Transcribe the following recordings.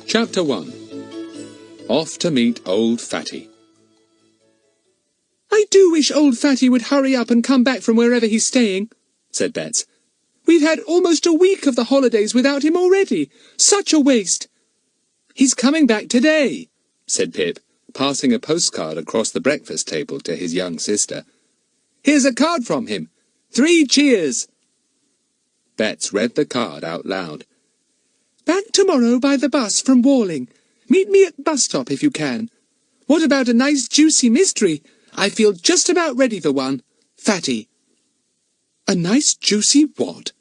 Chapter 1. Off to meet Old Fatty. "I do wish Old Fatty would hurry up and come back from wherever he's staying," said Bets. "We've had almost a week of the holidays without him already. Such a waste." "He's coming back today," said Pip, passing a postcard across the breakfast table to his young sister. "Here's a card from him. 3 cheers." Bets read the card out loud. "Back tomorrow by the bus from Wailing. Meet me at bus stop if you can. What about a nice juicy mystery? I feel just about ready for one. Fatty." "A nice juicy what?"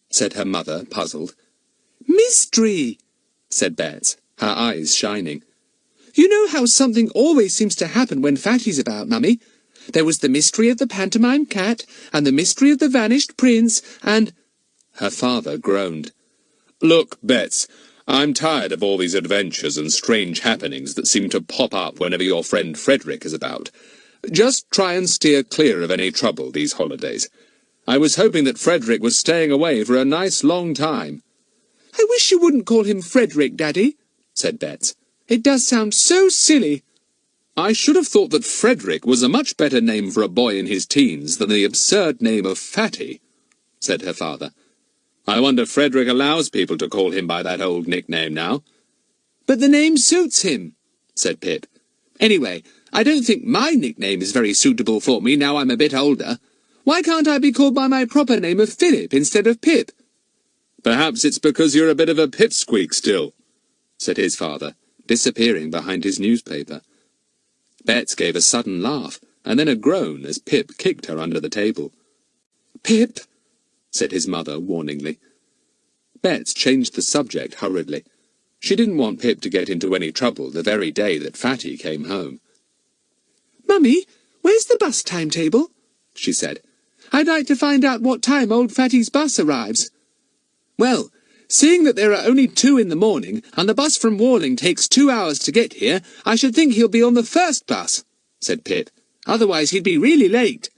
said her mother, puzzled. "Mystery," said Bets, her eyes shining. "You know how something always seems to happen when Fatty's about, Mummy? There was the mystery of the pantomime cat, and the mystery of the vanished prince, and—" Her father groaned. "Look, Bets, I'm tired of all these adventures and strange happenings that seem to pop up whenever your friend Frederick is about. Just try and steer clear of any trouble these holidays. I was hoping that Frederick was staying away for a nice long time." "I wish you wouldn't call him Frederick, Daddy," said Bets. "It does sound so silly." "I should have thought that Frederick was a much better name for a boy in his teens than the absurd name of Fatty," said her father. "I wonder Frederick allows people to call him by that old nickname now." "But the name suits him," said Pip. "Anyway, I don't think my nickname is very suitable for me now I'm a bit older. Why can't I be called by my proper name of Philip instead of Pip?" "Perhaps it's because you're a bit of a pipsqueak still," said his father, disappearing behind his newspaper. Bets gave a sudden laugh, and then a groan as Pip kicked her under the table. "Pip," said his mother warningly. Bets changed the subject hurriedly. She didn't want Pip to get into any trouble the very day that Fatty came home. "Mummy, where's the bus timetable?" she said. "I'd like to find out what time old Fatty's bus arrives." "Well, seeing that there are only 2 in the morning, and the bus from Wailing takes 2 hours to get here, I should think he'll be on the first bus," said Pip. "Otherwise he'd be really late."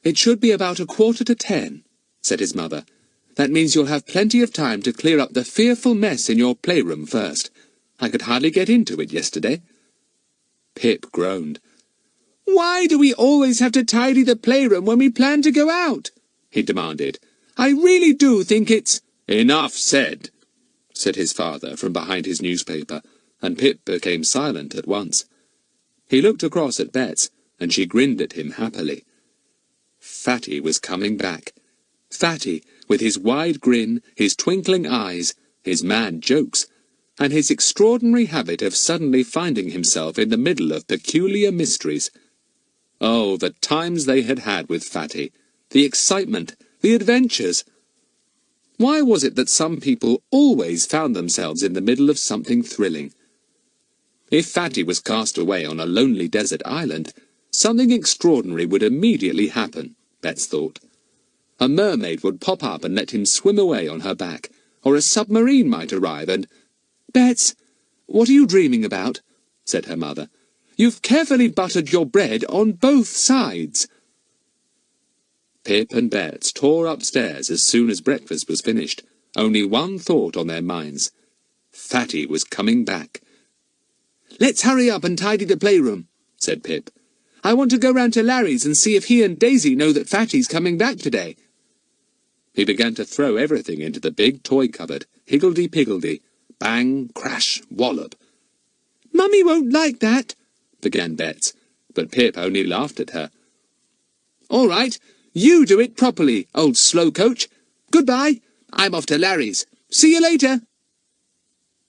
"It should be about 9:45, said his mother. "That means you'll have plenty of time to clear up the fearful mess in your playroom first. I could hardly get into it yesterday." Pip groaned. "Why do we always have to tidy the playroom when we plan to go out?" he demanded. "I really do think it's—" "Enough said," said his father from behind his newspaper, and Pip became silent at once. He looked across at Bets, and she grinned at him happily. Fatty was coming back. Fatty, with his wide grin, his twinkling eyes, his mad jokes, and his extraordinary habit of suddenly finding himself in the middle of peculiar mysteries. Oh, the times they had had with Fatty, the excitement, the adventures! Why was it that some people always found themselves in the middle of something thrilling? If Fatty was cast away on a lonely desert island, something extraordinary would immediately happen, Bets thought. A mermaid would pop up and let him swim away on her back, or a submarine might arrive and— "Bets, what are you dreaming about?" said her mother. "You've carefully buttered your bread on both sides." Pip and Bets tore upstairs as soon as breakfast was finished, only one thought on their minds. Fatty was coming back. "Let's hurry up and tidy the playroom," said Pip. "I want to go round to Larry's and see if he and Daisy know that Fatty's coming back today." He began to throw everything into the big toy cupboard, higgledy-piggledy, bang, crash, wallop. "Mummy won't like that," began Bets, but Pip only laughed at her. "All right, you do it properly, old slow-coach. Goodbye, I'm off to Larry's. See you later."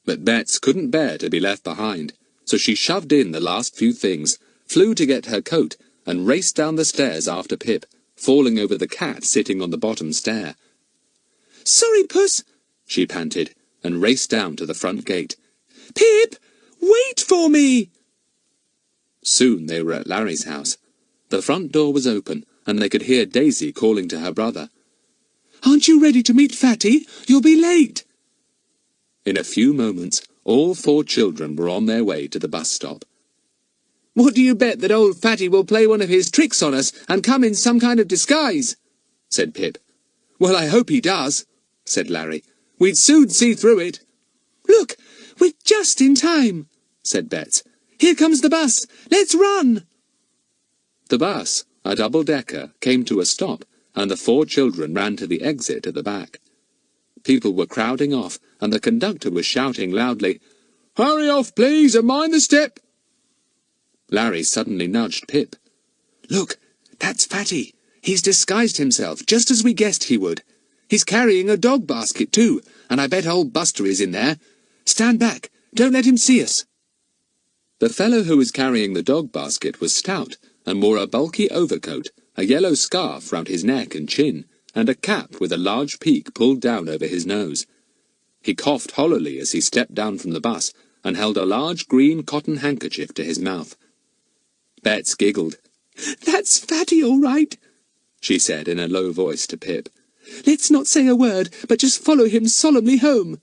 But Bets couldn't bear to be left behind, so she shoved in the last few things, flew to get her coat, and raced down the stairs after Pip, falling over the cat sitting on the bottom stair. "Sorry, Puss," she panted, and raced down to the front gate. "Pip, wait for me!" Soon they were at Larry's house. The front door was open, and they could hear Daisy calling to her brother. "Aren't you ready to meet Fatty? You'll be late." In a few moments, all 4 children were on their way to the bus stop. "What do you bet that old Fatty will play one of his tricks on us and come in some kind of disguise?" said Pip. "Well, I hope he does," said Larry. "We'd soon see through it." "Look, We're just in time, said Bets. Here comes the bus. Let's run! The bus, a double-decker, came to a stop, and the 4 children ran to the exit at the back. People were crowding off, and the conductor was shouting loudly, "Hurry off, please, and mind the step!" Larry suddenly nudged Pip. Look, that's Fatty. He's disguised himself, just as we guessed he would. He's carrying a dog basket too, and I bet old Buster is in there. Stand back. Don't let him see us. The fellow who was carrying the dog basket was stout, and wore a bulky overcoat, a yellow scarf round his neck and chin, and a cap with a large peak pulled down over his nose. He coughed hollowly as he stepped down from the bus, and held a large green cotton handkerchief to his mouth. Bets giggled. "That's Fatty, all right," she said in a low voice to Pip. "Let's not say a word, but just follow him solemnly home."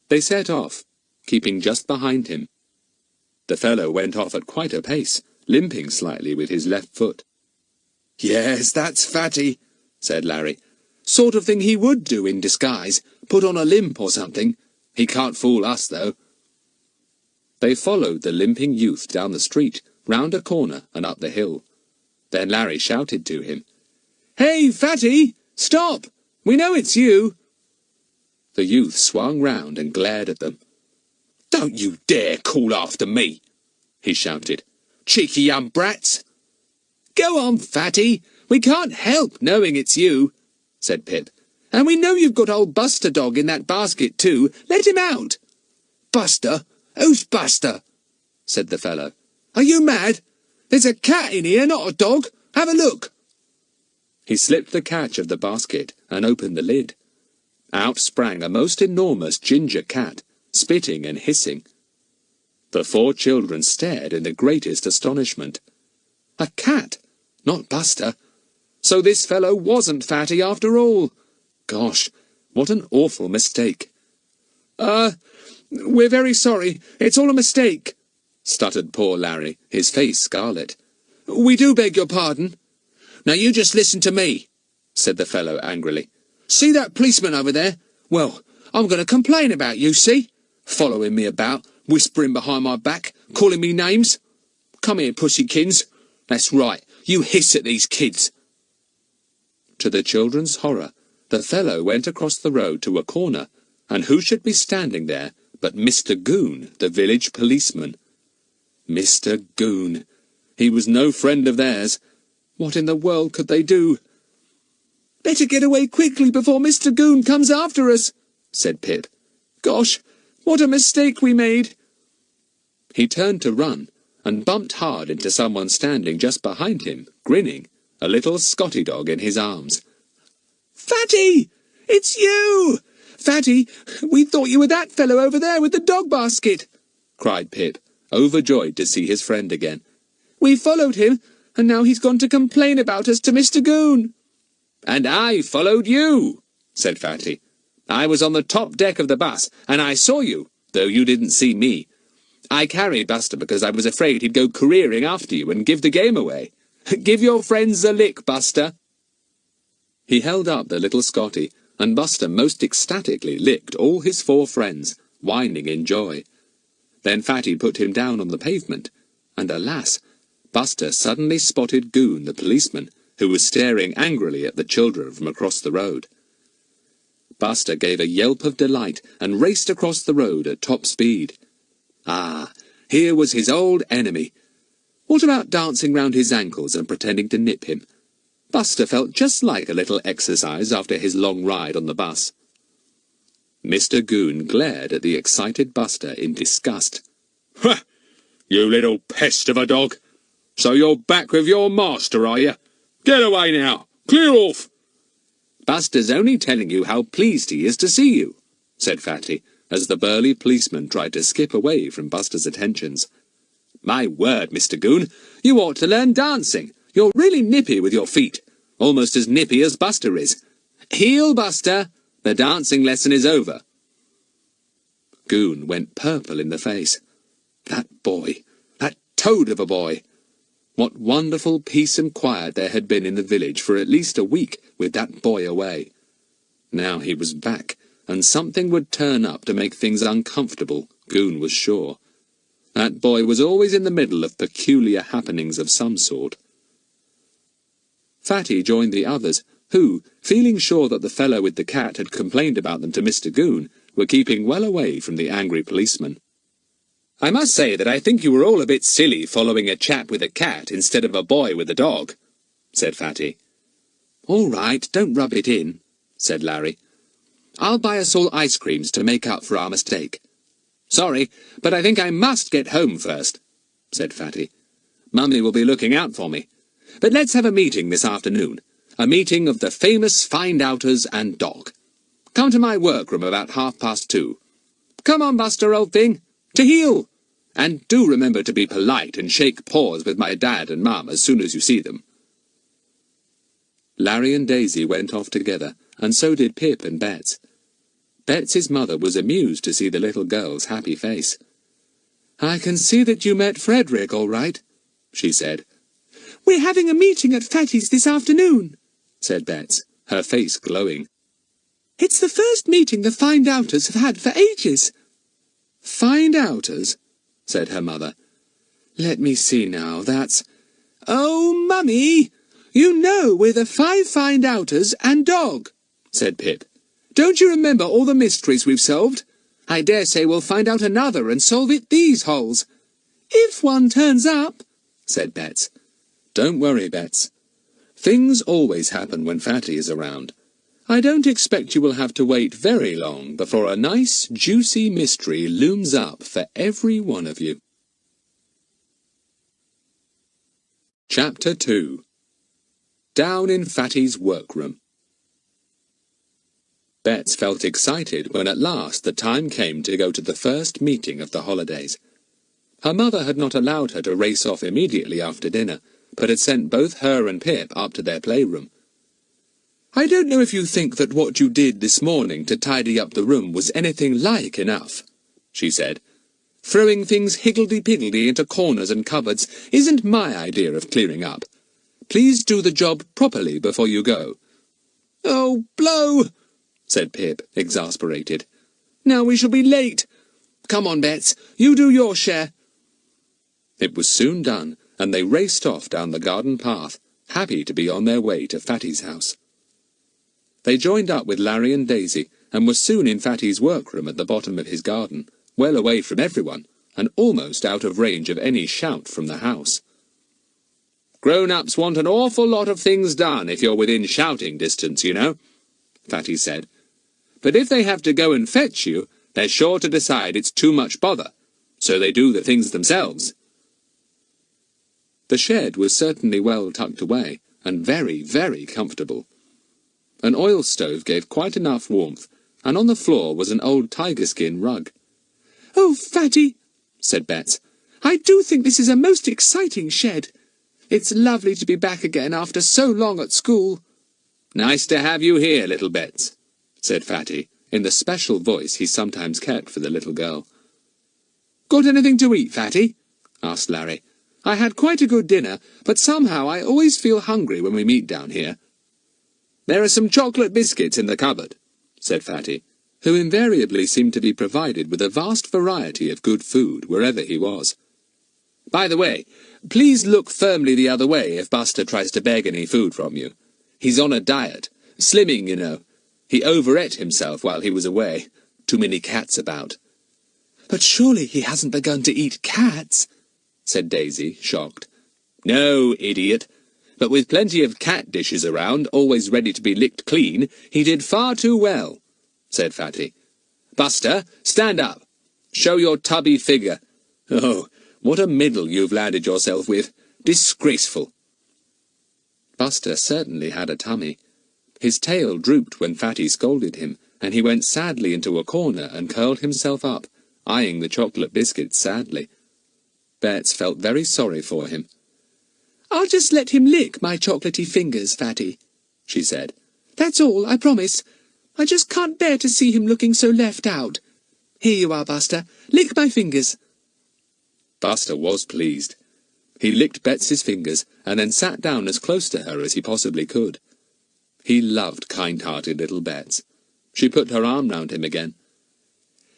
They set off, keeping just behind him. The fellow went off at quite a pace, limping slightly with his left foot. "Yes, that's Fatty," said Larry. "Sort of thing he would do in disguise, put on a limp or something. He can't fool us, though." They followed the limping youth down the street, round a corner and up the hill. Then Larry shouted to him, "Hey, Fatty! Stop! We know it's you!" The youth swung round and glared at them. "Don't you dare call after me!" he shouted. "Cheeky young brats!" "Go on, Fatty! We can't help knowing it's you," said Pip. "And we know you've got old Buster Dog in that basket too. Let him out!" "Buster? Who's Buster?" said the fellow. "Are you mad? There's a cat in here, not a dog. Have a look." He slipped the catch of the basket and opened the lid. Out sprang a most enormous ginger cat, spitting and hissing. The 4 children stared in the greatest astonishment. A cat, not Buster. So this fellow wasn't Fatty after all. Gosh, what an awful mistake. We're very sorry. It's all a mistake," stuttered poor Larry, his face scarlet. "We do beg your pardon." "Now you just listen to me," said the fellow angrily. "See that policeman over there? Well, I'm going to complain about you, see? Following me about, whispering behind my back, calling me names. Come here, pussykins. That's right, you hiss at these kids." To the children's horror, the fellow went across the road to a corner, and who should be standing there but Mr. Goon, the village policeman. Mr. Goon. He was no friend of theirs. What in the world could they do? "Better get away quickly before Mr. Goon comes after us," said Pip. "Gosh, what a mistake we made." He turned to run, and bumped hard into someone standing just behind him, grinning, a little Scotty dog in his arms. "Fatty! It's you! Fatty, we thought you were that fellow over there with the dog basket," cried Pip, overjoyed to see his friend again. "We followed him, and now he's gone to complain about us to Mr. Goon." "And I followed you," said Fatty. "I was on the top deck of the bus, and I saw you, though you didn't see me. I carried Buster because I was afraid he'd go careering after you and give the game away. Give your friends a lick, Buster." He held up the little Scotty, and Buster most ecstatically licked all his 4 friends, whining in joy. Then Fatty put him down on the pavement, and alas, Buster suddenly spotted Goon, the policeman, who was staring angrily at the children from across the road. Buster gave a yelp of delight and raced across the road at top speed. Ah, here was his old enemy. What about dancing round his ankles and pretending to nip him? Buster felt just like a little exercise after his long ride on the bus. Mr. Goon glared at the excited Buster in disgust. "Ha! You little pest of a dog! So you're back with your master, are you? Get away now! Clear off!" "Buster's only telling you how pleased he is to see you," said Fatty, as the burly policeman tried to skip away from Buster's attentions. "My word, Mr. Goon, you ought to learn dancing. You're really nippy with your feet, almost as nippy as Buster is. Heel, Buster! The dancing lesson is over." Goon went purple in the face. That boy, that toad of a boy! What wonderful peace and quiet there had been in the village for at least a week with that boy away. Now he was back, and something would turn up to make things uncomfortable, Goon was sure. That boy was always in the middle of peculiar happenings of some sort. Fatty joined the others, who, feeling sure that the fellow with the cat had complained about them to Mr. Goon, were keeping well away from the angry policeman. "I must say that I think you were all a bit silly following a chap with a cat instead of a boy with a dog," said Fatty. "All right, don't rub it in," said Larry. "I'll buy us all ice creams to make up for our mistake." "Sorry, but I think I must get home first," said Fatty. "Mummy will be looking out for me. But let's have a meeting this afternoon. A meeting of the famous find-outers and dog. Come to my workroom about 2:30. Come on, Buster, old thing. To heel! And do remember to be polite and shake paws with my dad and Mum as soon as you see them." Larry and Daisy went off together, and so did Pip and Bets. Bets's mother was amused to see the little girl's happy face. "I can see that you met Frederick all right," she said. "We're having a meeting at Fatty's this afternoon," said Bets, her face glowing. "It's the first meeting the find-outers have had for ages." "Find-outers?" said her mother. "Let me see now, that's—" "Oh, Mummy! You know we're the 5 find-outers and dog," said Pip. "Don't you remember all the mysteries we've solved? I dare say we'll find out another and solve it these holes." "If one turns up," said Bets. "Don't worry, Bets. Things always happen when Fatty is around. I don't expect you will have to wait very long before a nice, juicy mystery looms up for every one of you." Chapter 2. Down in Fatty's workroom. Bets felt excited when at last the time came to go to the first meeting of the holidays. Her mother had not allowed her to race off immediately after dinner, but had sent both her and Pip up to their playroom. "I don't know if you think that what you did this morning to tidy up the room was anything like enough," she said. "Throwing things higgledy-piggledy into corners and cupboards isn't my idea of clearing up. Please do the job properly before you go." "Oh, blow!" said Pip, exasperated. "Now we shall be late. Come on, Bets, you do your share." It was soon done, and they raced off down the garden path, happy to be on their way to Fatty's house. They joined up with Larry and Daisy, and were soon in Fatty's workroom at the bottom of his garden, well away from everyone, and almost out of range of any shout from the house. "Grown-ups want an awful lot of things done if you're within shouting distance, you know," Fatty said. "But if they have to go and fetch you, they're sure to decide it's too much bother, so they do the things themselves." The shed was certainly well tucked away, and very, very comfortable. An oil stove gave quite enough warmth, and on the floor was an old tiger-skin rug. "Oh, Fatty," said Bets, "I do think this is a most exciting shed. It's lovely to be back again after so long at school." "Nice to have you here, little Bets," said Fatty, in the special voice he sometimes kept for the little girl. "Got anything to eat, Fatty?" asked Larry. "I had quite a good dinner, but somehow I always feel hungry when we meet down here." "There are some chocolate biscuits in the cupboard," said Fatty, who invariably seemed to be provided with a vast variety of good food wherever he was. "By the way, please look firmly the other way if Buster tries to beg any food from you. He's on a diet. Slimming, you know. He overate himself while he was away. Too many cats about." "But surely he hasn't begun to eat cats?" said Daisy, shocked. "No, idiot. But with plenty of cat dishes around, always ready to be licked clean, he did far too well," said Fatty. "Buster, stand up. Show your tubby figure. Oh, what a middle you've landed yourself with. Disgraceful." Buster certainly had a tummy. His tail drooped when Fatty scolded him, and he went sadly into a corner and curled himself up, eyeing the chocolate biscuits sadly. Bets felt very sorry for him. "I'll just let him lick my chocolatey fingers, Fatty," she said. "That's all, I promise. I just can't bear to see him looking so left out. Here you are, Buster. Lick my fingers." Buster was pleased. He licked Bets's fingers, and then sat down as close to her as he possibly could. He loved kind-hearted little Bets. She put her arm round him again.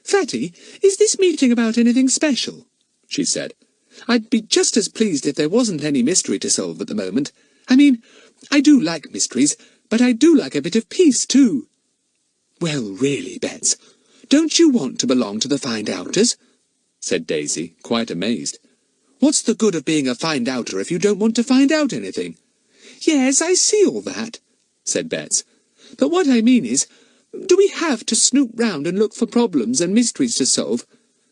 "Fatty, is this meeting about anything special?" she said. "I'd be just as pleased if there wasn't any mystery to solve at the moment. I mean, I do like mysteries, but I do like a bit of peace too." "Well, really, Bets, don't you want to belong to the find-outers?" said Daisy, quite amazed. "What's the good of being a find-outer if you don't want to find out anything?" "Yes, I see all that," said Bets. "But what I mean is, do we have to snoop round and look for problems and mysteries to solve?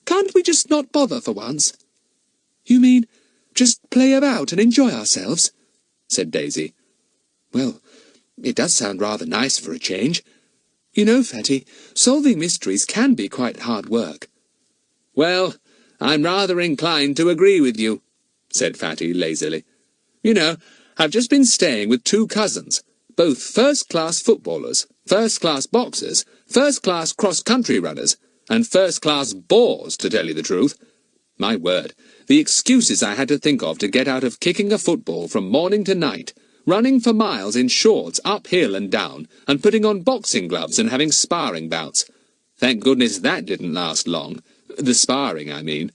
Can't we just not bother for once?" "You mean, just play about and enjoy ourselves?" said Daisy. "Well, it does sound rather nice for a change. You know, Fatty, solving mysteries can be quite hard work." "Well, I'm rather inclined to agree with you," said Fatty lazily. "You know, I've just been staying with 2 cousins, both first-class footballers, first-class boxers, first-class cross-country runners, and first-class bores, to tell you the truth. My word, the excuses I had to think of to get out of kicking a football from morning to night, running for miles in shorts uphill and down, and putting on boxing gloves and having sparring bouts. Thank goodness that didn't last long. The sparring, I mean."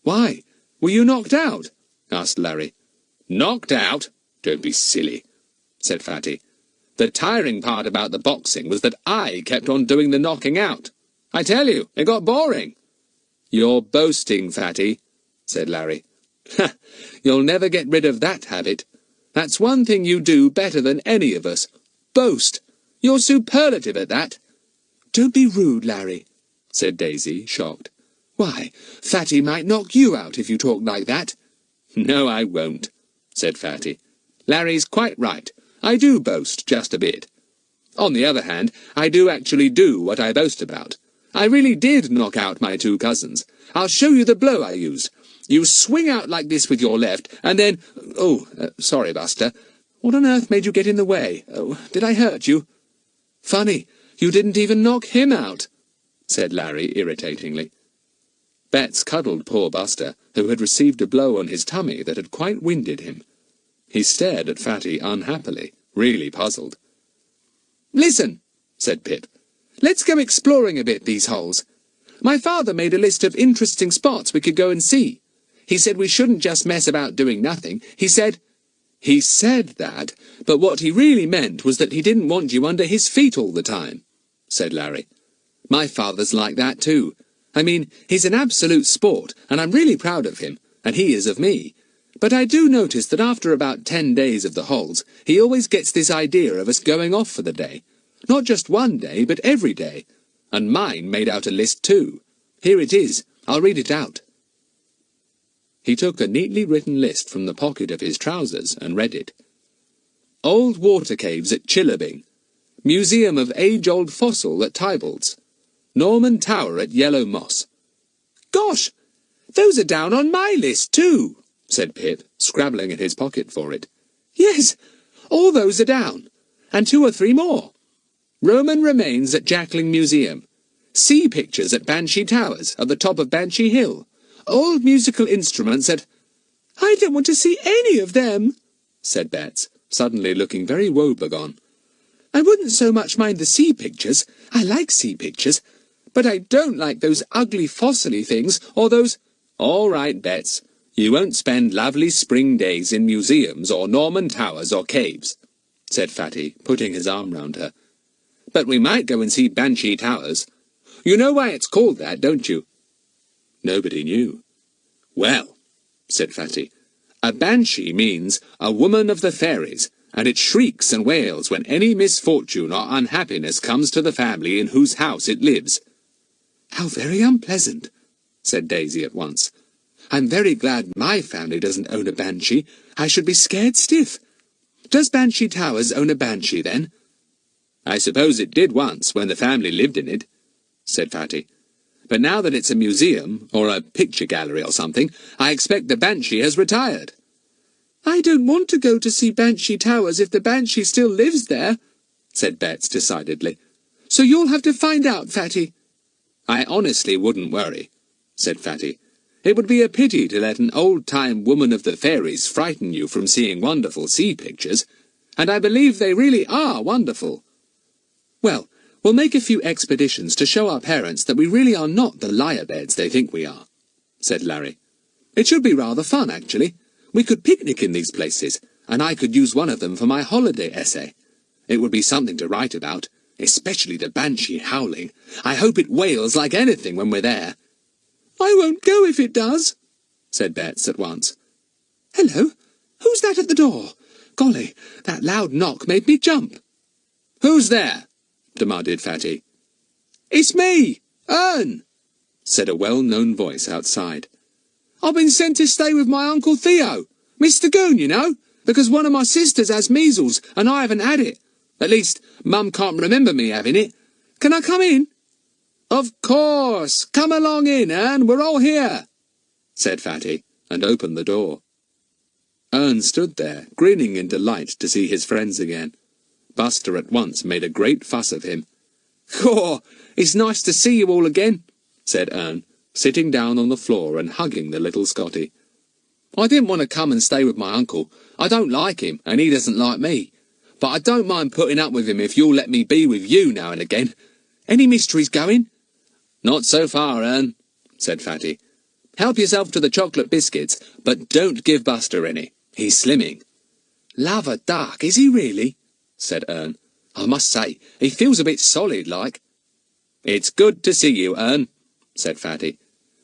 "Why? Were you knocked out?" asked Larry. "Knocked out? Don't be silly," said Fatty. "The tiring part about the boxing was that I kept on doing the knocking out. I tell you, it got boring." "You're boasting, Fatty," said Larry. "Ha! You'll never get rid of that habit. That's one thing you do better than any of us. Boast. You're superlative at that." "Don't be rude, Larry," said Daisy, shocked. "Why, Fatty might knock you out if you talk like that." "No, I won't," said Fatty. "Larry's quite right. I do boast just a bit. On the other hand, I do actually do what I boast about. I really did knock out my 2 cousins. I'll show you the blow I used. You swing out like this with your left, and then... sorry, Buster. What on earth made you get in the way? Did I hurt you?" "Funny, you didn't even knock him out," said Larry irritatingly. Bets cuddled poor Buster, who had received a blow on his tummy that had quite winded him. He stared at Fatty unhappily, really puzzled. "Listen," said Pip. "Let's go exploring a bit these holes. My father made a list of interesting spots we could go and see. He said we shouldn't just mess about doing nothing. He said that, but what he really meant was that he didn't want you under his feet all the time," said Larry. "My father's like that too. I mean, he's an absolute sport, and I'm really proud of him, and he is of me. But I do notice that after about 10 days of the holes, he always gets this idea of us going off for the day. Not just one day, but every day. And mine made out a list too. Here it is. I'll read it out." He took a neatly written list from the pocket of his trousers and read it. "Old water caves at Chillabing. Museum of age-old fossil at Tybald's. Norman Tower at Yellow Moss." "Gosh! Those are down on my list too," said Pip, scrabbling in his pocket for it. "Yes, all those are down. And 2 or 3 more. Roman remains at Jackling Museum. Sea pictures at Banshee Towers, at the top of Banshee Hill. Old musical instruments at—" "I don't want to see any of them," said Bets, suddenly looking very woebegone. "I wouldn't so much mind the sea pictures. I like sea pictures. But I don't like those ugly fossily things, or those—" "All right, Bets. You won't spend lovely spring days in museums or Norman Towers or caves," said Fatty, putting his arm round her. "But we might go and see Banshee Towers. You know why it's called that, don't you?" Nobody knew. "Well," said Fatty, "a banshee means a woman of the fairies, and it shrieks and wails when any misfortune or unhappiness comes to the family in whose house it lives." "How very unpleasant," said Daisy at once. "I'm very glad my family doesn't own a banshee. I should be scared stiff. Does Banshee Towers own a banshee, then?" "I suppose it did once, when the family lived in it," said Fatty. "But now that it's a museum, or a picture gallery or something, I expect the banshee has retired." "I don't want to go to see Banshee Towers if the banshee still lives there," said Bets decidedly. "So you'll have to find out, Fatty." "I honestly wouldn't worry," said Fatty. "It would be a pity to let an old-time woman of the fairies frighten you from seeing wonderful sea pictures, and I believe they really are wonderful." Well, We'll make a few expeditions to show our parents that we really are not the lie-a-beds they think we are," said Larry. "It should be rather fun, actually. We could picnic in these places, and I could use one of them for my holiday essay. It would be something to write about, especially the Banshee howling. I hope it wails like anything when we're there." "I won't go if it does," said Bets at once. "Hello, who's that at the door? Golly, that loud knock made me jump." "Who's there?" demanded Fatty. "It's me, Ern," said a well-known voice outside. "I've been sent to stay with my Uncle Theo, Mr. Goon, you know, because one of my sisters has measles and I haven't had it. At least, Mum can't remember me having it. Can I come in?" "Of course! Come along in, Ern, we're all here," said Fatty, and opened the door. Ern stood there, grinning in delight to see his friends again. Buster at once made a great fuss of him. "Caw, it's nice to see you all again," said Ern, sitting down on the floor and hugging the little Scotty. "I didn't want to come and stay with my uncle. I don't like him, and he doesn't like me. But I don't mind putting up with him if you'll let me be with you now and again. Any mysteries going?" "Not so far, Ern," said Fatty. "Help yourself to the chocolate biscuits, but don't give Buster any. He's slimming." "Love a duck, is he really?" said Ern. "I must say, he feels a bit solid like." "It's good to see you, Ern," said Fatty.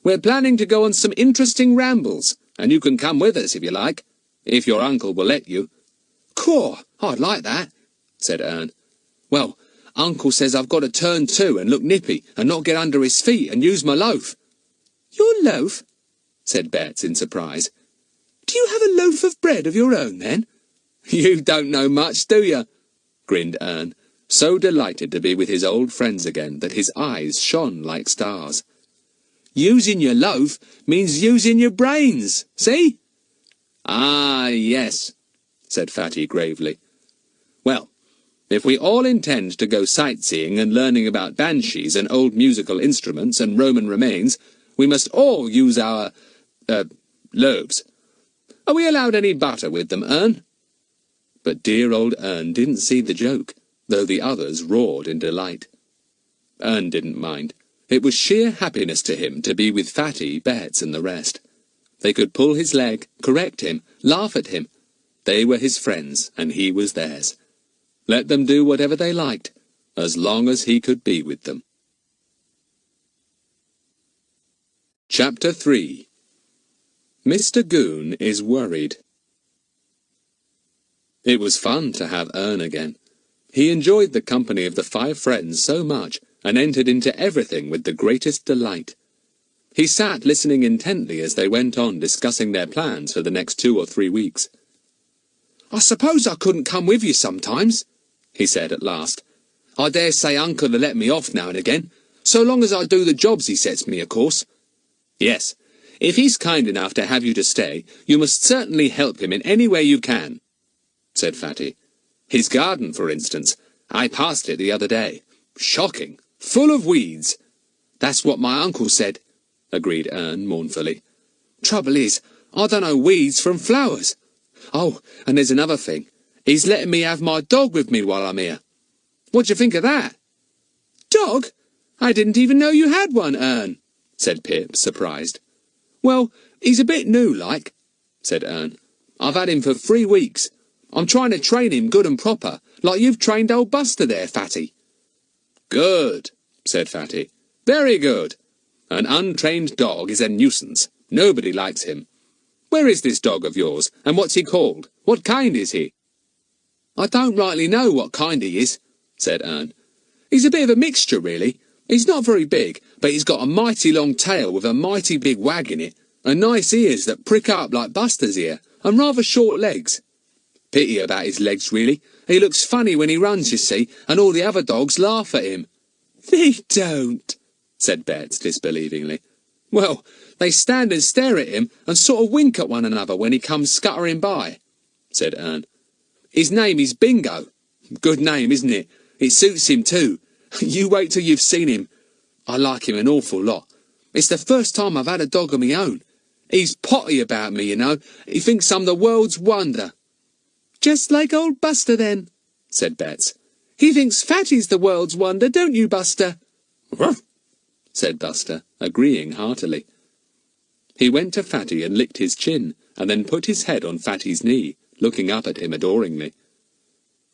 "We're planning to go on some interesting rambles, and you can come with us if you like, if your uncle will let you." "Caw, I'd like that," said Ern. "Well, Uncle says I've got to turn to and look nippy and not get under his feet and use my loaf." "Your loaf?" said Bets in surprise. "Do you have a loaf of bread of your own, then?" "You don't know much, do you?" grinned Ern, so delighted to be with his old friends again that his eyes shone like stars. "Using your loaf means using your brains, see?" "Ah, yes," said Fatty gravely. "Well, if we all intend to go sightseeing and learning about banshees and old musical instruments and Roman remains, we must all use our, loaves. Are we allowed any butter with them, Ern?" But dear old Ern didn't see the joke, though the others roared in delight. Ern didn't mind. It was sheer happiness to him to be with Fatty, Bets, and the rest. They could pull his leg, correct him, laugh at him. They were his friends, and he was theirs. Let them do whatever they liked, as long as he could be with them. Chapter 3. Mr. Goon is worried. It was fun to have Ern again. He enjoyed the company of the 5 friends so much, and entered into everything with the greatest delight. He sat listening intently as they went on discussing their plans for the next 2 or 3 weeks. "I suppose I couldn't come with you sometimes," he said at last. "I dare say Uncle'll let me off now and again, so long as I do the jobs he sets me, of course." "Yes, if he's kind enough to have you to stay, you must certainly help him in any way you can," said Fatty. "His garden, for instance. I passed it the other day. Shocking. Full of weeds." "That's what my uncle said," agreed Ern mournfully. "Trouble is, I don't know weeds from flowers. Oh, and there's another thing. He's letting me have my dog with me while I'm here. What do you think of that?" "Dog? I didn't even know you had one, Ern," said Pip, surprised. "Well, he's a bit new, like," said Ern. "I've had him for 3 weeks. I'm trying to train him good and proper, like you've trained old Buster there, Fatty." "Good," said Fatty. "Very good. An untrained dog is a nuisance. Nobody likes him. Where is this dog of yours, and what's he called? What kind is he?" "I don't rightly know what kind he is," said Ern. "He's a bit of a mixture, really. He's not very big, but he's got a mighty long tail with a mighty big wag in it, and nice ears that prick up like Buster's ear, and rather short legs. Pity about his legs, really. He looks funny when he runs, you see, and all the other dogs laugh at him." "They don't," said Bets disbelievingly. "Well, they stand and stare at him and sort of wink at one another when he comes scuttering by," said Ern. "His name is Bingo. Good name, isn't it? It suits him too. You wait till you've seen him. I like him an awful lot. It's the first time I've had a dog of my own. He's potty about me, you know. He thinks I'm the world's wonder." "Just like old Buster, then," said Bets. He thinks Fatty's the world's wonder, don't you, Buster? Ruff, said Buster, agreeing heartily. He went to Fatty and licked his chin, and then put his head on Fatty's knee, looking up at him adoringly.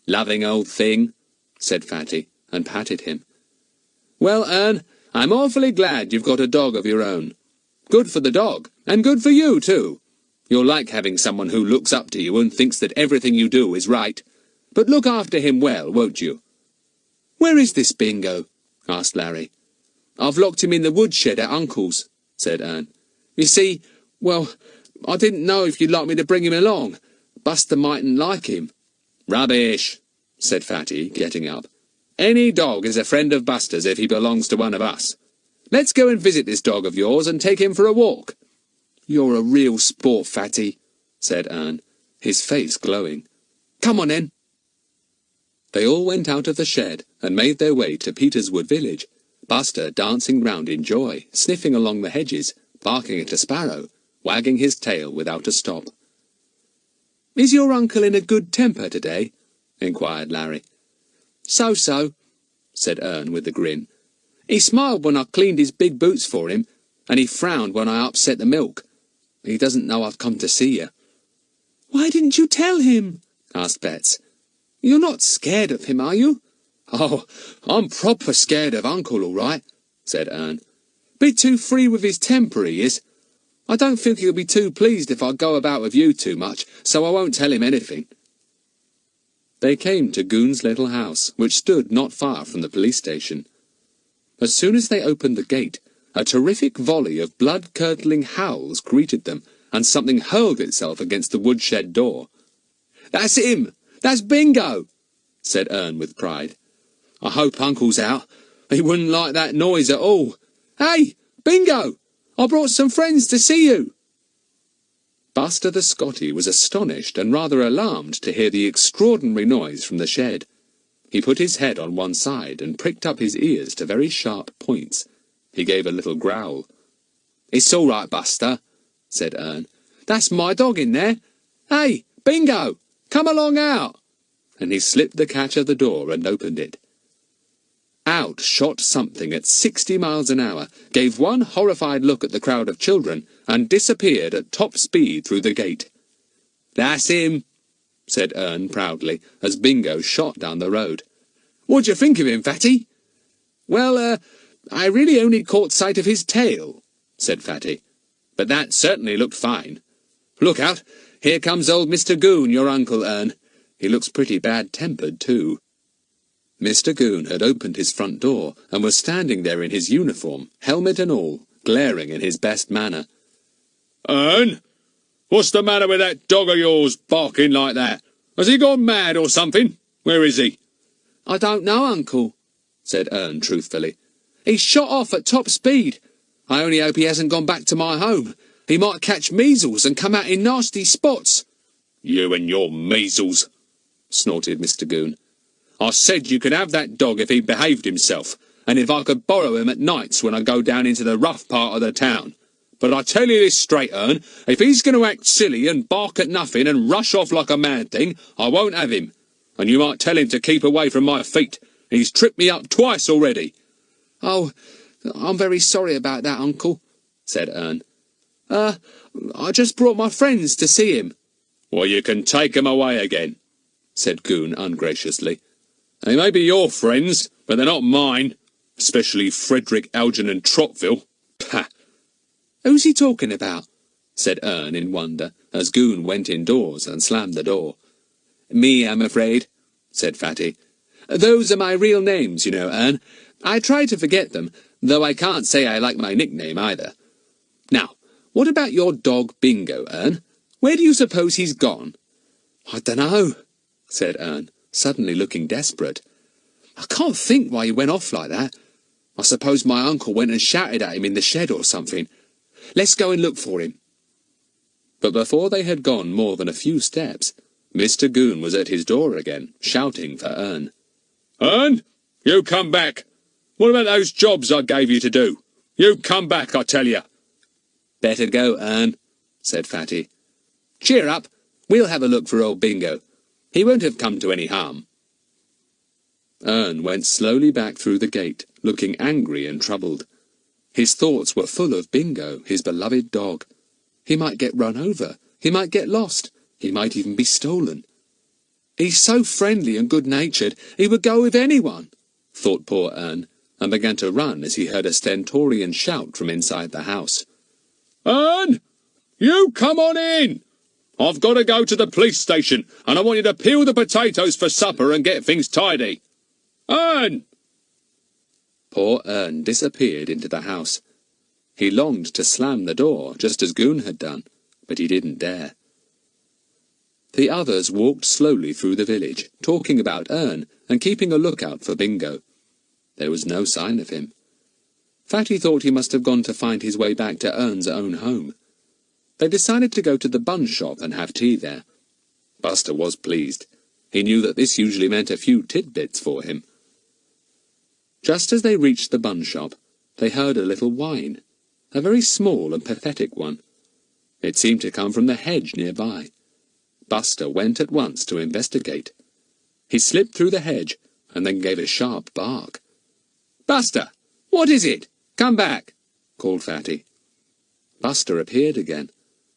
Loving old thing, said Fatty, and patted him. Well, Ern, I'm awfully glad you've got a dog of your own. Good for the dog, and good for you, too. You'll like having someone who looks up to you and thinks that everything you do is right. But look after him well, won't you? Where is this Bingo? Asked Larry. I've locked him in the woodshed at Uncle's, said Ern. You see, well, I didn't know if you'd like me to bring him along. Buster mightn't like him. Rubbish, said Fatty, getting up. Any dog is a friend of Buster's if he belongs to one of us. Let's go and visit this dog of yours and take him for a walk. You're a real sport, Fatty, said Ern, his face glowing. Come on, then. They all went out of the shed and made their way to Peterswood village, Buster dancing round in joy, sniffing along the hedges, barking at a sparrow, wagging his tail without a stop. Is your uncle in a good temper today? Inquired Larry. So-so, said Ern with a grin. He smiled when I cleaned his big boots for him, and he frowned when I upset the milk. He doesn't know I've come to see you. Why didn't you tell him? Asked Betts. You're not scared of him, are you? Oh, I'm proper scared of Uncle, all right, said Ern. Bit too free with his temper, he is. I don't think he'll be too pleased if I go about with you too much, so I won't tell him anything. They came to Goon's little house, which stood not far from the police station. As soon as they opened the gate, a terrific volley of blood-curdling howls greeted them, and something hurled itself against the woodshed door. That's him! That's Bingo! Said Ern with pride. I hope Uncle's out. He wouldn't like that noise at all. Hey, Bingo! I brought some friends to see you. Buster the Scotty was astonished and rather alarmed to hear the extraordinary noise from the shed. He put his head on one side and pricked up his ears to very sharp points. He gave a little growl. It's all right, Buster, said Ern. That's my dog in there. Hey, Bingo, come along out. And he slipped the catch of the door and opened it. Out shot something at 60 miles an hour, gave one horrified look at the crowd of children, and disappeared at top speed through the gate. That's him, said Ern proudly, as Bingo shot down the road. What'd you think of him, Fatty? Well, I really only caught sight of his tail, said Fatty. But that certainly looked fine. Look out, here comes old Mr. Goon, your uncle, Ern. He looks pretty bad-tempered, too. Mr. Goon had opened his front door, and was standing there in his uniform, helmet and all, glaring in his best manner. Ern, what's the matter with that dog of yours barking like that? Has he gone mad or something? Where is he? I don't know, Uncle, said Ern truthfully. He's shot off at top speed. I only hope he hasn't gone back to my home. He might catch measles and come out in nasty spots. You and your measles, snorted Mr. Goon. I said you could have that dog if he behaved himself, and if I could borrow him at nights when I go down into the rough part of the town. But I tell you this straight, Ern, if he's going to act silly and bark at nothing and rush off like a mad thing, I won't have him. And you might tell him to keep away from my feet. He's tripped me up twice already. Oh, I'm very sorry about that, Uncle, said Ern. I just brought my friends to see him. Well, you can take 'em away again, said Goon ungraciously. They may be your friends, but they're not mine, especially Frederick, Algernon, Trotville. Pah! Who's he talking about? Said Ern in wonder, as Goon went indoors and slammed the door. Me, I'm afraid, said Fatty. Those are my real names, you know, Ern. I try to forget them, though I can't say I like my nickname either. Now, what about your dog Bingo, Ern? Where do you suppose he's gone? I dunno, said Ern, suddenly looking desperate. I can't think why he went off like that. I suppose my uncle went and shouted at him in the shed or something. Let's go and look for him. But before they had gone more than a few steps, Mr. Goon was at his door again, shouting for Ern. Ern, you come back. What about those jobs I gave you to do? You come back, I tell you. Better go, Ern, said Fatty. Cheer up. We'll have a look for old Bingo. He won't have come to any harm. Ern went slowly back through the gate, looking angry and troubled. His thoughts were full of Bingo, his beloved dog. He might get run over. He might get lost. He might even be stolen. He's so friendly and good-natured, he would go with anyone, thought poor Ern, and began to run as he heard a stentorian shout from inside the house. Ern! You come on in! I've got to go to the police station, and I want you to peel the potatoes for supper and get things tidy. Ern! Poor Ern disappeared into the house. He longed to slam the door, just as Goon had done, but he didn't dare. The others walked slowly through the village, talking about Ern and keeping a lookout for Bingo. There was no sign of him. Fatty thought he must have gone to find his way back to Ern's own home. They decided to go to the bun shop and have tea there. Buster was pleased. He knew that this usually meant a few tidbits for him. Just as they reached the bun shop, they heard a little whine, a very small and pathetic one. It seemed to come from the hedge nearby. Buster went at once to investigate. He slipped through the hedge and then gave a sharp bark. "Buster! What is it? Come back!" called Fatty. Buster appeared again,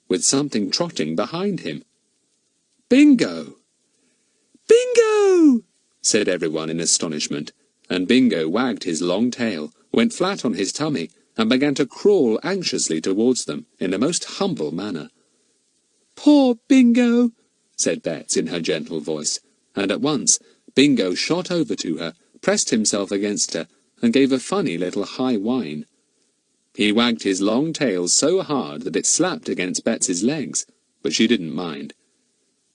with something trotting behind him. "Bingo!" "Bingo!" said everyone in astonishment, and Bingo wagged his long tail, went flat on his tummy, and began to crawl anxiously towards them in a most humble manner. "Poor Bingo!" said Bets in her gentle voice, and at once Bingo shot over to her, pressed himself against her, and gave a funny little high whine. He wagged his long tail so hard that it slapped against Bets's legs, but she didn't mind.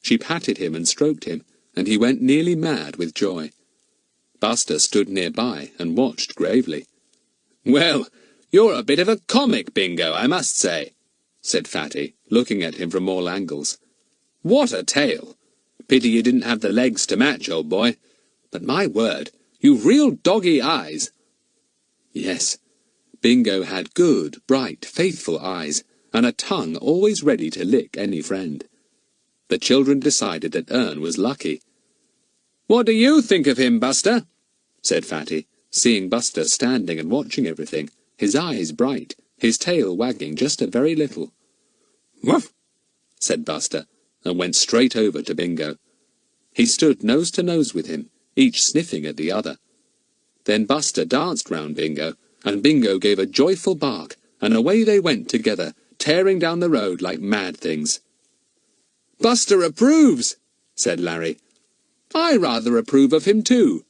She patted him and stroked him, and he went nearly mad with joy. Buster stood nearby and watched gravely. "Well, you're a bit of a comic, Bingo, I must say," said Fatty, looking at him from all angles. "What a tail! Pity you didn't have the legs to match, old boy. But my word, you've real doggy eyes." Yes, Bingo had good, bright, faithful eyes, and a tongue always ready to lick any friend. The children decided that Ern was lucky. "What do you think of him, Buster?" said Fatty, seeing Buster standing and watching everything, his eyes bright, his tail wagging just a very little. "Woof!" said Buster, and went straight over to Bingo. He stood nose to nose with him, each sniffing at the other. Then Buster danced round Bingo, and Bingo gave a joyful bark, and away they went together, tearing down the road like mad things. "Buster approves," said Larry. "I rather approve of him too.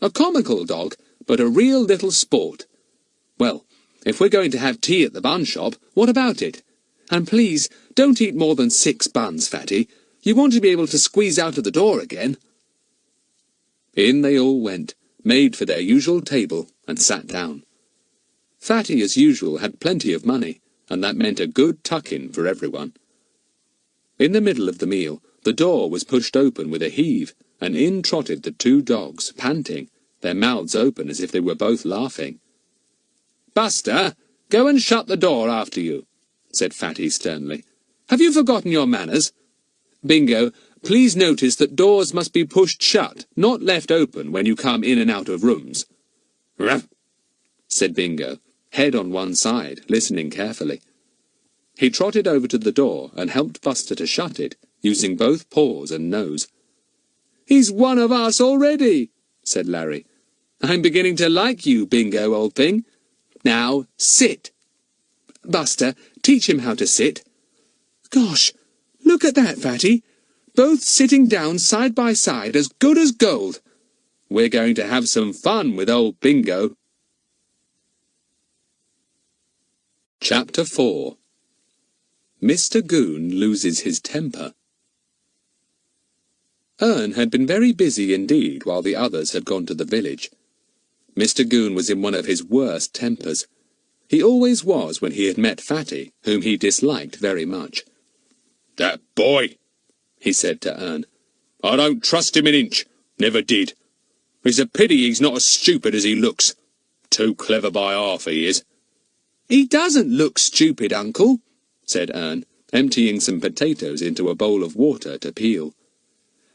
A comical dog, but a real little sport. Well, if we're going to have tea at the bun shop, what about it? And please, don't eat more than 6 buns, Fatty. You want to be able to squeeze out of the door again." In they all went, made for their usual table, and sat down. Fatty, as usual, had plenty of money, and that meant a good tuck-in for everyone. In the middle of the meal, the door was pushed open with a heave, and in trotted the 2 dogs, panting, their mouths open as if they were both laughing. "Buster, go and shut the door after you," said Fatty sternly. "Have you forgotten your manners? Bingo, please notice that doors must be pushed shut, not left open when you come in and out of rooms." "Ruff," said Bingo, head on one side, listening carefully. He trotted over to the door and helped Buster to shut it, using both paws and nose. "He's one of us already," said Larry. "I'm beginning to like you, Bingo, old thing. Now, sit. Buster, teach him how to sit. Gosh, look at that, Fatty. Both sitting down side by side, as good as gold. We're going to have some fun with old Bingo." Chapter 4. Mr. Goon Loses His Temper. Ern had been very busy indeed while the others had gone to the village. Mr. Goon was in one of his worst tempers. He always was when he had met Fatty, whom he disliked very much. "That boy," he said to Ern. "I don't trust him an inch. Never did. It's a pity he's not as stupid as he looks. Too clever by half, he is." "He doesn't look stupid, Uncle," said Ern, emptying some potatoes into a bowl of water to peel.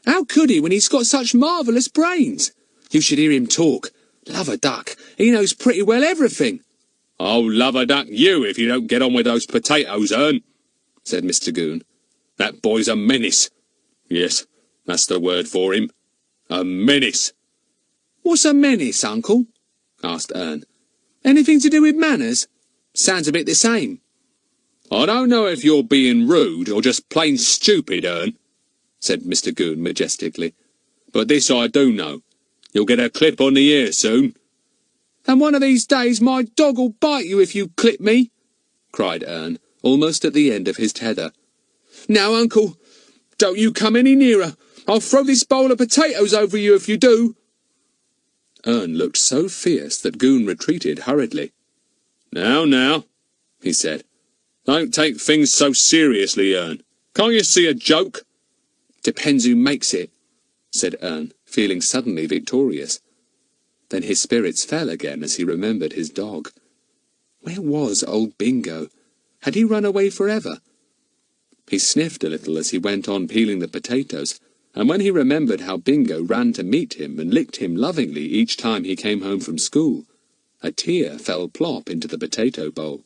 "How could he when he's got such marvellous brains? You should hear him talk. Love a duck. He knows pretty well everything. "Oh, love a duck you if you don't get on with those potatoes, Ern," said Mr. Goon. "That boy's a menace. Yes, that's the word for him. A menace." What's a menace, Uncle? Asked Ern. Anything to do with manners? Sounds a bit the same. "I don't know if you're being rude or just plain stupid, Ern," said Mr. Goon majestically. "But this I do know. You'll get a clip on the ear soon." "And one of these days my dog'll bite you if you clip me," cried Ern, almost at the end of his tether. "Now, Uncle, don't you come any nearer. I'll throw this bowl of potatoes over you if you do." Ern looked so fierce that Goon retreated hurriedly. Now, he said. "Don't take things so seriously, Ern. Can't you see a joke?" "Depends who makes it," said Ern, feeling suddenly victorious. Then his spirits fell again as he remembered his dog. Where was old Bingo? Had he run away forever? He sniffed a little as he went on peeling the potatoes, and when he remembered how Bingo ran to meet him and licked him lovingly each time he came home from school, a tear fell plop into the potato bowl.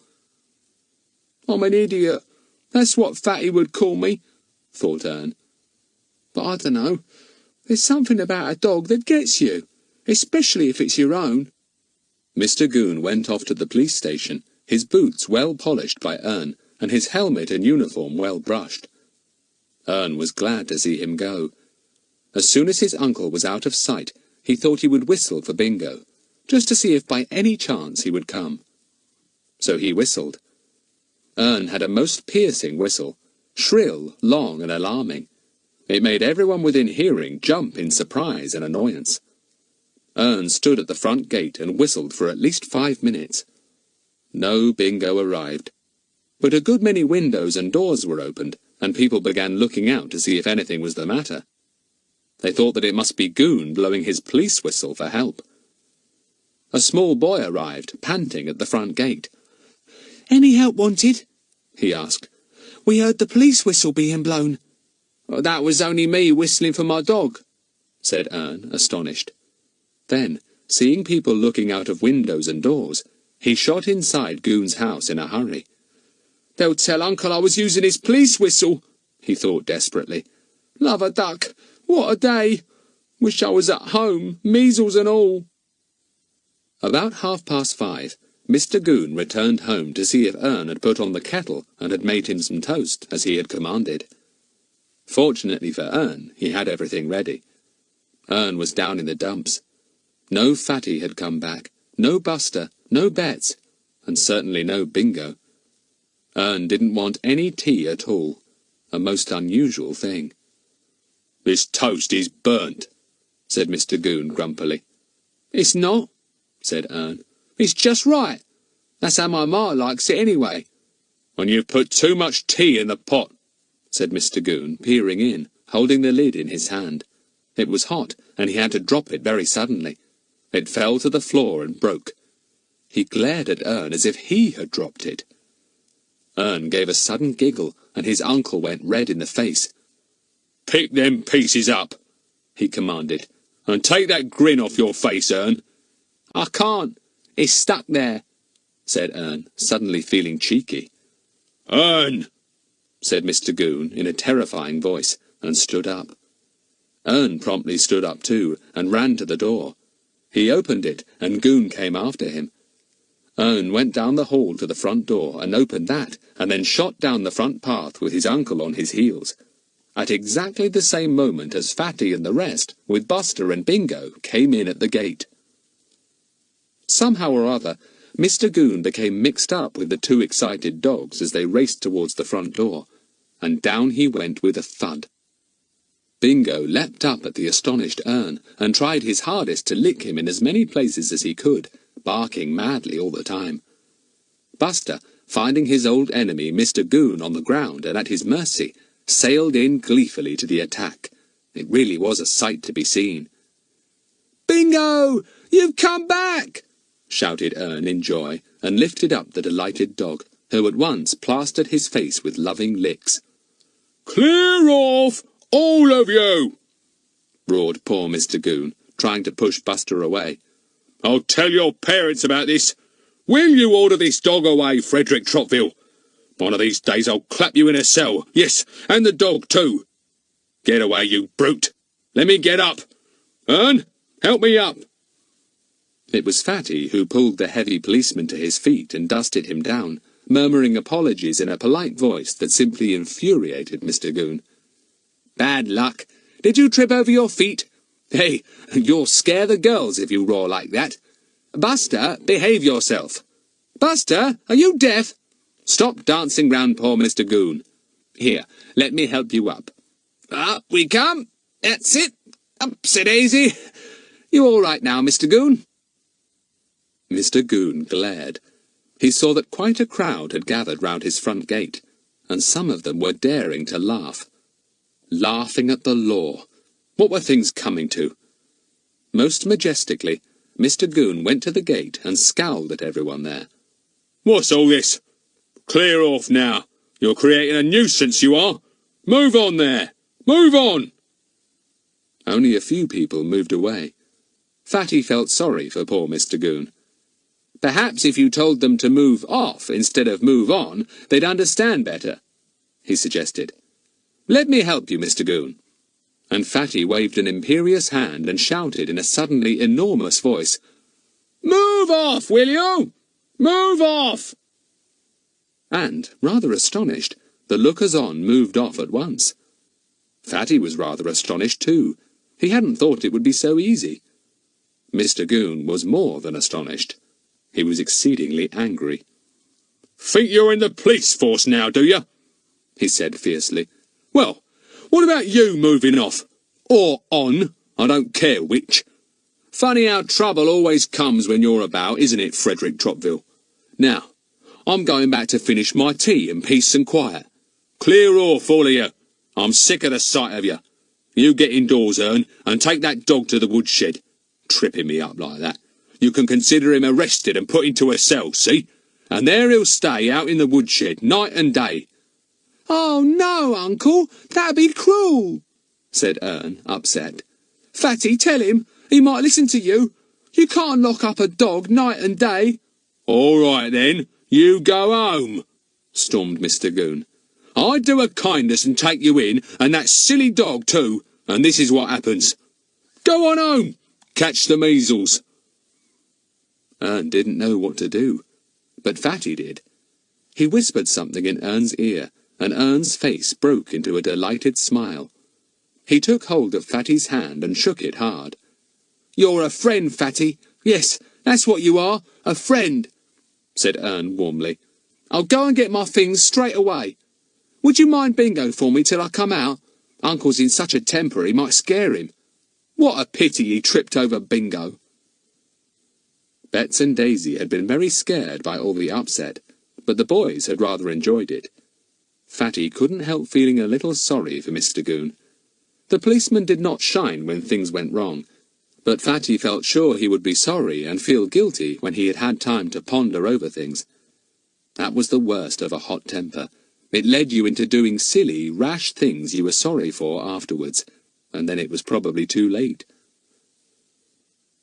"I'm an idiot. That's what Fatty would call me," thought Ern. "But I dunno. There's something about a dog that gets you, especially if it's your own." Mr. Goon went off to the police station, his boots well polished by Ern, and his helmet and uniform well brushed. Ern was glad to see him go. As soon as his uncle was out of sight, he thought he would whistle for Bingo, just to see if by any chance he would come. So he whistled. Ern had a most piercing whistle, shrill, long, and alarming. It made everyone within hearing jump in surprise and annoyance. Ern stood at the front gate and whistled for at least 5 minutes. No Bingo arrived. But a good many windows and doors were opened, and people began looking out to see if anything was the matter. They thought that it must be Goon blowing his police whistle for help. A small boy arrived, panting at the front gate. "Any help wanted?" he asked. "We heard the police whistle being blown." "That was only me whistling for my dog," said Ern, astonished. Then, seeing people looking out of windows and doors, he shot inside Goon's house in a hurry. "They'll tell Uncle I was using his police whistle," he thought desperately. "Love a duck, what a day! Wish I was at home, measles and all." About 5:30, Mr. Goon returned home to see if Ern had put on the kettle and had made him some toast, as he had commanded. Fortunately for Ern, he had everything ready. Ern was down in the dumps. No Fatty had come back, no Buster, no Betts, and certainly no Bingo. Ern didn't want any tea at all, a most unusual thing. "This toast is burnt," said Mr. Goon grumpily. "It's not," said Ern. "It's just right. That's how my ma likes it anyway." "And you've put too much tea in the pot," said Mr. Goon, peering in, holding the lid in his hand. It was hot, and he had to drop it very suddenly. It fell to the floor and broke. He glared at Ern as if he had dropped it. Ern gave a sudden giggle, and his uncle went red in the face. "Pick them pieces up," he commanded, "and take that grin off your face, Ern." "I can't. It's stuck there," said Ern, suddenly feeling cheeky. "Ern!" said Mr. Goon in a terrifying voice, and stood up. Ern promptly stood up too, and ran to the door. He opened it, and Goon came after him. Ern went down the hall to the front door, and opened that, and then shot down the front path with his uncle on his heels. At exactly the same moment as Fatty and the rest, with Buster and Bingo, came in at the gate. Somehow or other, Mr. Goon became mixed up with the two excited dogs as they raced towards the front door, and down he went with a thud. Bingo leapt up at the astonished Ern, and tried his hardest to lick him in as many places as he could, barking madly all the time. Buster, finding his old enemy Mr. Goon on the ground and at his mercy, sailed in gleefully to the attack. It really was a sight to be seen. "Bingo! You've come back!" shouted Ern in joy, and lifted up the delighted dog, who at once plastered his face with loving licks. "Clear off, all of you!" roared poor Mr. Goon, trying to push Buster away. "I'll tell your parents about this. Will you order this dog away, Frederick Trottville? One of these days I'll clap you in a cell. Yes, and the dog too. Get away, you brute. Let me get up. Ern, help me up." It was Fatty who pulled the heavy policeman to his feet and dusted him down, murmuring apologies in a polite voice that simply infuriated Mr. Goon. "Bad luck. Did you trip over your feet? Hey, you'll scare the girls if you roar like that. Buster, behave yourself. Buster, are you deaf? Stop dancing round poor Mr. Goon. Here, let me help you up. Up we come. That's it. Upsy-daisy. You all right now, Mr. Goon?" Mr. Goon glared. He saw that quite a crowd had gathered round his front gate, and some of them were daring to laugh. Laughing at the law. What were things coming to? Most majestically, Mr. Goon went to the gate and scowled at everyone there. "What's all this? Clear off now. You're creating a nuisance, you are. Move on there. Move on." Only a few people moved away. Fatty felt sorry for poor Mr. Goon. "Perhaps if you told them to move off instead of move on, they'd understand better," he suggested. "Let me help you, Mr. Goon." And Fatty waved an imperious hand and shouted in a suddenly enormous voice, "Move off, will you? Move off!" And, rather astonished, the lookers-on moved off at once. Fatty was rather astonished too. He hadn't thought it would be so easy. Mr. Goon was more than astonished. He was exceedingly angry. "Think you're in the police force now, do you?" he said fiercely. "Well, what about you moving off? Or on, I don't care which. Funny how trouble always comes when you're about, isn't it, Frederick Trottville? Now, I'm going back to finish my tea in peace and quiet. Clear off, all of you. I'm sick of the sight of you. You get indoors, Ern, and take that dog to the woodshed. Tripping me up like that. You can consider him arrested and put into a cell, see? And there he'll stay out in the woodshed, night and day." "Oh, no, Uncle, that'd be cruel," said Ern, upset. "Fatty, tell him. He might listen to you. You can't lock up a dog night and day." "All right, then. You go home," stormed Mr. Goon. "I'd do a kindness and take you in, and that silly dog too, and this is what happens. Go on home. Catch the measles." Ern didn't know what to do, but Fatty did. He whispered something in Ern's ear, and Ern's face broke into a delighted smile. He took hold of Fatty's hand and shook it hard. "You're a friend, Fatty. Yes, that's what you are, a friend," said Ern warmly. "I'll go and get my things straight away. Would you mind Bingo for me till I come out? Uncle's in such a temper he might scare him. What a pity he tripped over Bingo." Bets and Daisy had been very scared by all the upset, but the boys had rather enjoyed it. Fatty couldn't help feeling a little sorry for Mr. Goon. The policeman did not shine when things went wrong, but Fatty felt sure he would be sorry and feel guilty when he had had time to ponder over things. That was the worst of a hot temper. It led you into doing silly, rash things you were sorry for afterwards, and then it was probably too late.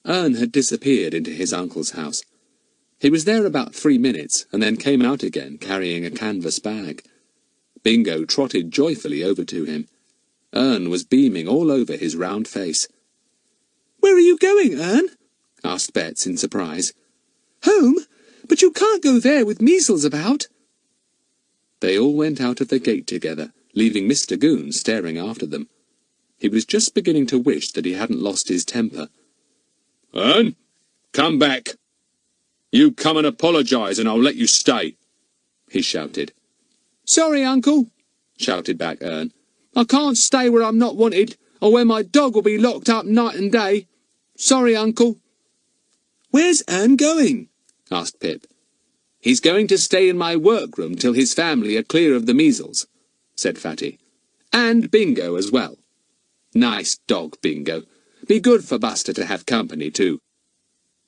Ern had disappeared into his uncle's house. He was there about 3 minutes, and then came out again carrying a canvas bag. Bingo trotted joyfully over to him. Ern was beaming all over his round face. "Where are you going, Ern?" asked Bets in surprise. "Home? But you can't go there with measles about." They all went out of the gate together, leaving Mr. Goon staring after them. He was just beginning to wish that he hadn't lost his temper. "Ern, come back. You come and apologise and I'll let you stay," he shouted. "Sorry, Uncle," shouted back Ern. "I can't stay where I'm not wanted, or where my dog will be locked up night and day. Sorry, Uncle." "Where's Ern going?" asked Pip. "He's going to stay in my workroom till his family are clear of the measles," said Fatty. "And Bingo as well. Nice dog, Bingo. Be good for Buster to have company, too.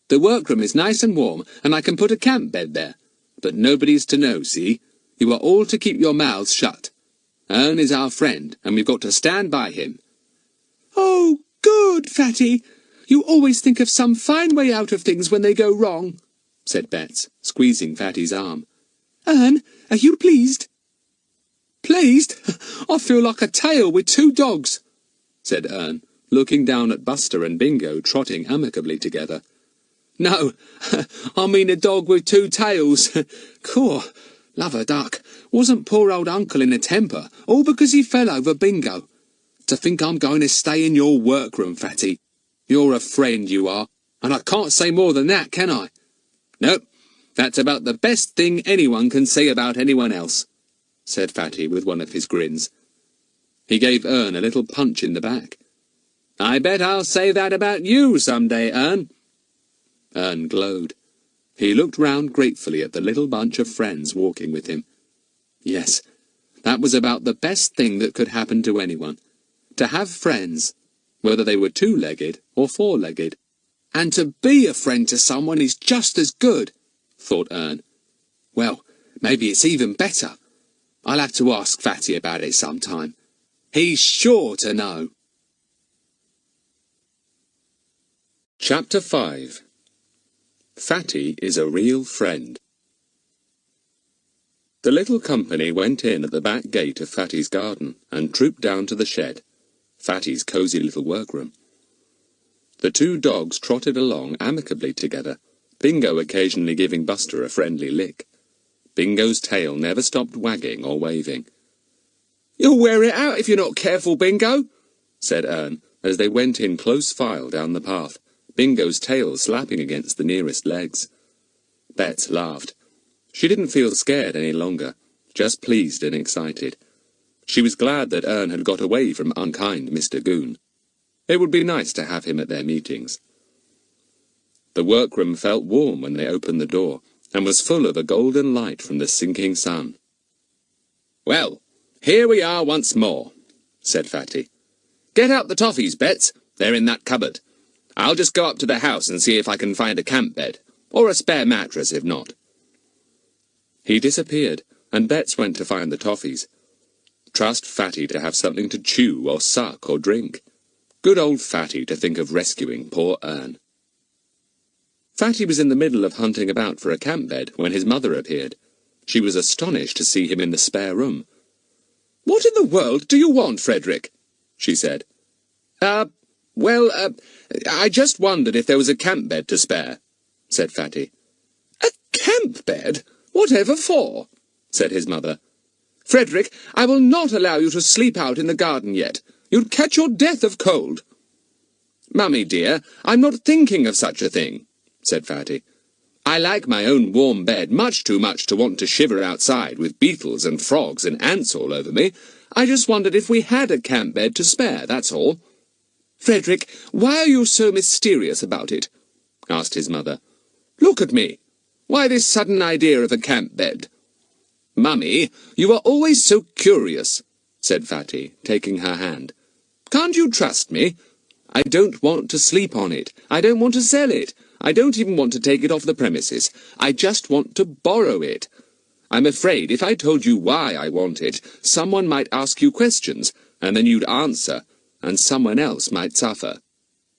The workroom is nice and warm, and I can put a camp bed there. But nobody's to know, see? You are all to keep your mouths shut. Ern is our friend, and we've got to stand by him." "Oh, good, Fatty. You always think of some fine way out of things when they go wrong, said Bets, squeezing Fatty's arm. Ern, are you pleased? Pleased? I feel like a tail with two dogs, said Ern, looking down at Buster and Bingo trotting amicably together. No, I mean a dog with two tails. Caw, love a duck. Wasn't poor old uncle in a temper, all because he fell over Bingo? To think I'm going to stay in your workroom, Fatty. You're a friend, you are, and I can't say more than that, can I? Nope, that's about the best thing anyone can say about anyone else, said Fatty with one of his grins. He gave Ern a little punch in the back. I bet I'll say that about you some day, Ern. Ern glowed. He looked round gratefully at the little bunch of friends walking with him. Yes, that was about the best thing that could happen to anyone. To have friends, whether they were two-legged or four-legged. And to be a friend to someone is just as good, thought Ern. Well, maybe it's even better. I'll have to ask Fatty about it sometime. He's sure to know. Chapter 5. Fatty is a real friend. The little company went in at the back gate of Fatty's garden and trooped down to the shed, Fatty's cosy little workroom. The two dogs trotted along amicably together, Bingo occasionally giving Buster a friendly lick. Bingo's tail never stopped wagging or waving. You'll wear it out if you're not careful, Bingo, said Ern, as they went in close file down the path, Bingo's tail slapping against the nearest legs. Bets laughed. She didn't feel scared any longer, just pleased and excited. She was glad that Ern had got away from unkind Mr. Goon. It would be nice to have him at their meetings. The workroom felt warm when they opened the door, and was full of a golden light from the sinking sun. Well, here we are once more, said Fatty. Get out the toffees, Bets. They're in that cupboard. I'll just go up to the house and see if I can find a camp bed, or a spare mattress if not. He disappeared, and Bets went to find the toffees. Trust Fatty to have something to chew or suck or drink. Good old Fatty to think of rescuing poor Ern. Fatty was in the middle of hunting about for a camp bed when his mother appeared. She was astonished to see him in the spare room. What in the world do you want, Frederick? She said. I just wondered if there was a camp bed to spare, said Fatty. A camp bed? Whatever for? Said his mother. Frederick, I will not allow you to sleep out in the garden yet. You'd catch your death of cold. Mummy, dear, I'm not thinking of such a thing, said Fatty. I like my own warm bed much too much to want to shiver outside with beetles and frogs and ants all over me. I just wondered if we had a camp bed to spare, that's all. Frederick, why are you so mysterious about it? Asked his mother. Look at me. Why this sudden idea of a camp bed? Mummy, you are always so curious, said Fatty, taking her hand. Can't you trust me? I don't want to sleep on it. I don't want to sell it. I don't even want to take it off the premises. I just want to borrow it. I'm afraid if I told you why I want it, someone might ask you questions, and then you'd answer, and someone else might suffer.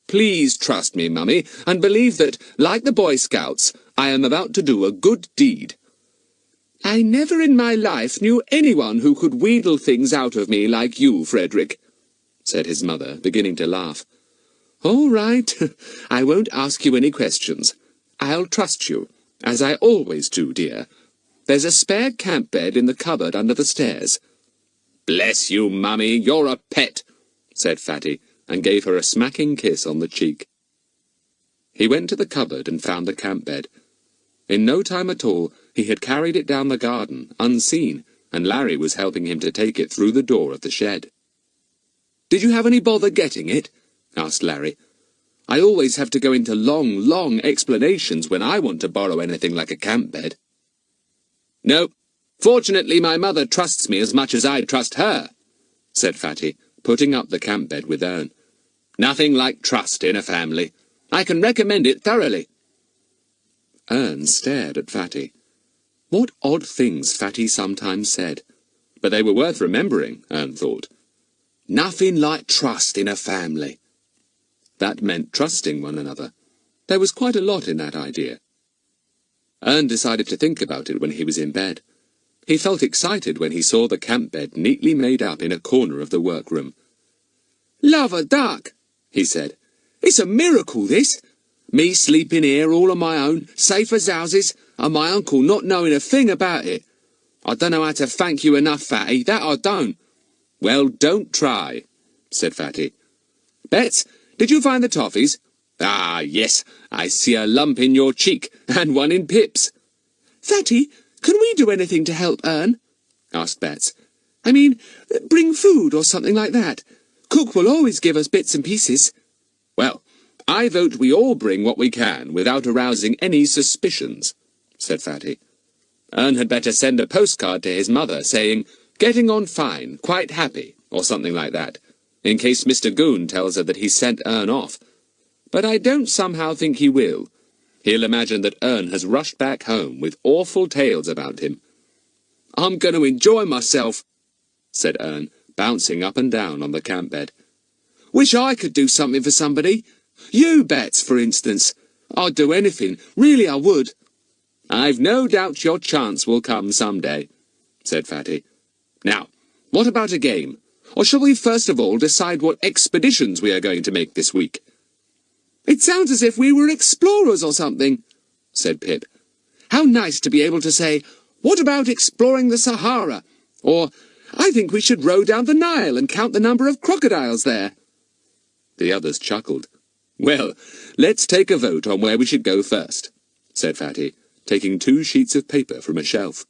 Please trust me, Mummy, and believe that, like the Boy Scouts, I am about to do a good deed. I never in my life knew anyone who could wheedle things out of me like you, Frederick, said his mother, beginning to laugh. All right, I won't ask you any questions. I'll trust you, as I always do, dear. There's a spare camp bed in the cupboard under the stairs. Bless you, Mummy, you're a pet, said Fatty, and gave her a smacking kiss on the cheek. He went to the cupboard and found the camp bed. In no time at all, he had carried it down the garden, unseen, and Larry was helping him to take it through the door of the shed. Did you have any bother getting it? Asked Larry. I always have to go into long, long explanations when I want to borrow anything like a camp bed. No, fortunately my mother trusts me as much as I trust her, said Fatty, putting up the camp bed with Ern. Nothing like trust in a family. I can recommend it thoroughly. Ern stared at Fatty. What odd things Fatty sometimes said. But they were worth remembering, Ern thought. Nothing like trust in a family. That meant trusting one another. There was quite a lot in that idea. Ern decided to think about it when he was in bed. He felt excited when he saw the camp bed neatly made up in a corner of the workroom. "Love a duck," he said. "It's a miracle, this. Me sleeping here all on my own, safe as houses, and my uncle not knowing a thing about it. I don't know how to thank you enough, Fatty, that I don't." "Well, don't try," said Fatty. "Bets, did you find the toffees?" "Ah, yes, I see a lump in your cheek, and one in Pip's." "Fatty, can we do anything to help Ern?" asked Bets. "I mean, bring food or something like that. Cook will always give us bits and pieces." "Well, I vote we all bring what we can without arousing any suspicions," said Fatty. "Ern had better send a postcard to his mother saying, 'Getting on fine, quite happy,' or something like that, in case Mr. Goon tells her that he sent Ern off. But I don't somehow think he will. He'll imagine that Ern has rushed back home with awful tales about him." "I'm going to enjoy myself," said Ern, bouncing up and down on the camp bed. "Wish I could do something for somebody. You, Bets, for instance. I'd do anything, really I would." "I've no doubt your chance will come some day," said Fatty. "Now, what about a game? Or shall we first of all decide what expeditions we are going to make this week?" "It sounds as if we were explorers or something," said Pip. "How nice to be able to say, 'What about exploring the Sahara?' Or, 'I think we should row down the Nile and count the number of crocodiles there.'" The others chuckled. "Well, let's take a vote on where we should go first," said Fatty, taking 2 sheets of paper from a shelf.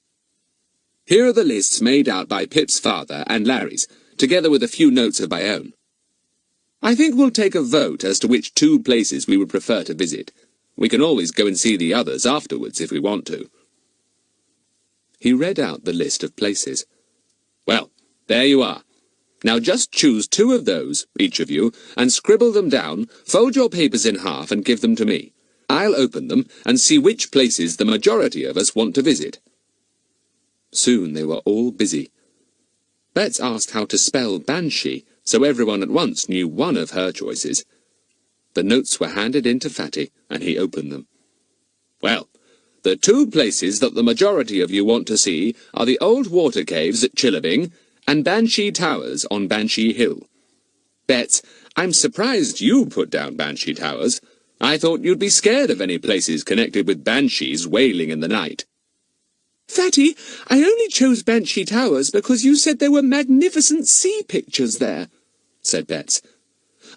"Here are the lists made out by Pip's father and Larry's, together with a few notes of my own. I think we'll take a vote as to which 2 places we would prefer to visit. We can always go and see the others afterwards if we want to." He read out the list of places. "Well, there you are. Now just choose 2 of those, each of you, and scribble them down, fold your papers in half and give them to me. I'll open them and see which places the majority of us want to visit." Soon they were all busy. Bets asked how to spell Banshee, so everyone at once knew one of her choices. The notes were handed in to Fatty, and he opened them. "Well, the 2 places that the majority of you want to see are the old water caves at Chillabing and Banshee Towers on Banshee Hill. Bets, I'm surprised you put down Banshee Towers. I thought you'd be scared of any places connected with banshees wailing in the night." "Fatty, I only chose Banshee Towers because you said there were magnificent sea pictures there," said Bets.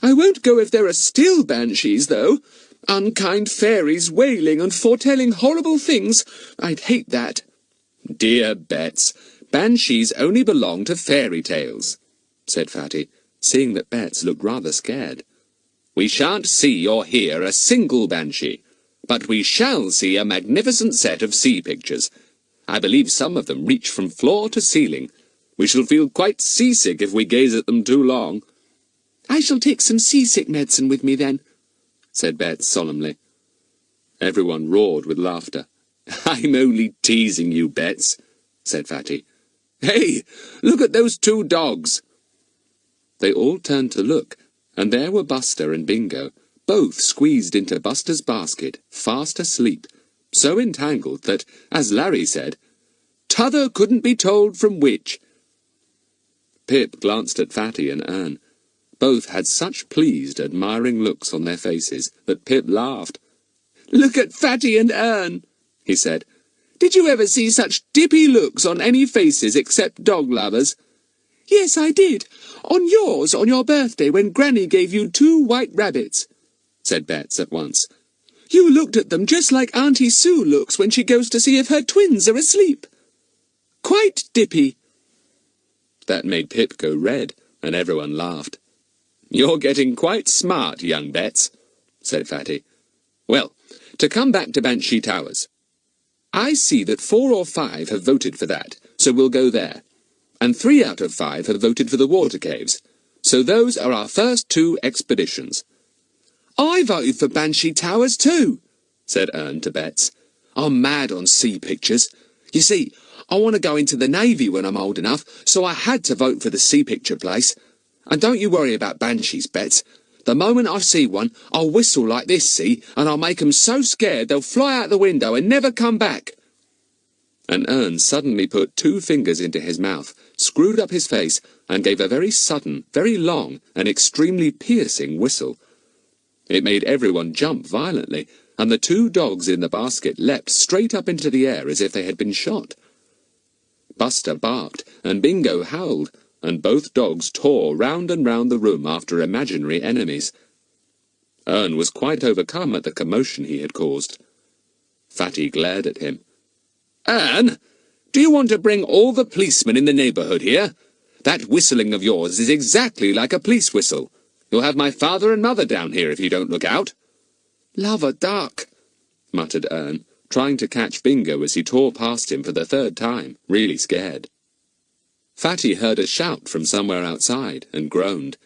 "I won't go if there are still banshees, though. Unkind fairies wailing and foretelling horrible things. I'd hate that." "Dear Bets, banshees only belong to fairy tales," said Fatty, seeing that Bets looked rather scared. "We shan't see or hear a single banshee, but we shall see a magnificent set of sea pictures. I believe some of them reach from floor to ceiling. We shall feel quite seasick if we gaze at them too long." "I shall take some seasick medicine with me then," said Bets solemnly. Everyone roared with laughter. "I'm only teasing you, Bets," said Fatty. "Hey, look at those 2 dogs." They all turned to look, and there were Buster and Bingo, both squeezed into Buster's basket, fast asleep, so entangled that, as Larry said, "T'other couldn't be told from which." Pip glanced at Fatty and Ern. Both had such pleased, admiring looks on their faces that Pip laughed. "Look at Fatty and Ern," he said. "Did you ever see such dippy looks on any faces except dog lovers?" "Yes, I did. On yours, on your birthday, when Granny gave you 2 white rabbits," said Bets at once. "You looked at them just like Auntie Sue looks when she goes to see if her twins are asleep. Quite dippy." That made Pip go red, and everyone laughed. "You're getting quite smart, young Bets," said Fatty. "Well, to come back to Banshee Towers. I see that 4 or 5 have voted for that, so we'll go there. And 3 out of 5 have voted for the water caves. So those are our first 2 expeditions." "I voted for Banshee Towers too," said Ern to Bets. "I'm mad on sea pictures. You see, I want to go into the Navy when I'm old enough, so I had to vote for the sea picture place. And don't you worry about banshees, Bets. The moment I see one, I'll whistle like this, see, and I'll make 'em so scared they'll fly out the window and never come back." And Ern suddenly put 2 fingers into his mouth, screwed up his face, and gave a very sudden, very long, and extremely piercing whistle. It made everyone jump violently, and the 2 dogs in the basket leapt straight up into the air as if they had been shot. Buster barked, and Bingo howled, and both dogs tore round and round the room after imaginary enemies. Ern was quite overcome at the commotion he had caused. Fatty glared at him. "Ern, do you want to bring all the policemen in the neighbourhood here? That whistling of yours is exactly like a police whistle. You'll have my father and mother down here if you don't look out." "Love a duck," muttered Ern, trying to catch Bingo as he tore past him for the 3rd time, really scared. Fatty heard a shout from somewhere outside and groaned.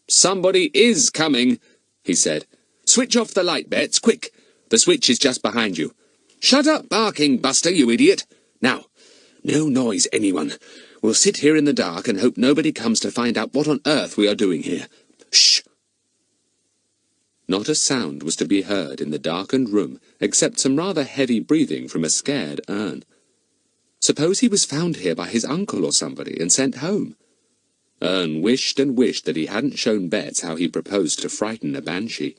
"Somebody is coming," he said. "Switch off the light, Bets, quick. The switch is just behind you. Shut up barking, Buster, you idiot. Now, no noise, anyone. We'll sit here in the dark and hope nobody comes to find out what on earth we are doing here. Shh!" Not a sound was to be heard in the darkened room except some rather heavy breathing from a scared Ern. Suppose he was found here by his uncle or somebody and sent home? Ern wished and wished that he hadn't shown Bets how he proposed to frighten a banshee.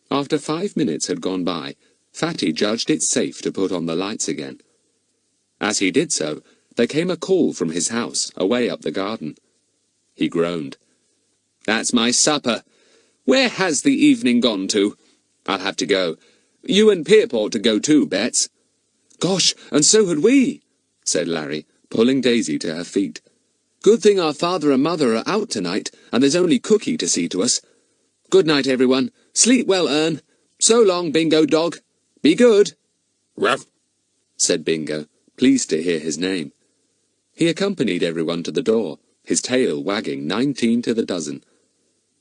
After 5 minutes had gone by, Fatty judged it safe to put on the lights again. As he did so, there came a call from his house, away up the garden. He groaned. "That's my supper. Where has the evening gone to? I'll have to go. You and Pip ought to go too, Bets." "Gosh, and so had we," said Larry, pulling Daisy to her feet. "Good thing our father and mother are out tonight, and there's only Cookie to see to us. Good night, everyone. Sleep well, Ern. So long, Bingo dog. Be good." "Ruff," said Bingo, pleased to hear his name. He accompanied everyone to the door, his tail wagging 19 to the dozen.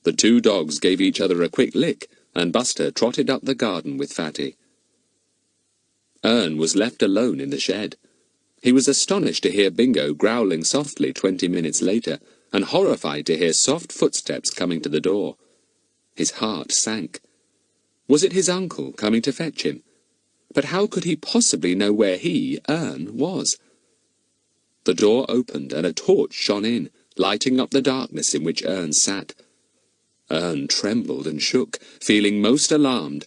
The 2 dogs gave each other a quick lick, and Buster trotted up the garden with Fatty. Ern was left alone in the shed. He was astonished to hear Bingo growling softly 20 minutes later, and horrified to hear soft footsteps coming to the door. His heart sank. Was it his uncle coming to fetch him? But how could he possibly know where he, Ern, was? The door opened, and a torch shone in, lighting up the darkness in which Ern sat. Ern trembled and shook, feeling most alarmed.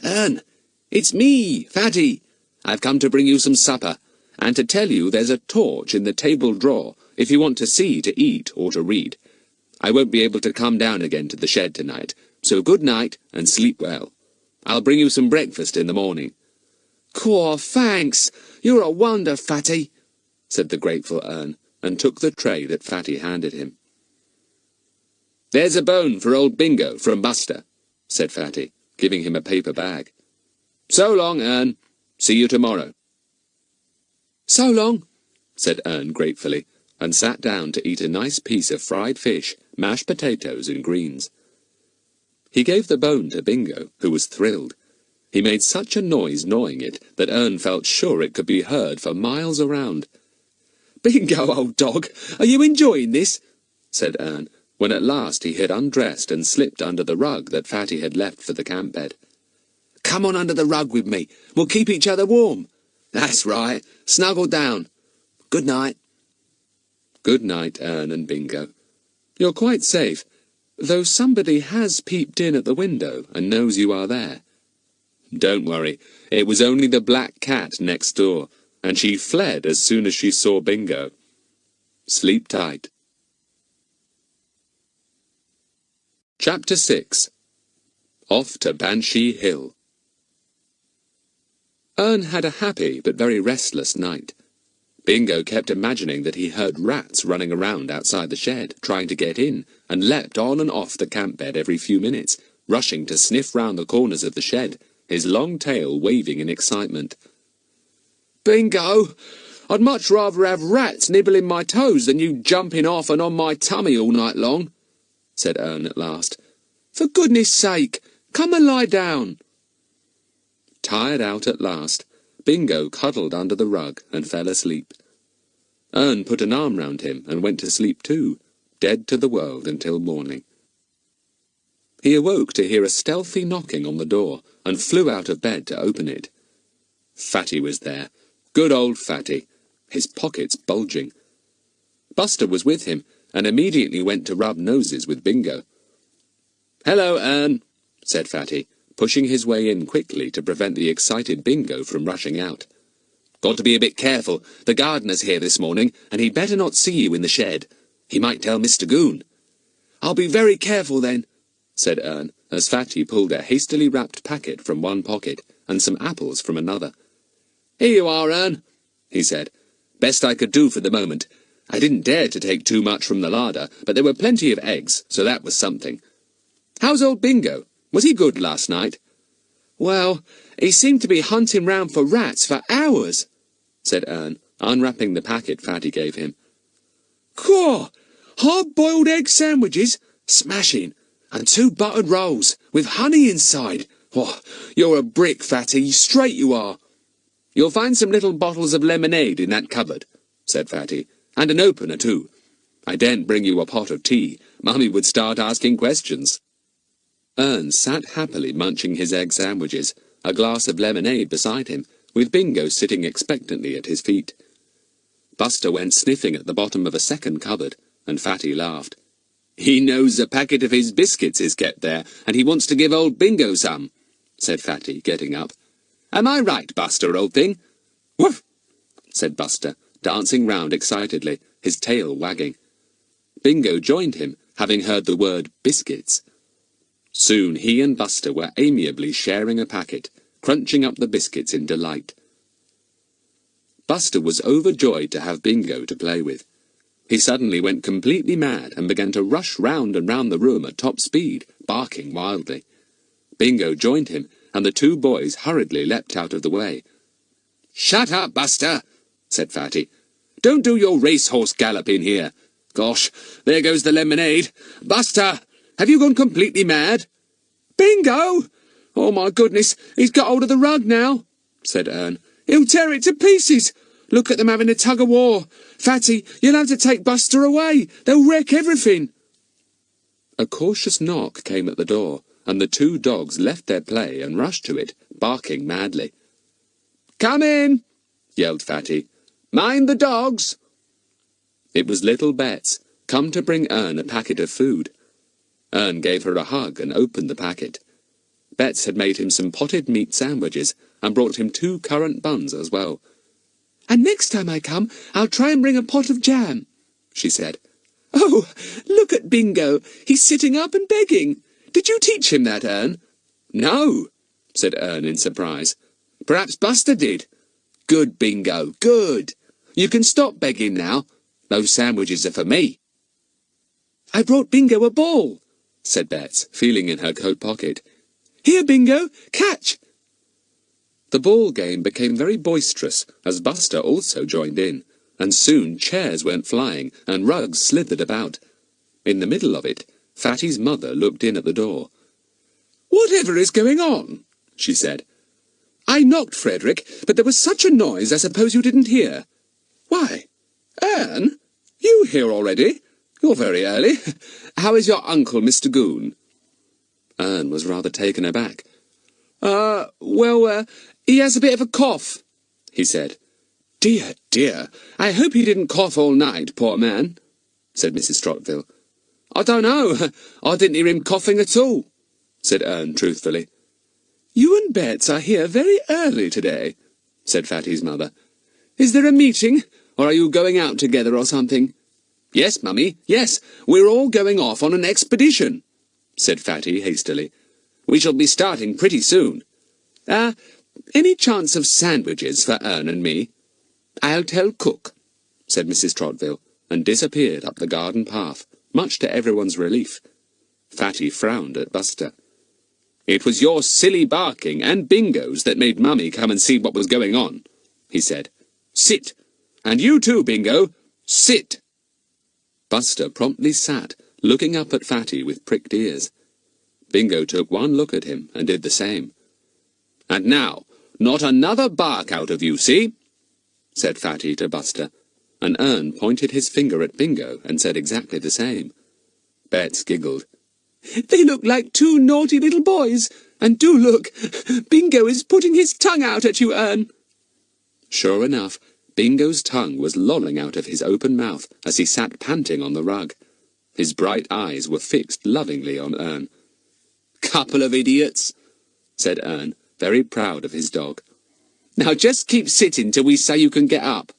"Ern, it's me, Fatty. I've come to bring you some supper, and to tell you there's a torch in the table drawer if you want to see, to eat, or to read. I won't be able to come down again to the shed tonight, so good night and sleep well. I'll bring you some breakfast in the morning." "Caw, thanks. You're a wonder, Fatty," said the grateful Ern, and took the tray that Fatty handed him. "There's a bone for old Bingo from Buster," said Fatty, giving him a paper bag. "So long, Ern. See you tomorrow." "So long," said Ern gratefully, and sat down to eat a nice piece of fried fish, mashed potatoes and greens. He gave the bone to Bingo, who was thrilled. He made such a noise gnawing it that Ern felt sure it could be heard for miles around. "Bingo, old dog, are you enjoying this?" said Ern, when at last he had undressed and slipped under the rug that Fatty had left for the camp bed. "Come on under the rug with me. We'll keep each other warm. That's right. Snuggle down. Good night." "Good night, Ern and Bingo. You're quite safe, though somebody has peeped in at the window and knows you are there. Don't worry, it was only the black cat next door, and she fled as soon as she saw Bingo. Sleep tight." Chapter 6. Off to Banshee Hill. Ern had a happy but very restless night. Bingo kept imagining that he heard rats running around outside the shed, trying to get in, and leapt on and off the camp bed every few minutes, rushing to sniff round the corners of the shed, his long tail waving in excitement. "Bingo, I'd much rather have rats nibbling my toes than you jumping off and on my tummy all night long," said Ern at last. "For goodness sake, come and lie down." Tired out at last, Bingo cuddled under the rug and fell asleep. Ern put an arm round him and went to sleep too, dead to the world until morning. He awoke to hear a stealthy knocking on the door, and flew out of bed to open it. Fatty was there. Good old Fatty, his pockets bulging. Buster was with him, and immediately went to rub noses with Bingo. "Hello, Ern," said Fatty, pushing his way in quickly to prevent the excited Bingo from rushing out. "Got to be a bit careful. The gardener's here this morning, and he'd better not see you in the shed. He might tell Mr. Goon." "I'll be very careful then," said Ern, as Fatty pulled a hastily wrapped packet from one pocket and some apples from another. "Here you are, Ern," he said. "Best I could do for the moment. I didn't dare to take too much from the larder, but there were plenty of eggs, so that was something. How's old Bingo? Was he good last night?" "Well, he seemed to be hunting round for rats for hours," said Ern, unwrapping the packet Fatty gave him. "Caw! Hard-boiled egg sandwiches? Smashing! And 2 buttered rolls, with honey inside. Oh, you're a brick, Fatty, straight you are." "You'll find some little bottles of lemonade in that cupboard," said Fatty, "and an opener too. I daren't bring you a pot of tea. Mummy would start asking questions." Ern sat happily munching his egg sandwiches, a glass of lemonade beside him, with Bingo sitting expectantly at his feet. Buster went sniffing at the bottom of a second cupboard, and Fatty laughed. "He knows a packet of his biscuits is kept there, and he wants to give old Bingo some," said Fatty, getting up. "Am I right, Buster, old thing?" "Woof!" said Buster, dancing round excitedly, his tail wagging. Bingo joined him, having heard the word biscuits. Soon he and Buster were amiably sharing a packet, crunching up the biscuits in delight. Buster was overjoyed to have Bingo to play with. He suddenly went completely mad and began to rush round and round the room at top speed, barking wildly. Bingo joined him, and the 2 boys hurriedly leapt out of the way. "Shut up, Buster," said Fatty. "Don't do your racehorse gallop in here. Gosh, there goes the lemonade. Buster, have you gone completely mad?" "Bingo! Oh, my goodness, he's got hold of the rug now," said Ern. "He'll tear it to pieces. Look at them having a tug-of-war. Fatty, you'll have to take Buster away. They'll wreck everything." A cautious knock came at the door, and the 2 dogs left their play and rushed to it, barking madly. "Come in!" yelled Fatty. "Mind the dogs!" It was little Bets, come to bring Ern a packet of food. Ern gave her a hug and opened the packet. Bets had made him some potted meat sandwiches, and brought him 2 currant buns as well. "And next time I come, I'll try and bring a pot of jam," she said. "Oh, look at Bingo. He's sitting up and begging. Did you teach him that, Ern?" "No," said Ern in surprise. "Perhaps Buster did." "Good, Bingo, good. You can stop begging now. Those sandwiches are for me." "I brought Bingo a ball," said Bets, feeling in her coat pocket. "Here, Bingo, catch!" The ball game became very boisterous, as Buster also joined in, and soon chairs went flying, and rugs slithered about. In the middle of it, Fatty's mother looked in at the door. "Whatever is going on?" she said. "I knocked, Frederick, but there was such a noise I suppose you didn't hear." "Why, Anne, you here already? You're very early. How is your uncle, Mr. Goon?" Anne was rather taken aback. He has a bit of a cough," he said. "Dear, dear, I hope he didn't cough all night, poor man," said Mrs. Trottville. "I don't know. I didn't hear him coughing at all," said Ern truthfully. "You and Bets are here very early today," said Fatty's mother. "Is there a meeting, or are you going out together or something?" "Yes, Mummy, yes, we're all going off on an expedition," said Fatty hastily. "We shall be starting pretty soon. Any chance of sandwiches for Ern and me?" "I'll tell cook," said Mrs. Trottville, and disappeared up the garden path, much to everyone's relief. Fatty frowned at Buster. "It was your silly barking and Bingo's that made Mummy come and see what was going on," he said. "Sit! And you too, Bingo! Sit!" Buster promptly sat, looking up at Fatty with pricked ears. Bingo took one look at him and did the same. "And now, not another bark out of you, see?" said Fatty to Buster. and Ern pointed his finger at Bingo and said exactly the same. Bets giggled. They look like two naughty little boys. And do look, Bingo is putting his tongue out at you, Ern. Sure enough, Bingo's tongue was lolling out of his open mouth as he sat panting on the rug. His bright eyes were fixed lovingly on Ern. Couple of idiots, said Ern, very proud of his dog. Now just keep sitting till we say you can get up.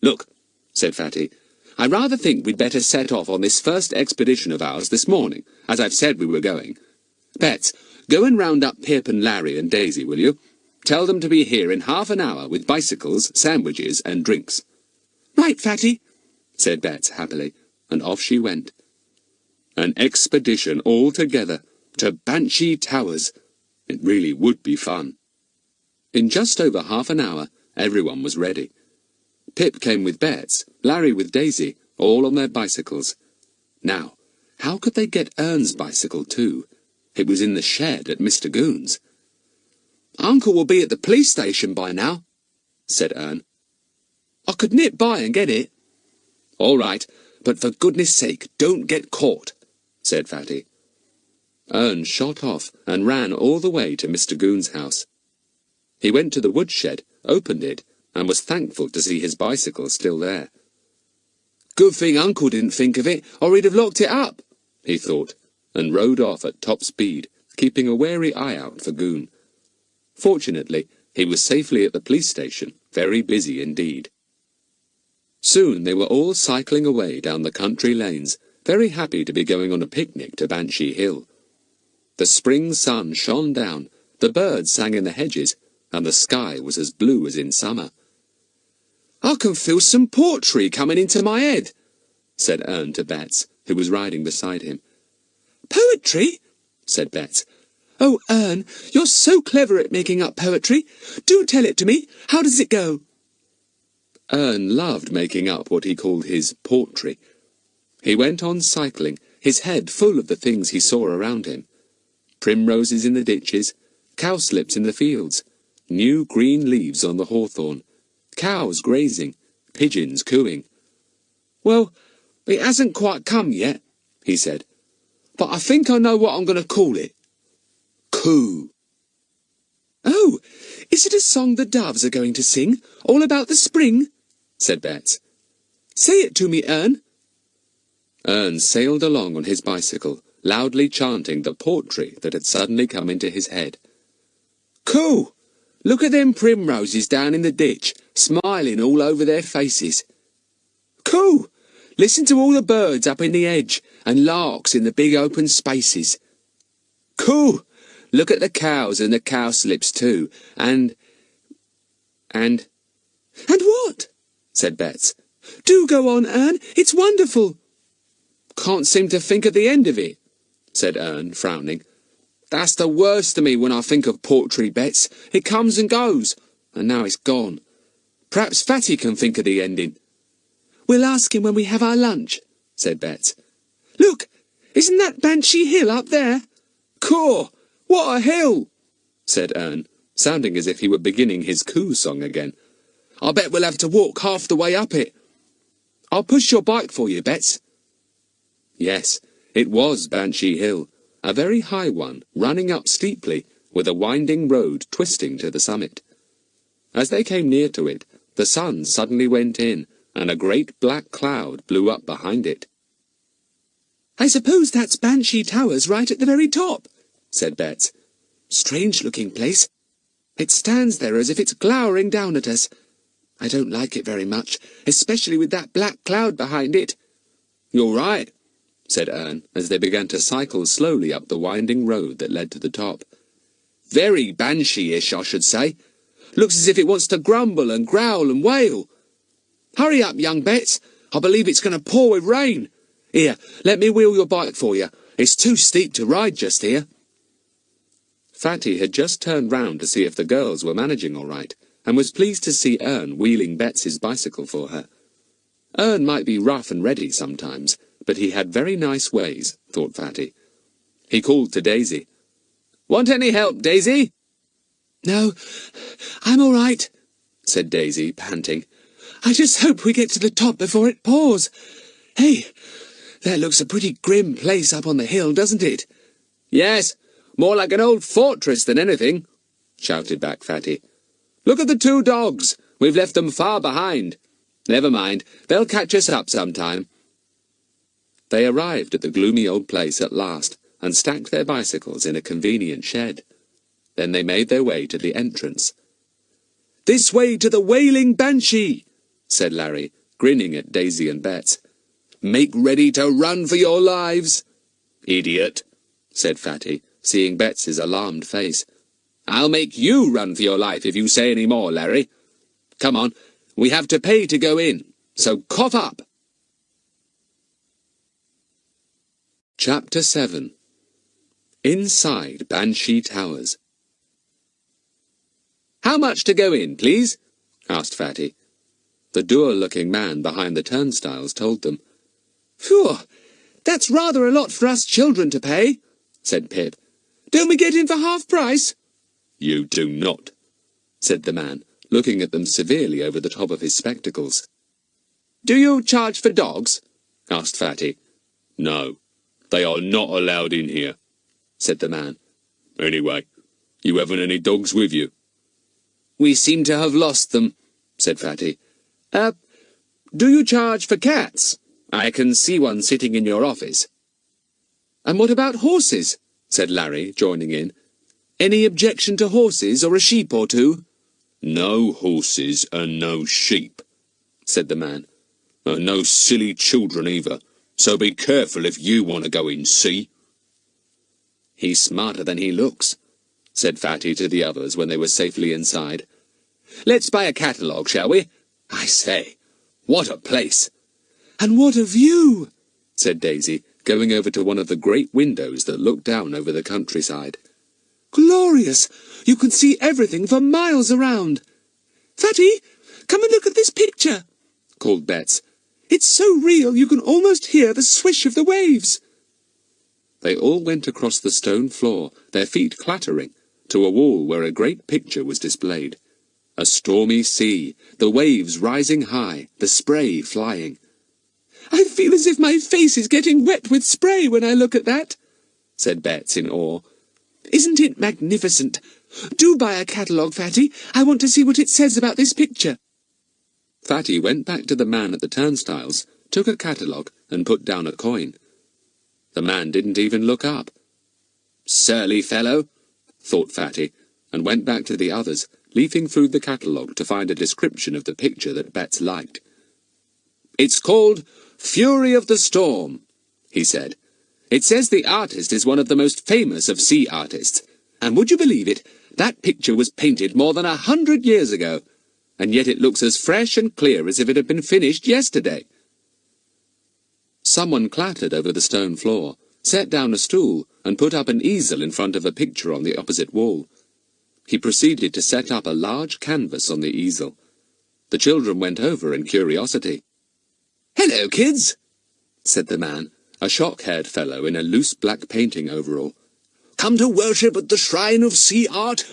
Look, said Fatty, I rather think we'd better set off on this first expedition of ours this morning, as I've said we were going. Bets, go and round up Pip and Larry and Daisy, will you? Tell them to be here in half an hour with bicycles, sandwiches and drinks. Right, Fatty, said Bets happily, and off she went. An expedition all together to Banshee Towers. It really would be fun. In just over half an hour, everyone was ready. Pip came with Bets, Larry with Daisy, all on their bicycles. Now, how could they get Ern's bicycle too? It was in the shed at Mr. Goon's. Uncle will be at the police station by now, said Ern. I could nip by and get it. All right, but for goodness sake, don't get caught, said Fatty. Ern shot off and ran all the way to Mr. Goon's house. He went to the woodshed, opened it, and was thankful to see his bicycle still there. Good thing Uncle didn't think of it, or he'd have locked it up, he thought, and rode off at top speed, keeping a wary eye out for Goon. Fortunately, he was safely at the police station, very busy indeed. Soon they were all cycling away down the country lanes, very happy to be going on a picnic to Banshee Hill. The spring sun shone down, the birds sang in the hedges, and the sky was as blue as in summer. I can feel some poetry coming into my head, said Ern to Bets, who was riding beside him. Poetry? Said Bets. Oh, Ern, you're so clever at making up poetry. Do tell it to me. How does it go? Ern loved making up what he called his poetry. He went on cycling, his head full of the things he saw around him. Primroses in the ditches, cowslips in the fields, new green leaves on the hawthorn, cows grazing, pigeons cooing. Well, it hasn't quite come yet, he said, but I think I know what I'm going to call it. Coo. Oh, is it a song the doves are going to sing, all about the spring? Said Bets. Say it to me, Ern. Ern sailed along on his bicycle, loudly chanting the poetry that had suddenly come into his head. Coo! Look at them primroses down in the ditch, smiling all over their faces. Coo! Listen to all the birds up in the hedge, and larks in the big open spaces. Coo! Look at the cows and the cowslips too, and what? Said Bets. Do go on, Ern, it's wonderful. Can't seem to think of the end of it, said Ern, frowning. That's the worst of me when I think of poetry, Bets. It comes and goes, and now it's gone. Perhaps Fatty can think of the ending. We'll ask him when we have our lunch, said Bets. Look, isn't that Banshee Hill up there? Caw! What a hill! Said Ern, sounding as if he were beginning his coo song again. I bet we'll have to walk half the way up it. I'll push your bike for you, Bets. Yes, it was Banshee Hill, a very high one, running up steeply, with a winding road twisting to the summit. As they came near to it, the sun suddenly went in, and a great black cloud blew up behind it. I suppose that's Banshee Towers right at the very top, said Bets. Strange-looking place. It stands there as if it's glowering down at us. I don't like it very much, especially with that black cloud behind it. You're right, said Ern, as they began to cycle slowly up the winding road that led to the top. Very Banshee-ish, I should say. Looks as if it wants to grumble and growl and wail. Hurry up, young Bets. I believe it's going to pour with rain. Here, let me wheel your bike for you. It's too steep to ride just here. Fatty had just turned round to see if the girls were managing all right, and was pleased to see Ern wheeling Bets's bicycle for her. Ern might be rough and ready sometimes, but he had very nice ways, thought Fatty. He called to Daisy. Want any help, Daisy? No, I'm all right, said Daisy, panting. I just hope we get to the top before it pours. Hey, that looks a pretty grim place up on the hill, doesn't it? Yes, more like an old fortress than anything, shouted back Fatty. Look at the 2 dogs. We've left them far behind. Never mind, they'll catch us up sometime. They arrived at the gloomy old place at last, and stacked their bicycles in a convenient shed. Then they made their way to the entrance. "This way to the Wailing Banshee," said Larry, grinning at Daisy and Bets. "Make ready to run for your lives." "Idiot," said Fatty, seeing Bets's alarmed face. "I'll make you run for your life if you say any more, Larry. Come on, we have to pay to go in, so cough up." Chapter 7. Inside Banshee Towers. "How much to go in, please?" asked Fatty. The dour-looking man behind the turnstiles told them. "Phew, that's rather a lot for us children to pay," said Pip. "Don't we get in for half price?" "You do not," said the man, looking at them severely over the top of his spectacles. "Do you charge for dogs?" asked Fatty. "No, they are not allowed in here," said the man. "Anyway, you haven't any dogs with you?" "We seem to have lost them," said Fatty. Do you charge for cats? I can see one sitting in your office." "And what about horses?" said Larry, joining in. "Any objection to horses or a sheep or two?" "No horses and no sheep," said the man. "And no silly children either, so be careful if you want to go in, see?" "He's smarter than he looks," said Fatty to the others when they were safely inside. "Let's buy a catalogue, shall we? I say, what a place!" "And what a view!" said Daisy, going over to one of the great windows that looked down over the countryside. "Glorious! You can see everything for miles around. Fatty, come and look at this picture," called Bets. "It's so real you can almost hear the swish of the waves." They all went across the stone floor, their feet clattering, to a wall where a great picture was displayed. A stormy sea, the waves rising high, the spray flying. "I feel as if my face is getting wet with spray when I look at that," said Bets in awe. "Isn't it magnificent? Do buy a catalogue, Fatty. I want to see what it says about this picture." Fatty went back to the man at the turnstiles, took a catalogue, and put down a coin. The man didn't even look up. "Surly fellow," thought Fatty, and went back to the others, leafing through the catalogue to find a description of the picture that Bets liked. "It's called Fury of the Storm," he said. "It says the artist is one of the most famous of sea artists, and would you believe it, that picture was painted more than 100 years ago, and yet it looks as fresh and clear as if it had been finished yesterday." Someone clattered over the stone floor, set down a stool, and put up an easel in front of a picture on the opposite wall. He proceeded to set up a large canvas on the easel. The children went over in curiosity. "Hello, kids," said the man, a shock-haired fellow in a loose black painting overall. "Come to worship at the shrine of sea art?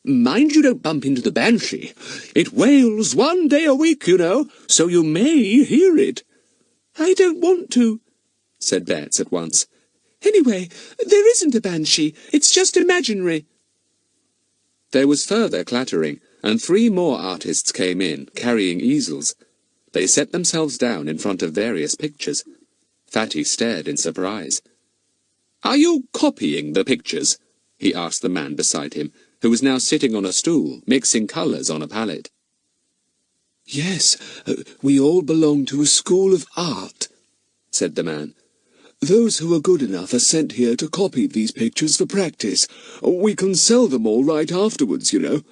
Mind you don't bump into the Banshee. It wails 1 day a week, you know, so you may hear it." "I don't want to," said Bets at once. "Anyway, there isn't a Banshee. It's just imaginary." There was further clattering, and 3 more artists came in, carrying easels. They set themselves down in front of various pictures. Fatty stared in surprise. "Are you copying the pictures?" he asked the man beside him, who was now sitting on a stool, mixing colours on a palette. "Yes, we all belong to a school of art," said the man. "Those who are good enough are sent here to copy these pictures for practice. We can sell them all right afterwards, you know."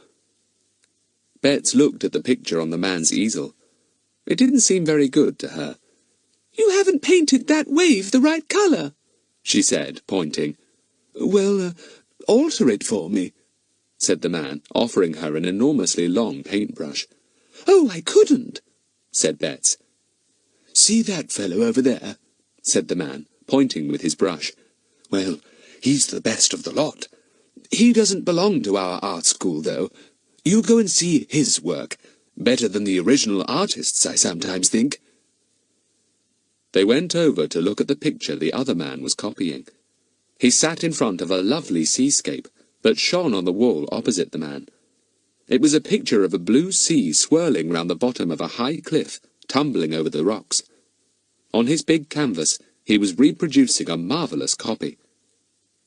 Bets looked at the picture on the man's easel. It didn't seem very good to her. "You haven't painted that wave the right colour," she said, pointing. "Well, alter it for me," said the man, offering her an enormously long paintbrush. "Oh, I couldn't," said Bets. "See that fellow over there?" said the man, pointing with his brush. "Well, he's the best of the lot. He doesn't belong to our art school, though. You go and see his work. Better than the original artists, I sometimes think. They went over to look at the picture the other man was copying. He sat in front of a lovely seascape that shone on the wall opposite the man. It was a picture of a blue sea swirling round the bottom of a high cliff, tumbling over the rocks. On his big canvas, he was reproducing a marvellous copy.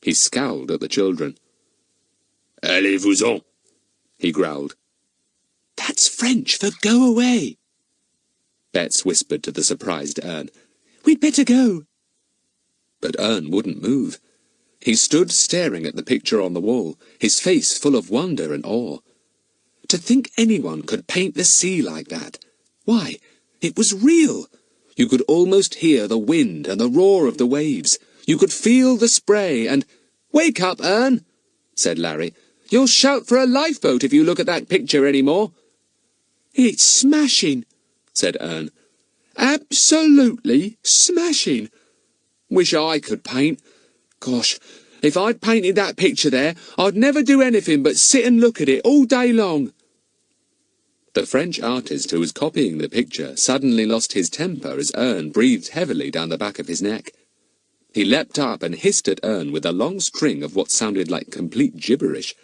He scowled at the children. Allez-vous-en, he growled. That's French for go away, Betts whispered to the surprised Ern. We'd better go. But Ern wouldn't move. He stood staring at the picture on the wall, his face full of wonder and awe. To think anyone could paint the sea like that. Why, it was real. You could almost hear the wind and the roar of the waves. You could feel the spray and... Wake up, Ern, said Larry. You'll shout for a lifeboat if you look at that picture any more. It's smashing, said Ern. Absolutely smashing. Wish I could paint. Gosh, if I'd painted that picture there, I'd never do anything but sit and look at it all day long. The French artist who was copying the picture suddenly lost his temper as Ern breathed heavily down the back of his neck. He leapt up and hissed at Ern with a long string of what sounded like complete gibberish.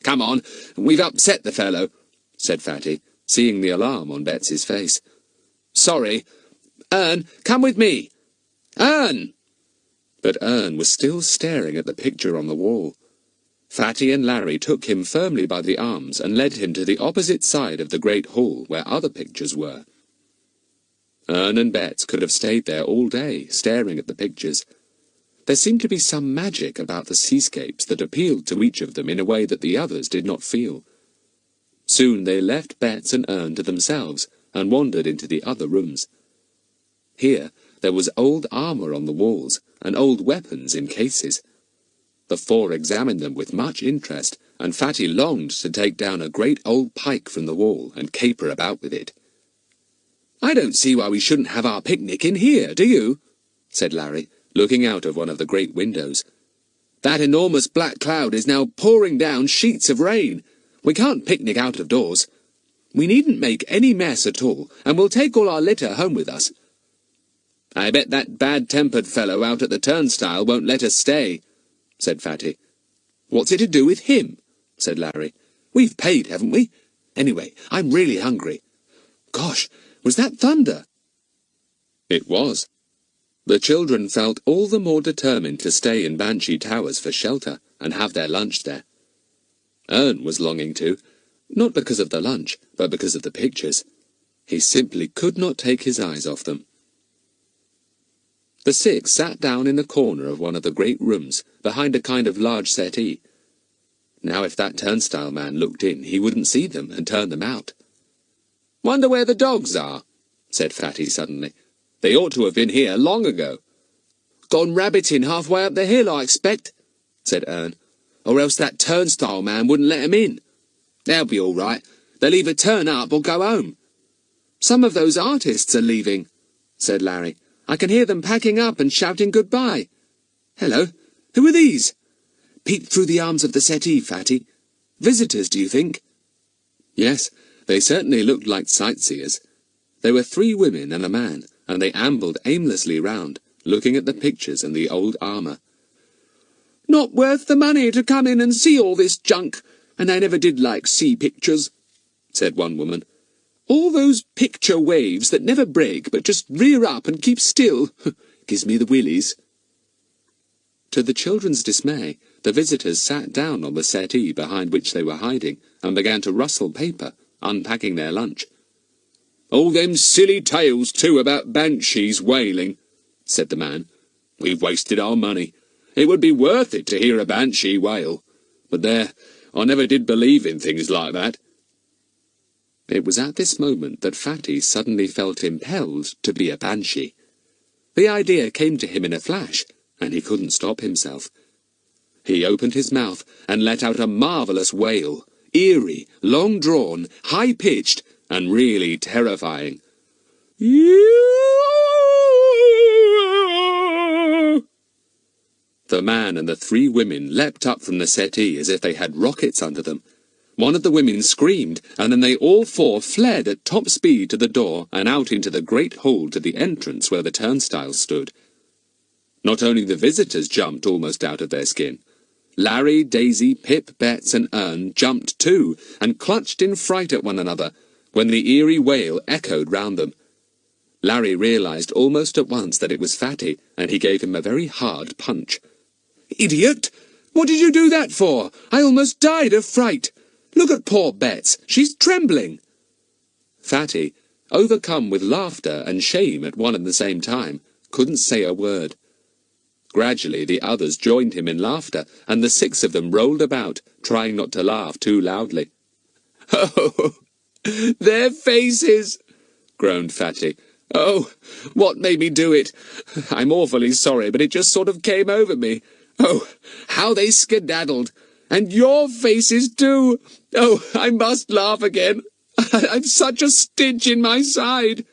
Come on, we've upset the fellow, said Fatty, seeing the alarm on Betts's face. Sorry. Ern, come with me. Ern! But Ern was still staring at the picture on the wall. Fatty and Larry took him firmly by the arms and led him to the opposite side of the great hall where other pictures were. Ern and Betts could have stayed there all day, staring at the pictures. There seemed to be some magic about the seascapes that appealed to each of them in a way that the others did not feel. Soon they left Betts and Ern to themselves and wandered into the other rooms. Here there was old armour on the walls and old weapons in cases. The four examined them with much interest, and Fatty longed to take down a great old pike from the wall and caper about with it. I don't see why we shouldn't have our picnic in here, do you? Said Larry, looking out of one of the great windows. That enormous black cloud is now pouring down sheets of rain. We can't picnic out of doors. We needn't make any mess at all, and we'll take all our litter home with us. I bet that bad-tempered fellow out at the turnstile won't let us stay, said Fatty. What's it to do with him? Said Larry. We've paid, haven't we? Anyway, I'm really hungry. Gosh, was that thunder? It was. The children felt all the more determined to stay in Banshee Towers for shelter and have their lunch there. Ern was longing to, not because of the lunch, but because of the pictures. He simply could not take his eyes off them. The six sat down in a corner of one of the great rooms, behind a kind of large settee. Now if that turnstile man looked in, he wouldn't see them and turn them out. Wonder where the dogs are, said Fatty suddenly. They ought to have been here long ago. Gone rabbiting halfway up the hill, I expect, said Ern. Or else that turnstile man wouldn't let 'em in. They'll be all right. They'll either turn up or go home. Some of those artists are leaving, said Larry. I can hear them packing up and shouting goodbye. Hello, who are these? Peep through the arms of the settee, Fatty. Visitors, do you think? Yes, they certainly looked like sightseers. There were 3 women and a man, and they ambled aimlessly round, looking at the pictures and the old armour. Not worth the money to come in and see all this junk, and I never did like sea pictures, said one woman. All those picture waves that never break but just rear up and keep still. Gives me the willies. To the children's dismay, the visitors sat down on the settee behind which they were hiding and began to rustle paper, unpacking their lunch. All them silly tales, too, about banshees wailing, said the man. We've wasted our money. It would be worth it to hear a banshee wail. But there, I never did believe in things like that. It was at this moment that Fatty suddenly felt impelled to be a banshee. The idea came to him in a flash, and he couldn't stop himself. He opened his mouth and let out a marvellous wail, eerie, long-drawn, high-pitched, and really terrifying. The man and the 3 women leapt up from the settee as if they had rockets under them. One of the women screamed, and then they all four fled at top speed to the door and out into the great hall to the entrance where the turnstiles stood. Not only the visitors jumped almost out of their skin. Larry, Daisy, Pip, Betts, and Ern jumped too, and clutched in fright at one another, when the eerie wail echoed round them. Larry realized almost at once that it was Fatty, and he gave him a very hard punch. Idiot! What did you do that for? I almost died of fright. Look at poor Betts. She's trembling. Fatty, overcome with laughter and shame at one and the same time, couldn't say a word. Gradually the others joined him in laughter, and the six of them rolled about, trying not to laugh too loudly. Oh, their faces! groaned Fatty. Oh, what made me do it? I'm awfully sorry, but it just sort of came over me. Oh, how they skedaddled! And your faces too! Oh, I must laugh again. I've such a stitch in my side.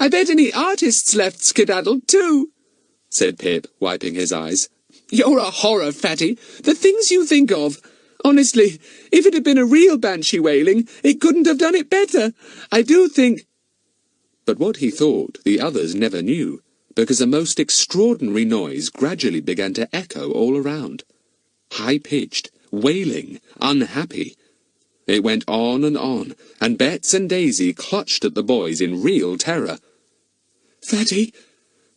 I bet any artists left skedaddled too, said Pip, wiping his eyes. You're a horror, Fatty. The things you think of. Honestly, if it had been a real banshee wailing, it couldn't have done it better. I do think... But what he thought the others never knew, because a most extraordinary noise gradually began to echo all around. High-pitched, wailing, unhappy. It went on, and Betts and Daisy clutched at the boys in real terror. Fatty,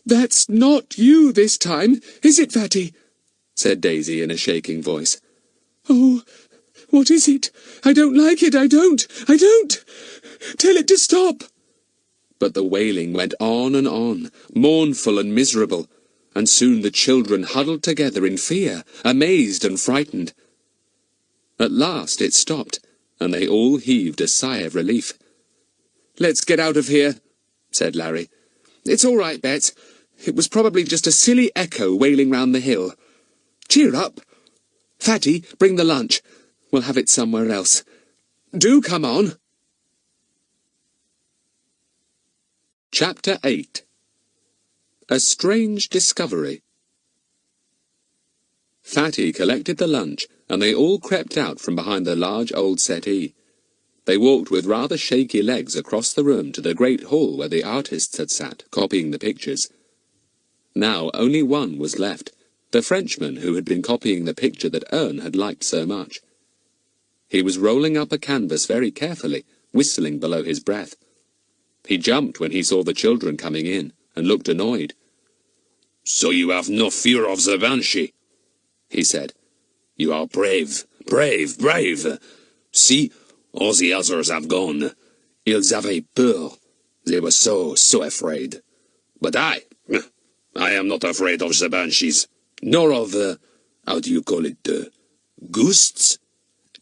that's not you this time, is it, Fatty? Said Daisy in a shaking voice. Oh, what is it? I don't like it, I don't! Tell it to stop! But the wailing went on, mournful and miserable, and soon the children huddled together in fear, amazed and frightened. At last it stopped, and they all heaved a sigh of relief. Let's get out of here, said Larry. It's all right, Betts. It was probably just a silly echo wailing round the hill. Cheer up. Fatty, bring the lunch. We'll have it somewhere else. Do come on. Chapter 8. A Strange Discovery. Fatty collected the lunch, and they all crept out from behind the large old settee. They walked with rather shaky legs across the room to the great hall where the artists had sat, copying the pictures. Now only one was left, the Frenchman who had been copying the picture that Ern had liked so much. He was rolling up a canvas very carefully, whistling below his breath. He jumped when he saw the children coming in, and looked annoyed. "So you have no fear of the Banshee?" he said. "You are brave, brave, brave. See, all the others have gone. Ils avaient peur. They were so afraid. But I am not afraid of the Banshees, nor of, how do you call it, ghosts?"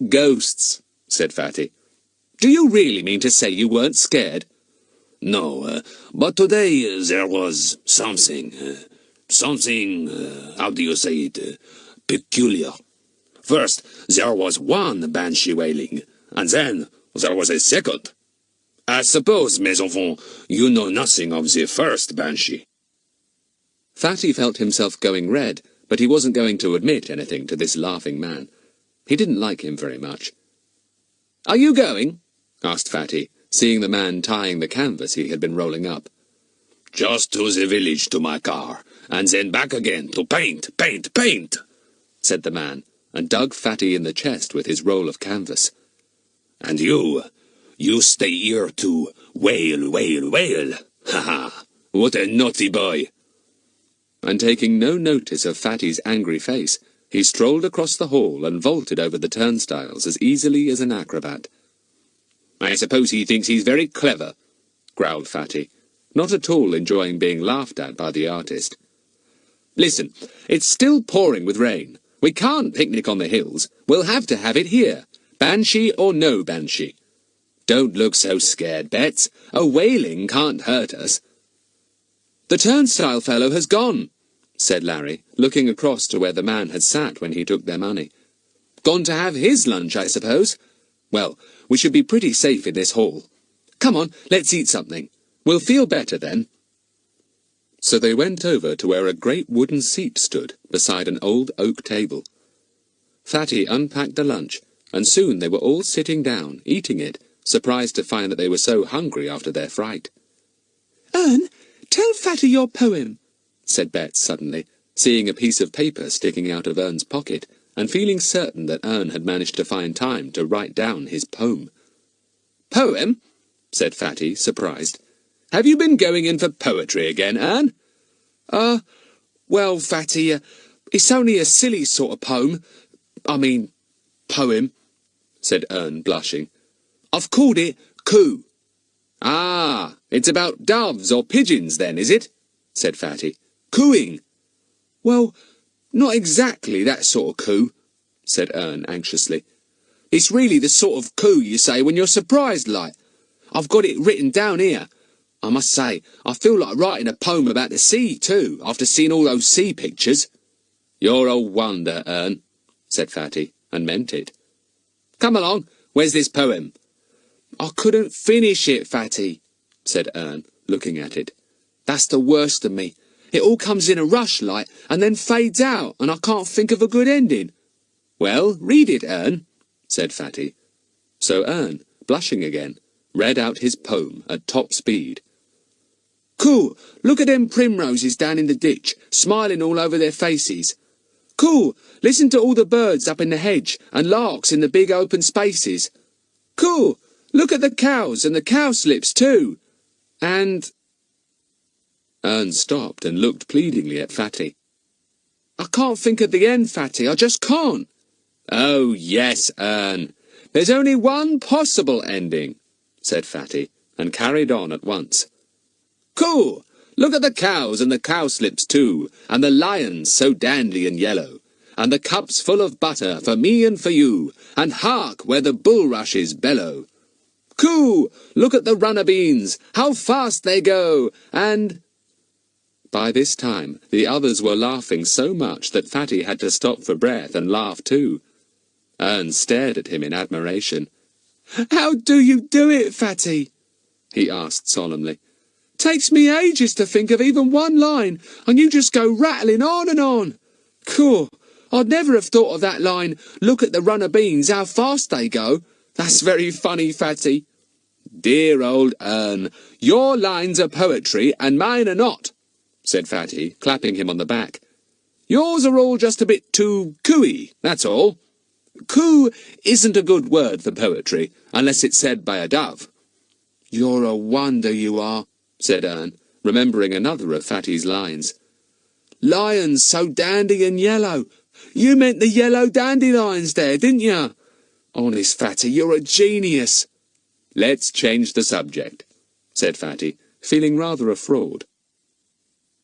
"Ghosts," said Fatty. "Do you really mean to say you weren't scared?" "No, but today there was something, how do you say it, peculiar. First, there was one Banshee wailing, and then there was a second. I suppose, mes enfants, you know nothing of the first Banshee." Fatty felt himself going red, but he wasn't going to admit anything to this laughing man. He didn't like him very much. "Are you going?" asked Fatty, seeing the man tying the canvas he had been rolling up. "Just to the village to my car, and then back again to paint, said the man, and dug Fatty in the chest with his roll of canvas. "And you stay here to wail. Ha! What a naughty boy!" And taking no notice of Fatty's angry face, he strolled across the hall and vaulted over the turnstiles as easily as an acrobat. "I suppose he thinks he's very clever," growled Fatty, not at all enjoying being laughed at by the artist. "Listen, it's still pouring with rain. We can't picnic on the hills. We'll have to have it here, Banshee or no Banshee. Don't look so scared, Betts. A wailing can't hurt us." "The turnstile fellow has gone," said Larry, looking across to where the man had sat when he took their money. "Gone to have his lunch, I suppose. Well, we should be pretty safe in this hall. Come on, let's eat something. We'll feel better then." So they went over to where a great wooden seat stood beside an old oak table. Fatty unpacked the lunch, and soon they were all sitting down, eating it, surprised to find that they were so hungry after their fright. Ern, tell Fatty your poem, said Bets suddenly, seeing a piece of paper sticking out of Ern's pocket, and feeling certain that Ern had managed to find time to write down his poem. Poem? Said Fatty, surprised. Have you been going in for poetry again, Ern? Well, Fatty, it's only a silly sort of poem, said Ern, blushing. I've called it Coo. Ah, it's about doves or pigeons then, is it? Said Fatty. Cooing. Well, not exactly that sort of coo, said Ern anxiously. It's really the sort of coo you say when you're surprised like. I've got it written down here. I must say, I feel like writing a poem about the sea too, after seeing all those sea pictures. You're a wonder, Ern, said Fatty, and meant it. Come along, where's this poem? I couldn't finish it, Fatty, said Ern, looking at it. That's the worst of me. It all comes in a rush like, and then fades out, and I can't think of a good ending. Well, read it, Ern, said Fatty. So Ern, blushing again, read out his poem at top speed. Cool, look at them primroses down in the ditch, smiling all over their faces. Cool, listen to all the birds up in the hedge, and larks in the big open spaces. Cool, look at the cows and the cowslips too. And... Ern stopped and looked pleadingly at Fatty. I can't think of the end, Fatty, I just can't. Oh, yes, Ern. There's only one possible ending, said Fatty, and carried on at once. Cool! Look at the cows and the cowslips too, and the lions so dandy and yellow, and the cups full of butter for me and for you, and hark where the bulrushes bellow. Coo! Look at the runner beans, how fast they go, and... By this time, the others were laughing so much that Fatty had to stop for breath and laugh too. Ern stared at him in admiration. How do you do it, Fatty? He asked solemnly. Takes me ages to think of even one line, and you just go rattling on and on. Cool, I'd never have thought of that line, look at the runner beans, how fast they go. That's very funny, Fatty. Dear old Ern, your lines are poetry and mine are not, said Fatty, clapping him on the back. Yours are all just a bit too cooey, that's all. Coo isn't a good word for poetry, unless it's said by a dove. You're a wonder, you are, said Ern, remembering another of Fatty's lines. Lions so dandy and yellow. You meant the yellow dandelions there, didn't you? Honest, Fatty, you're a genius. Let's change the subject, said Fatty, feeling rather a fraud.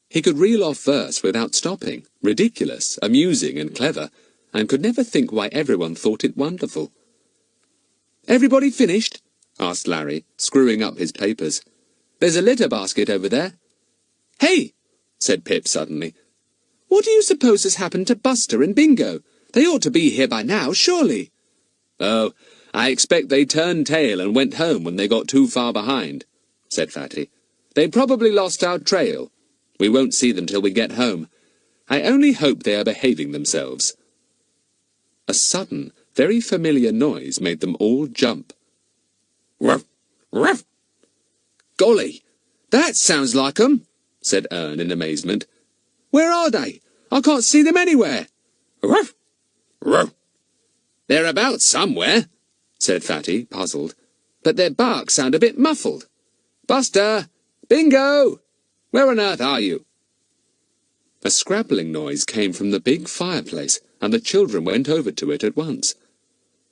He could reel off verse without stopping, ridiculous, amusing and clever, and could never think why everyone thought it wonderful. Everybody finished? asked Larry, screwing up his papers. There's a litter basket over there. Hey, said Pip suddenly. What do you suppose has happened to Buster and Bingo? They ought to be here by now, surely. Oh, I expect they turned tail and went home when they got too far behind, said Fatty. They probably lost our trail. We won't see them till we get home. I only hope they are behaving themselves. A sudden, very familiar noise made them all jump. Ruff, ruff. Golly, that sounds like 'em, said Ern in amazement. Where are they? I can't see them anywhere. Ruff, ruff. They're about somewhere, said Fatty, puzzled. But their barks sound a bit muffled. Buster! Bingo! Where on earth are you? A scrabbling noise came from the big fireplace, and the children went over to it at once.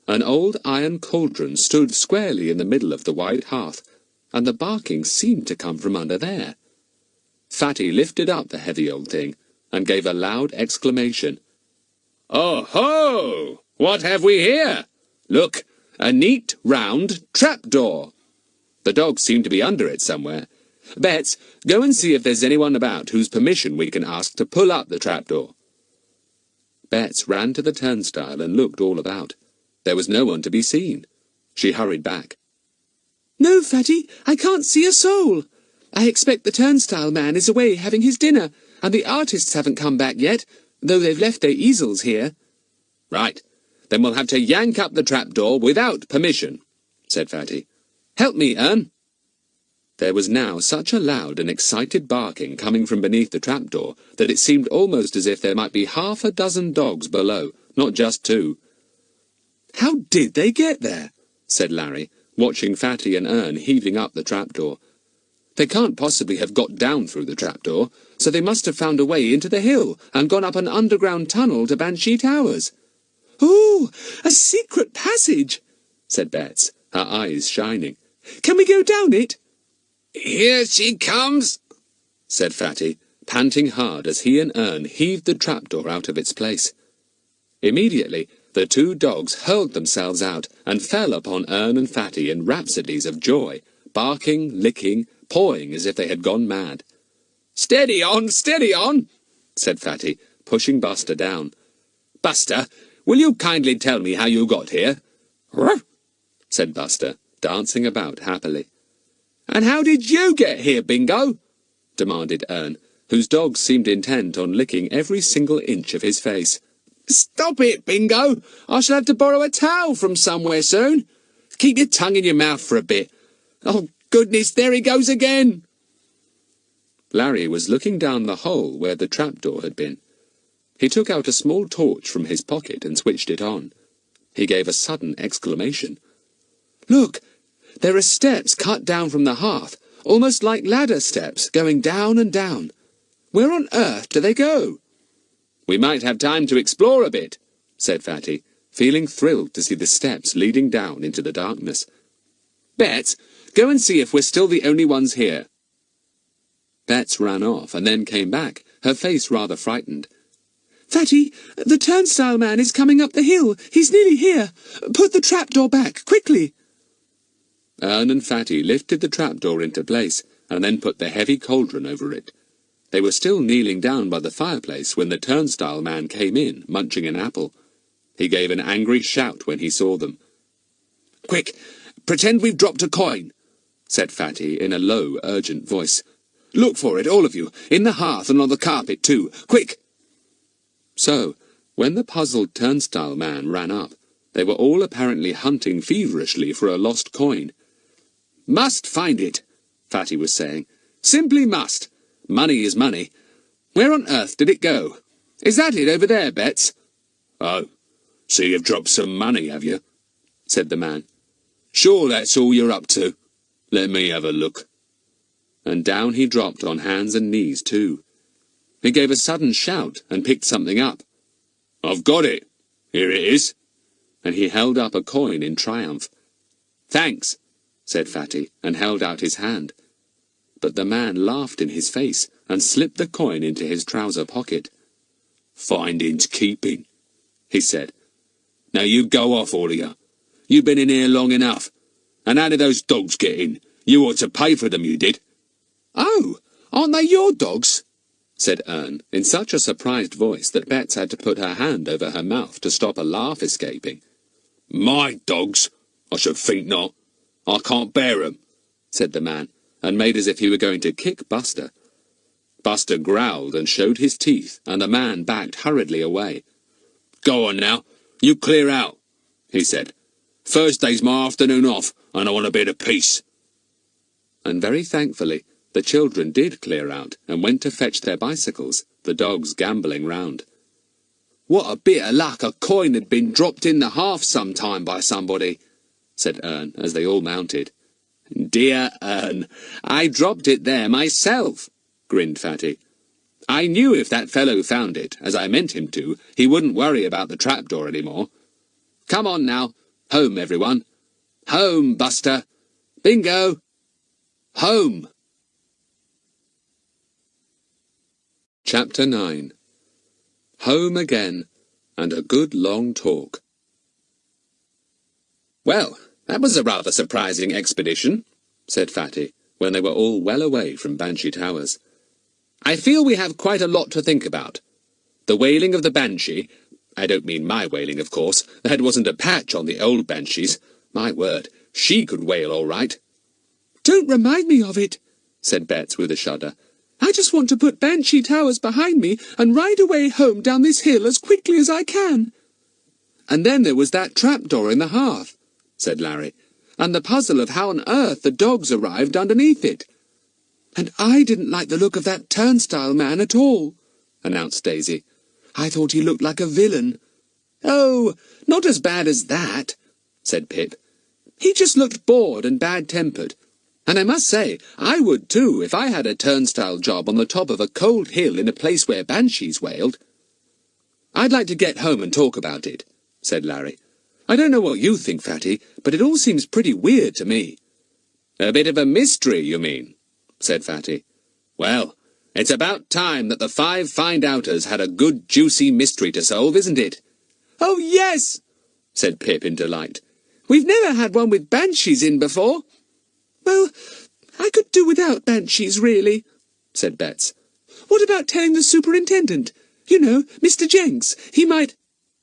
An old iron cauldron stood squarely in the middle of the wide hearth, and the barking seemed to come from under there. Fatty lifted up the heavy old thing, and gave a loud exclamation. Oh-ho! What have we here? Look, a neat, round trapdoor. The dogs seem to be under it somewhere. Bets, go and see if there's anyone about whose permission we can ask to pull up the trapdoor. Bets ran to the turnstile and looked all about. There was no one to be seen. She hurried back. No, Fatty, I can't see a soul. I expect the turnstile man is away having his dinner, and the artists haven't come back yet, though they've left their easels here. Right. then we'll have to yank up the trapdoor without permission, said Fatty. Help me, Ern. There was now such a loud and excited barking coming from beneath the trapdoor that it seemed almost as if there might be 6 dogs below, not just 2. How did they get there? said Larry, watching Fatty and Ern heaving up the trapdoor. They can't possibly have got down through the trapdoor, so they must have found a way into the hill and gone up an underground tunnel to Banshee Towers. Oh, a secret passage, said Bets, her eyes shining. Can we go down it? Here she comes, said Fatty, panting hard as he and Ern heaved the trapdoor out of its place. Immediately, the 2 dogs hurled themselves out and fell upon Ern and Fatty in rhapsodies of joy, barking, licking, pawing as if they had gone mad. Steady on, said Fatty, pushing Buster down. Buster, will you kindly tell me how you got here? Ruff, said Buster, dancing about happily. And how did you get here, Bingo? Demanded Ern, whose dogs seemed intent on licking every single inch of his face. Stop it, Bingo! I shall have to borrow a towel from somewhere soon. Keep your tongue in your mouth for a bit. Oh, goodness, there he goes again! Larry was looking down the hole where the trapdoor had been. He took out a small torch from his pocket and switched it on. He gave a sudden exclamation. Look! There are steps cut down from the hearth, almost like ladder steps, going down and down. Where on earth do they go? We might have time to explore a bit, said Fatty, feeling thrilled to see the steps leading down into the darkness. Bets, go and see if we're still the only ones here. Bets ran off and then came back, her face rather frightened. Fatty, the turnstile man is coming up the hill. He's nearly here. Put the trapdoor back, quickly. Ern and Fatty lifted the trapdoor into place and then put the heavy cauldron over it. They were still kneeling down by the fireplace when the turnstile man came in, munching an apple. He gave an angry shout when he saw them. Quick, pretend we've dropped a coin, said Fatty in a low, urgent voice. Look for it, all of you, in the hearth and on the carpet too. Quick! So, when the puzzled turnstile man ran up, they were all apparently hunting feverishly for a lost coin. Must find it, Fatty was saying. Simply must. Money is money. Where on earth did it go? Is that it over there, Bets? Oh, so you've dropped some money, have you? Said the man. Sure that's all you're up to. Let me have a look. And down he dropped on hands and knees too. He gave a sudden shout and picked something up. I've got it. Here it is. And he held up a coin in triumph. Thanks, said Fatty, and held out his hand. But the man laughed in his face and slipped the coin into his trouser pocket. Finding's keeping, he said. Now you go off, all of you. You've been in here long enough. And how did those dogs get in? You ought to pay for them, you did. Oh, aren't they your dogs? Said Ern, in such a surprised voice that Bets had to put her hand over her mouth to stop a laugh escaping. My dogs? I should think not. I can't bear 'em, said the man, and made as if he were going to kick Buster. Buster growled and showed his teeth, and the man backed hurriedly away. Go on now, you clear out, he said. Thursday's my afternoon off, and I want a bit of peace. And very thankfully, the children did clear out and went to fetch their bicycles, the dogs gambolling round. What a bit of luck a coin had been dropped in the hearth sometime by somebody, said Ern as they all mounted. Dear Ern, I dropped it there myself, grinned Fatty. I knew if that fellow found it, as I meant him to, he wouldn't worry about the trapdoor any more. Come on now, home everyone. Home, Buster. Bingo. Home. Chapter 9. Home again, and a good long talk. Well, that was a rather surprising expedition, said Fatty, when they were all well away from Banshee Towers. I feel we have quite a lot to think about. The wailing of the Banshee, I don't mean my wailing, of course, that wasn't a patch on the old Banshees. My word, she could wail all right. Don't remind me of it, said Bets with a shudder. I just want to put Banshee Towers behind me and ride away home down this hill as quickly as I can. And then there was that trapdoor in the hearth, said Larry, and the puzzle of how on earth the dogs arrived underneath it. And I didn't like the look of that turnstile man at all, announced Daisy. I thought he looked like a villain. Oh, not as bad as that, said Pip. He just looked bored and bad-tempered. And I must say, I would too if I had a turnstile job on the top of a cold hill in a place where banshees wailed. I'd like to get home and talk about it, said Larry. I don't know what you think, Fatty, but it all seems pretty weird to me. A bit of a mystery, you mean? Said Fatty. Well, it's about time that the 5 find-outers had a good juicy mystery to solve, isn't it? Oh, yes, said Pip in delight. We've never had one with banshees in before. Well, I could do without banshees, really, said Betts. What about telling the superintendent? You know, Mr. Jenks. He might...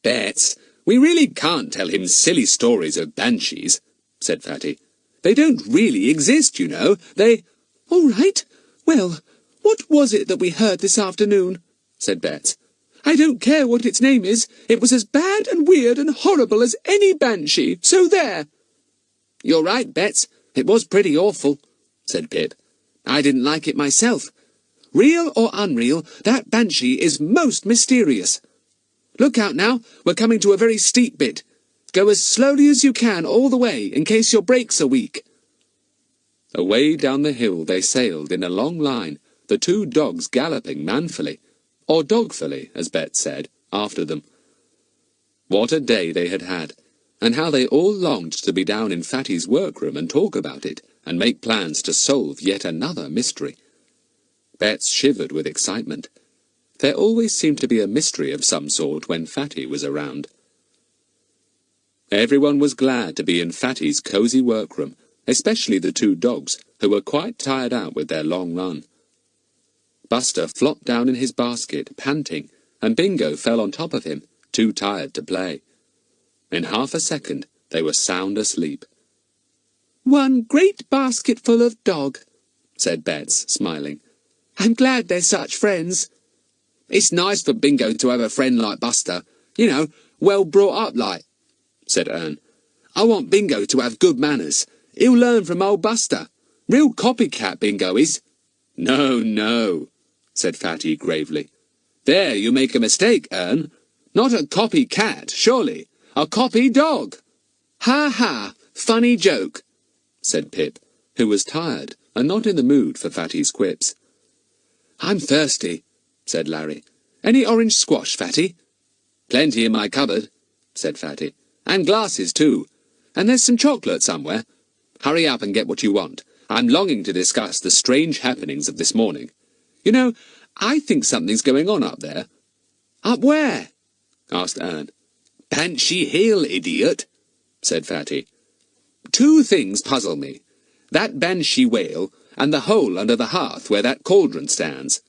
Betts, we really can't tell him silly stories of banshees, said Fatty. They don't really exist, you know. They... All right. Well, what was it that we heard this afternoon? Said Betts. I don't care what its name is. It was as bad and weird and horrible as any banshee, so there. You're right, Betts. It was pretty awful, said Pip. I didn't like it myself. Real or unreal, that banshee is most mysterious. Look out now, we're coming to a very steep bit. Go as slowly as you can all the way, in case your brakes are weak. Away down the hill they sailed in a long line, the 2 dogs galloping manfully, or dogfully, as Bet said, after them. What a day they had had, and how they all longed to be down in Fatty's workroom and talk about it, and make plans to solve yet another mystery. Betts shivered with excitement. There always seemed to be a mystery of some sort when Fatty was around. Everyone was glad to be in Fatty's cosy workroom, especially the 2 dogs, who were quite tired out with their long run. Buster flopped down in his basket, panting, and Bingo fell on top of him, too tired to play. In half a second, they were sound asleep. One great basketful of dog, said Betts, smiling. I'm glad they're such friends. It's nice for Bingo to have a friend like Buster. You know, well brought up like, said Ern. I want Bingo to have good manners. He'll learn from old Buster. Real copycat, Bingo is. No, no, said Fatty gravely. There you make a mistake, Ern. Not a copycat, surely. A copy dog. Ha ha, funny joke, said Pip, who was tired and not in the mood for Fatty's quips. I'm thirsty, said Larry. Any orange squash, Fatty? Plenty in my cupboard, said Fatty. And glasses, too. And there's some chocolate somewhere. Hurry up and get what you want. I'm longing to discuss the strange happenings of this morning. You know, I think something's going on up there. Up where? Asked Ern. Banshee Hill, idiot, said Fatty. 2 things puzzle me. That banshee wail, and the hole under the hearth where that cauldron stands.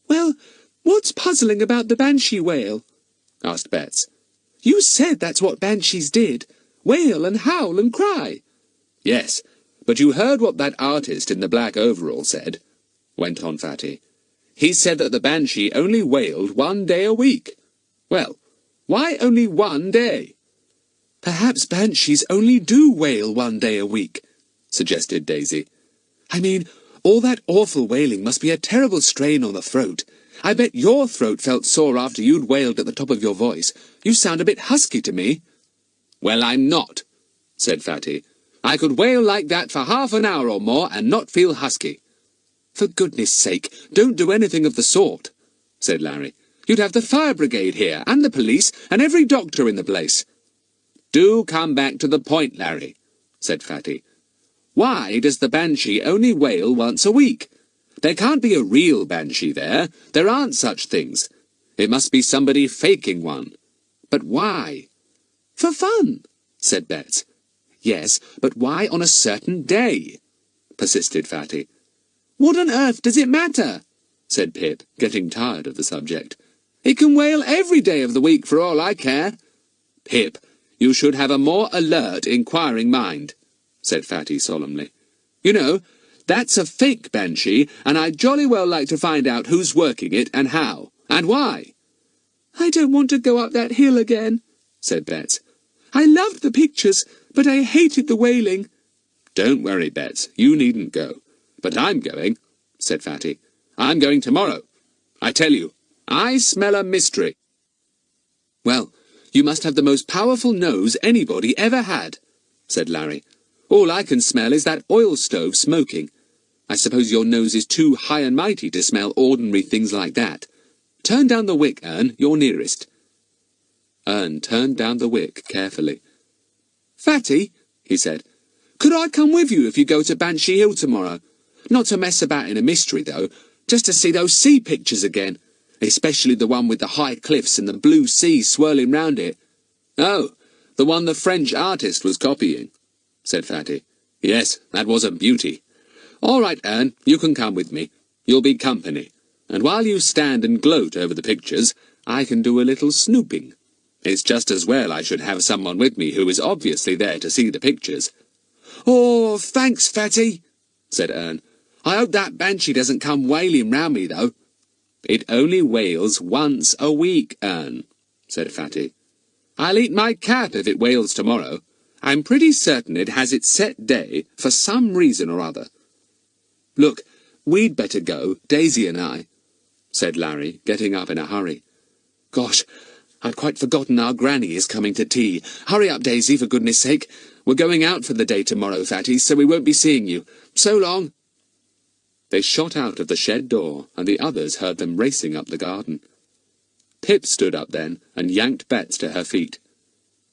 Well, what's puzzling about the banshee wail? Asked Betts. You said that's what banshees did. Wail and howl and cry. Yes, but you heard what that artist in the black overall said, went on Fatty. He said that the banshee only wailed 1 day a week. Well, why only 1 day? Perhaps banshees only do wail 1 day a week, suggested Daisy. I mean, all that awful wailing must be a terrible strain on the throat. I bet your throat felt sore after you'd wailed at the top of your voice. You sound a bit husky to me. Well, I'm not, said Fatty. I could wail like that for half an hour or more and not feel husky. For goodness sake, don't do anything of the sort, said Larry. You'd have the fire brigade here, and the police, and every doctor in the place. Do come back to the point, Larry, said Fatty. Why does the banshee only wail once a week? There can't be a real banshee there. There aren't such things. It must be somebody faking one. But why? For fun, said Betts. Yes, but why on a certain day? Persisted Fatty. What on earth does it matter? Said Pip, getting tired of the subject. It can wail every day of the week for all I care. Pip, you should have a more alert, inquiring mind, said Fatty solemnly. You know, that's a fake banshee, and I'd jolly well like to find out who's working it and how, and why. I don't want to go up that hill again, said Bets. "I loved the pictures, but I hated the wailing." "Don't worry, Bets, you needn't go. But I'm going," said Fatty. "I'm going tomorrow. I tell you, I smell a mystery." "Well, you must have the most powerful nose anybody ever had," said Larry. "All I can smell is that oil stove smoking. I suppose your nose is too high and mighty to smell ordinary things like that. Turn down the wick, Ern, you're nearest." Ern turned down the wick carefully. "Fatty," he said, "could I come with you if you go to Banshee Hill tomorrow? Not to mess about in a mystery, though, just to see those sea pictures again, especially the one with the high cliffs and the blue sea swirling round it." "Oh, the one the French artist was copying," said Fatty. "Yes, that was a beauty. All right, Ern, you can come with me. You'll be company. And while you stand and gloat over the pictures, I can do a little snooping. It's just as well I should have someone with me who is obviously there to see the pictures." "Oh, thanks, Fatty," said Ern. "I hope that banshee doesn't come wailing round me, though." "It only wails once a week, Ern," said Fatty. "I'll eat my cap if it wails tomorrow. I'm pretty certain it has its set day for some reason or other." "Look, we'd better go, Daisy and I," said Larry, getting up in a hurry. "Gosh, I'd quite forgotten our granny is coming to tea. Hurry up, Daisy, for goodness sake. We're going out for the day tomorrow, Fatty, so we won't be seeing you. So long." They shot out of the shed door, and the others heard them racing up the garden. Pip stood up then and yanked Bets to her feet.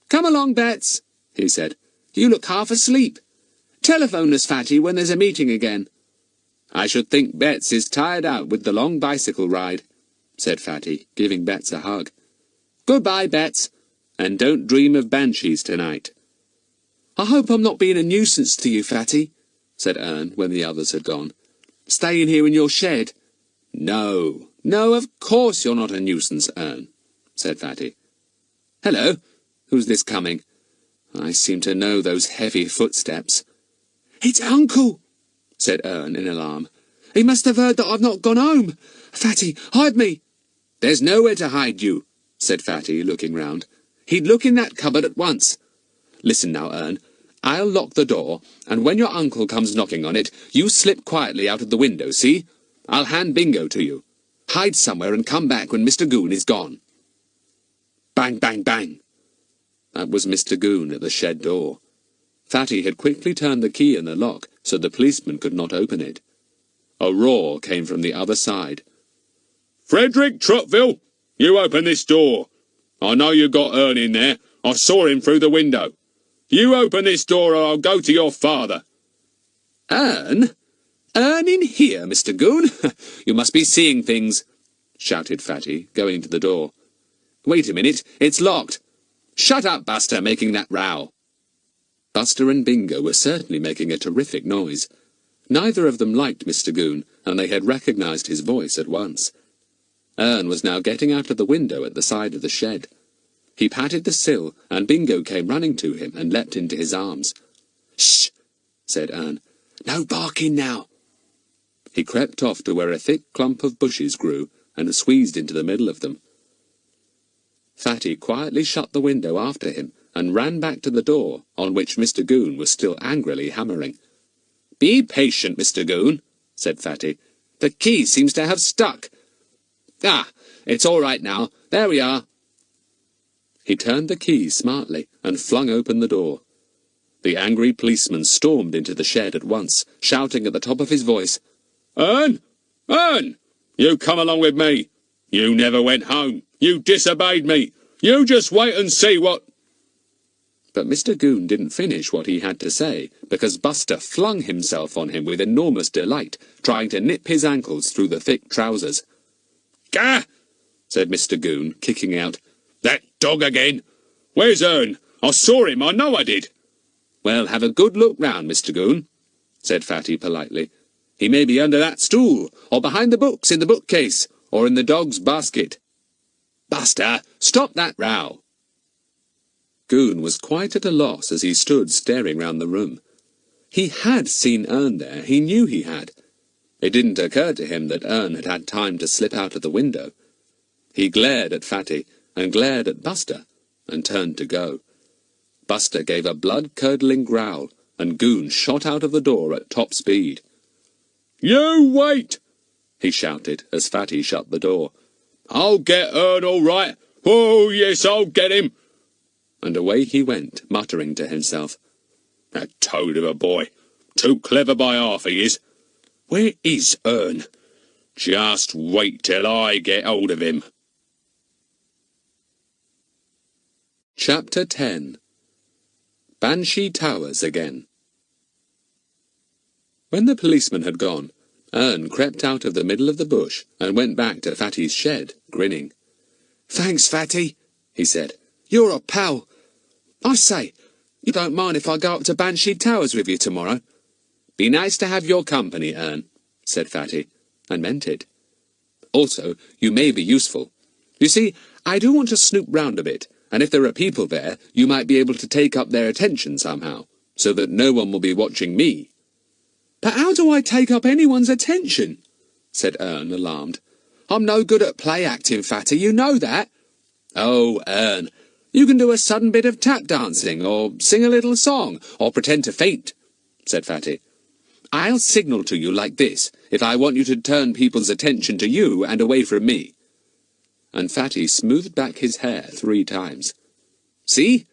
"Come along, Bets," he said. "You look half asleep. Telephone us, Fatty, when there's a meeting again." "I should think Bets is tired out with the long bicycle ride," said Fatty, giving Bets a hug. "Goodbye, Bets, and don't dream of banshees tonight." "I hope I'm not being a nuisance to you, Fatty," said Ern when the others had gone. "Staying here in your shed." No, of course you're not a nuisance, Ern," said Fatty. "Hello, who's this coming? I seem to know those heavy footsteps." "It's Uncle," said Ern in alarm. "He must have heard that I've not gone home. Fatty, hide me." "There's nowhere to hide you," said Fatty, looking round. "He'd look in that cupboard at once. Listen now, Ern. I'll lock the door, and when your uncle comes knocking on it, you slip quietly out of the window, see? I'll hand Bingo to you. Hide somewhere and come back when Mr. Goon is gone." Bang, bang, bang. That was Mr. Goon at the shed door. Fatty had quickly turned the key in the lock so the policeman could not open it. A roar came from the other side. "Frederick Trotville, you open this door. I know you got Ern in there. I saw him through the window. You open this door or I'll go to your father." "Ern? Ern in here, Mr. Goon? You must be seeing things," shouted Fatty, going to the door. "Wait a minute, it's locked. Shut up, Buster, making that row." Buster and Bingo were certainly making a terrific noise. Neither of them liked Mr. Goon, and they had recognized his voice at once. Ern was now getting out of the window at the side of the shed. He patted the sill, and Bingo came running to him and leapt into his arms. "Shh!" said Ern. "No barking now." He crept off to where a thick clump of bushes grew, and squeezed into the middle of them. Fatty quietly shut the window after him, and ran back to the door, on which Mr. Goon was still angrily hammering. "Be patient, Mr. Goon," said Fatty. "The key seems to have stuck. Ah, it's all right now. There we are." He turned the key smartly and flung open the door. The angry policeman stormed into the shed at once, shouting at the top of his voice, "Ern! Ern! You come along with me. You never went home. You disobeyed me. You just wait and see what—" But Mr. Goon didn't finish what he had to say, because Buster flung himself on him with enormous delight, trying to nip his ankles through the thick trousers. "Gah!" said Mr. Goon, kicking out. "That dog again! Where's Ern? I saw him, I know I did." "Well, have a good look round, Mr. Goon," said Fatty politely. "He may be under that stool, or behind the books in the bookcase, or in the dog's basket. Buster, stop that row." Goon was quite at a loss as he stood staring round the room. He had seen Ern there, he knew he had. It didn't occur to him that Ern had had time to slip out of the window. He glared at Fatty, and glared at Buster, and turned to go. Buster gave a blood-curdling growl, and Goon shot out of the door at top speed. You wait! He shouted as Fatty shut the door. I'll get Ern all right. Oh, yes, I'll get him. And away he went, muttering to himself. A toad of a boy. Too clever by half he is. Where is Ern? Just wait till I get hold of him. Chapter 10. Banshee Towers again. When the policeman had gone, Ern crept out of the middle of the bush and went back to Fatty's shed, grinning. Thanks, Fatty, he said. You're a pal. I say, you don't mind if I go up to Banshee Towers with you tomorrow? Be nice to have your company, Ern, said Fatty, and meant it. Also, you may be useful. You see, I do want to snoop round a bit, and if there are people there, you might be able to take up their attention somehow, so that no one will be watching me. But how do I take up anyone's attention? Said Ern, alarmed. I'm no good at play acting, Fatty, you know that. Oh, Ern, you can do a sudden bit of tap dancing, or sing a little song, or pretend to faint, said Fatty. I'll signal to you like this, if I want you to turn people's attention to you and away from me. And Fatty smoothed back his hair 3 times. See?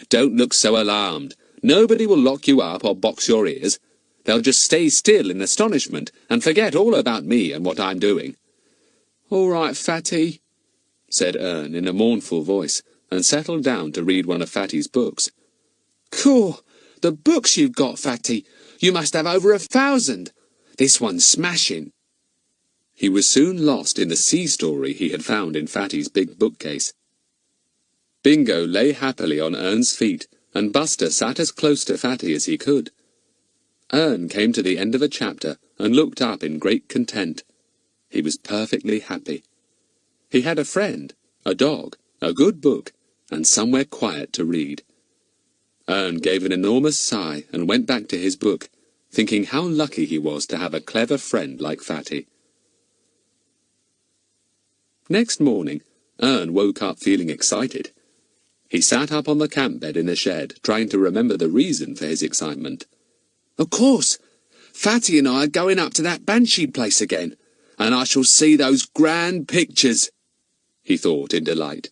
Don't look so alarmed. Nobody will lock you up or box your ears. They'll just stay still in astonishment and forget all about me and what I'm doing. All right, Fatty, said Ern in a mournful voice, and settled down to read one of Fatty's books. Cool. The books you've got, Fatty. You must have over 1,000. This one's smashing. He was soon lost in the sea story he had found in Fatty's big bookcase. Bingo lay happily on Ern's feet, and Buster sat as close to Fatty as he could. Ern came to the end of a chapter and looked up in great content. He was perfectly happy. He had a friend, a dog, a good book, and somewhere quiet to read. Ern gave an enormous sigh and went back to his book, thinking how lucky he was to have a clever friend like Fatty. Next morning, Ern woke up feeling excited. He sat up on the camp bed in the shed, trying to remember the reason for his excitement. Of course, Fatty and I are going up to that Banshee place again, and I shall see those grand pictures, he thought in delight.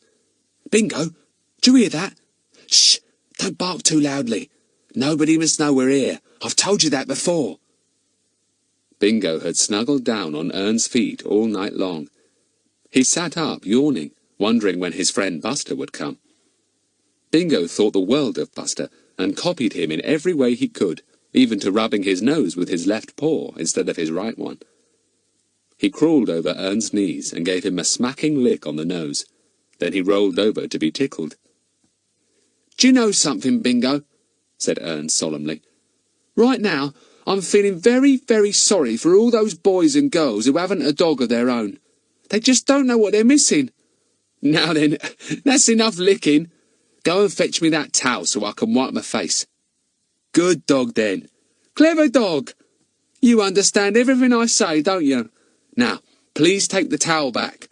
Bingo, do you hear that? Shh, don't bark too loudly. Nobody must know we're here. I've told you that before. Bingo had snuggled down on Ern's feet all night long. He sat up, yawning, wondering when his friend Buster would come. Bingo thought the world of Buster, and copied him in every way he could, even to rubbing his nose with his left paw instead of his right one. He crawled over Ern's knees and gave him a smacking lick on the nose. Then he rolled over to be tickled. Do you know something, Bingo? Said Ern solemnly. Right now, I'm feeling very, very sorry for all those boys and girls who haven't a dog of their own. They just don't know what they're missing. Now then, that's enough licking. Go and fetch me that towel so I can wipe my face. Good dog, then. Clever dog. You understand everything I say, don't you? Now, please take the towel back.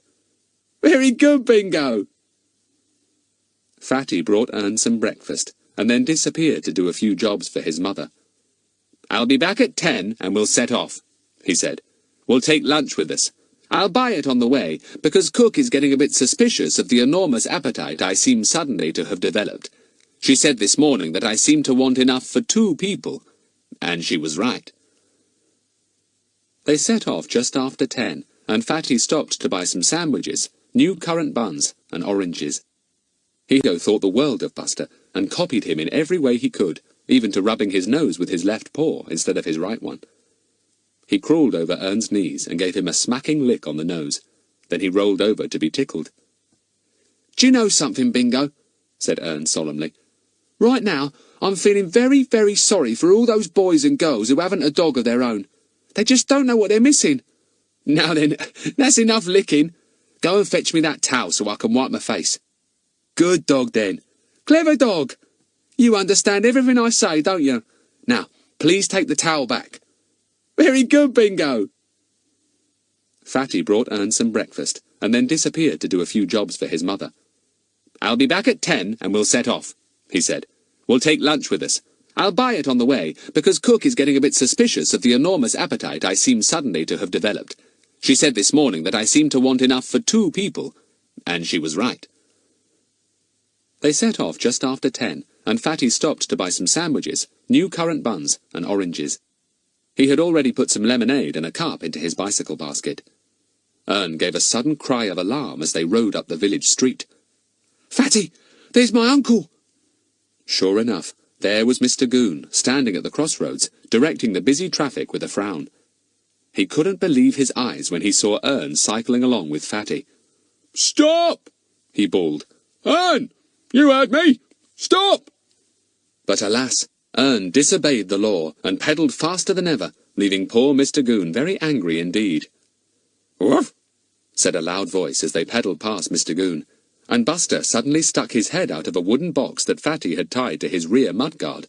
Very good, Bingo. Fatty brought Ern some breakfast, and then disappeared to do a few jobs for his mother. I'll be back at 10, and we'll set off, he said. We'll take lunch with us. I'll buy it on the way, because Cook is getting a bit suspicious of the enormous appetite I seem suddenly to have developed. She said this morning that I seem to want enough for 2 people, and she was right. They set off just after 10, and Fatty stopped to buy some sandwiches, new currant buns, and oranges. Bingo thought the world of Buster, and copied him in every way he could, even to rubbing his nose with his left paw instead of his right one. He crawled over Ern's knees and gave him a smacking lick on the nose. Then he rolled over to be tickled. Do you know something, Bingo? Said Ern solemnly. Right now, I'm feeling very, very sorry for all those boys and girls who haven't a dog of their own. They just don't know what they're missing. Now then, that's enough licking. Go and fetch me that towel so I can wipe my face. Good dog, then. Clever dog. You understand everything I say, don't you? Now, please take the towel back. Very good, Bingo. Fatty brought Ern some breakfast, and then disappeared to do a few jobs for his mother. I'll be back at 10 and we'll set off, he said. We'll take lunch with us. I'll buy it on the way, because Cook is getting a bit suspicious of the enormous appetite I seem suddenly to have developed. She said this morning that I seemed to want enough for 2 people, and she was right. They set off just after 10, and Fatty stopped to buy some sandwiches, new currant buns, and oranges. He had already put some lemonade and a cup into his bicycle basket. Ern gave a sudden cry of alarm as they rode up the village street. "Fatty, there's my uncle!" Sure enough, there was Mr. Goon, standing at the crossroads, directing the busy traffic with a frown. He couldn't believe his eyes when he saw Ern cycling along with Fatty. "Stop!" he bawled. "Ern, you heard me! Stop!" But alas, Ern disobeyed the law and pedalled faster than ever, leaving poor Mr. Goon very angry indeed. "Woof!" said a loud voice as they pedalled past Mr. Goon, and Buster suddenly stuck his head out of a wooden box that Fatty had tied to his rear mudguard.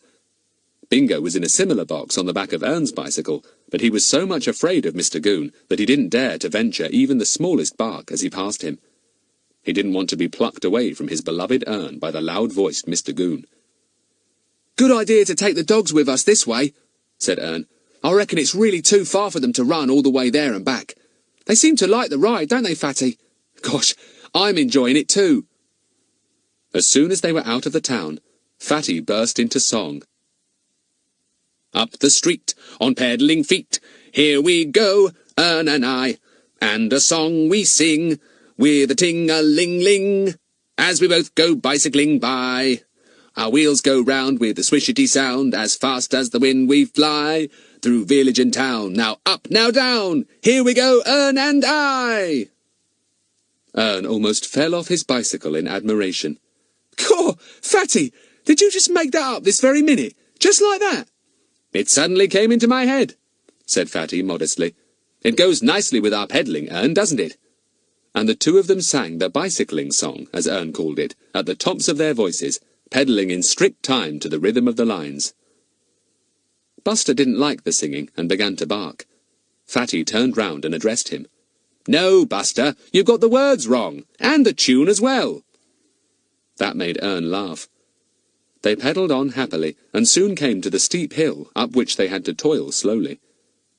Bingo was in a similar box on the back of Ern's bicycle, but he was so much afraid of Mr. Goon that he didn't dare to venture even the smallest bark as he passed him. He didn't want to be plucked away from his beloved Ern by the loud-voiced Mr. Goon. "Good idea to take the dogs with us this way," said Ern. "I reckon it's really too far for them to run all the way there and back. They seem to like the ride, don't they, Fatty? Gosh, I'm enjoying it too." As soon as they were out of the town, Fatty burst into song. "Up the street, on peddling feet, here we go, Ern and I, and a song we sing, with a ting-a-ling-ling, as we both go bicycling by. Our wheels go round with a swishity sound, as fast as the wind we fly, through village and town, now up, now down, here we go, Ern and I." Ern almost fell off his bicycle in admiration. "Caw, Fatty, did you just make that up this very minute? Just like that?" "It suddenly came into my head," said Fatty modestly. "It goes nicely with our peddling, Ern, doesn't it?" And the two of them sang the bicycling song, as Ern called it, at the tops of their voices, pedalling in strict time to the rhythm of the lines. Buster didn't like the singing and began to bark. Fatty turned round and addressed him. "No, Buster, you've got the words wrong, and the tune as well." That made Ern laugh. They pedalled on happily, and soon came to the steep hill up which they had to toil slowly.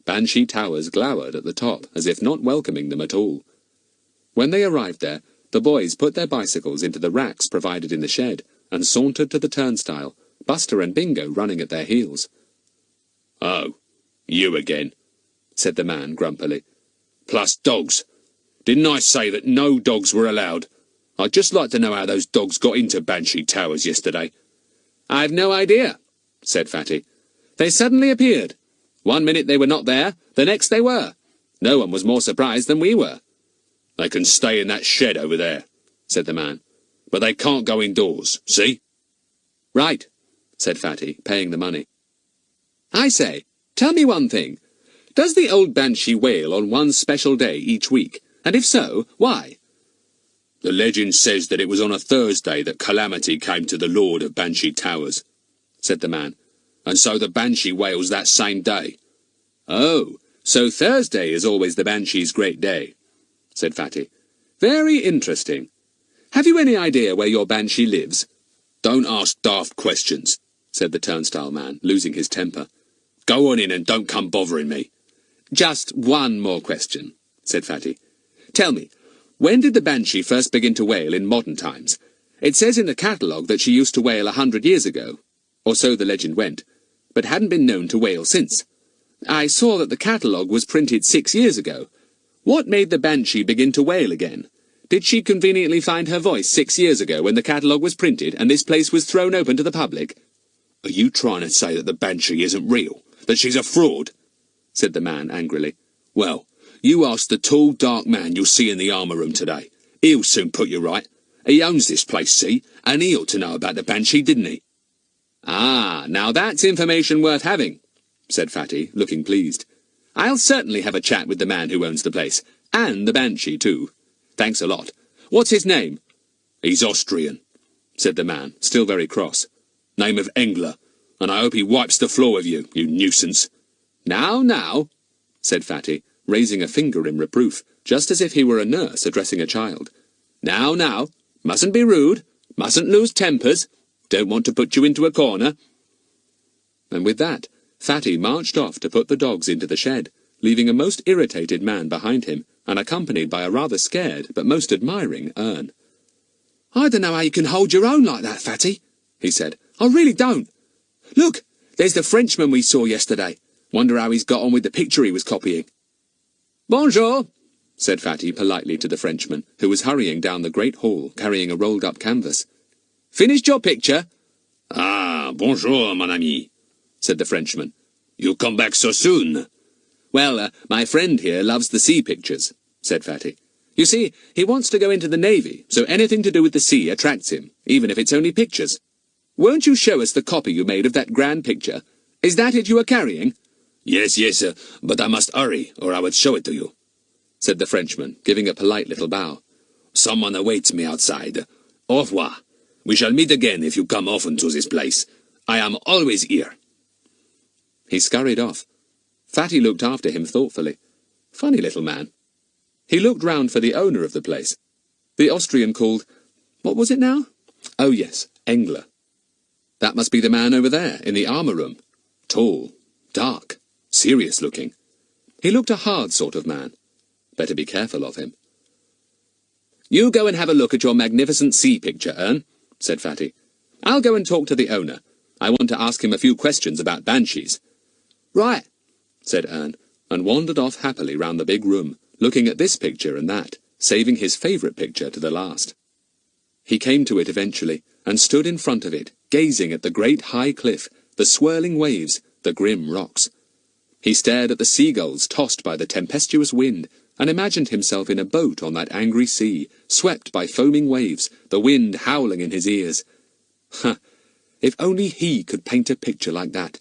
Banshee Towers glowered at the top, as if not welcoming them at all. When they arrived there, the boys put their bicycles into the racks provided in the shed, and sauntered to the turnstile, Buster and Bingo running at their heels. "Oh, you again," said the man grumpily. "Plus dogs. Didn't I say that no dogs were allowed? I'd just like to know how those dogs got into Banshee Towers yesterday." "I've no idea," said Fatty. "They suddenly appeared. 1 minute they were not there, the next they were. No one was more surprised than we were." "They can stay in that shed over there," said the man. "But they can't go indoors, see?" "Right," said Fatty, paying the money. "I say, tell me one thing. Does the old Banshee wail on one special day each week? And if so, why?" "The legend says that it was on a Thursday that calamity came to the Lord of Banshee Towers," said the man, "and so the Banshee wails that same day." "Oh, so Thursday is always the Banshee's great day," said Fatty. "Very interesting. Have you any idea where your Banshee lives?" "Don't ask daft questions," said the turnstile man, losing his temper. "Go on in and don't come bothering me." "Just one more question," said Fatty. "Tell me, when did the Banshee first begin to wail in modern times? It says in the catalogue that she used to wail 100 years ago, or so the legend went, but hadn't been known to wail since. I saw that the catalogue was printed 6 years ago. What made the Banshee begin to wail again? Did she conveniently find her voice 6 years ago when the catalogue was printed and this place was thrown open to the public?" "Are you trying to say that the Banshee isn't real? That she's a fraud?" said the man angrily. "Well, you ask the tall, dark man you'll see in the armour room today. He'll soon put you right. He owns this place, see? And he ought to know about the Banshee, didn't he?" "Ah, now that's information worth having," said Fatty, looking pleased. "I'll certainly have a chat with the man who owns the place, and the Banshee too. Thanks a lot. What's his name?" "He's Austrian," said the man, still very cross. "Name of Engler, and I hope he wipes the floor with you, you nuisance." Now, said Fatty, raising a finger in reproof, just as if he were a nurse addressing a child. Now, mustn't be rude. Mustn't lose tempers. Don't want to put you into a corner." And with that, Fatty marched off to put the dogs into the shed, leaving a most irritated man behind him, and accompanied by a rather scared but most admiring Ern. "I don't know how you can hold your own like that, Fatty," he said. "I really don't. Look, there's the Frenchman we saw yesterday. Wonder how he's got on with the picture he was copying." "Bonjour," said Fatty politely to the Frenchman, who was hurrying down the great hall, carrying a rolled-up canvas. "Finished your picture?" "Ah, bonjour, mon ami," said the Frenchman. "You come back so soon?" "Well, my friend here loves the sea pictures," said Fatty. "You see, he wants to go into the Navy, so anything to do with the sea attracts him, even if it's only pictures. Won't you show us the copy you made of that grand picture? Is that it you are carrying?" Yes, but I must hurry, or I would show it to you," said the Frenchman, giving a polite little bow. "Someone awaits me outside. Au revoir. We shall meet again if you come often to this place. I am always here." He scurried off. Fatty looked after him thoughtfully. Funny little man. He looked round for the owner of the place. The Austrian called, what was it now? Oh yes, Engler. That must be the man over there, in the armour room. Tall, dark, serious-looking. He looked a hard sort of man. Better be careful of him. "You go and have a look at your magnificent sea picture, Ern," said Fatty. "I'll go and talk to the owner. I want to ask him a few questions about banshees." "Right," said Ern, and wandered off happily round the big room, looking at this picture and that, saving his favourite picture to the last. He came to it eventually, and stood in front of it, gazing at the great high cliff, the swirling waves, the grim rocks. He stared at the seagulls tossed by the tempestuous wind, and imagined himself in a boat on that angry sea, swept by foaming waves, the wind howling in his ears. Ha! If only he could paint a picture like that!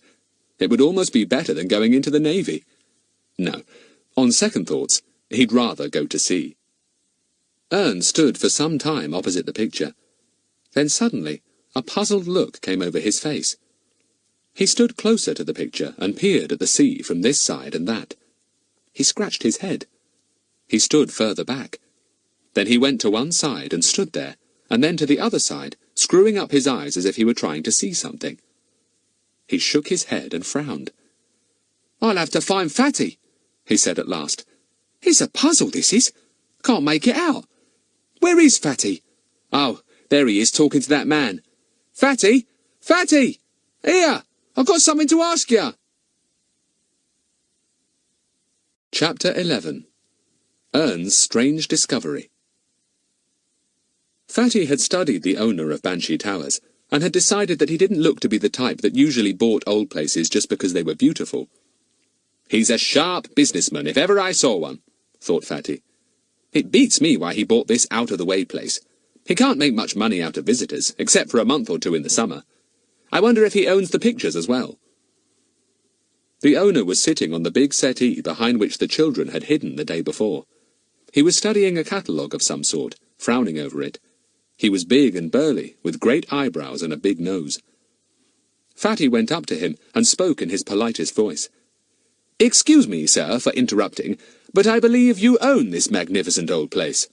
It would almost be better than going into the Navy. No, on second thoughts, he'd rather go to sea. Ern stood for some time opposite the picture. Then suddenly, a puzzled look came over his face. He stood closer to the picture and peered at the sea from this side and that. He scratched his head. He stood further back. Then he went to one side and stood there, and then to the other side, screwing up his eyes as if he were trying to see something. He shook his head and frowned. "I'll have to find Fatty," he said at last. "It's a puzzle, this is. Can't make it out. Where is Fatty? Oh, there he is, talking to that man. Fatty! Fatty! Here! I've got something to ask you." Chapter 11. Ern's Strange Discovery. Fatty had studied the owner of Banshee Towers, and had decided that he didn't look to be the type that usually bought old places just because they were beautiful. "He's a sharp businessman, if ever I saw one," thought Fatty. "It beats me why he bought this out-of-the-way place. He can't make much money out of visitors, except for a month or two in the summer. I wonder if he owns the pictures as well." The owner was sitting on the big settee behind which the children had hidden the day before. He was studying a catalogue of some sort, frowning over it. He was big and burly, with great eyebrows and a big nose. Fatty went up to him and spoke in his politest voice. "Excuse me, sir, for interrupting, but I believe you own this magnificent old place."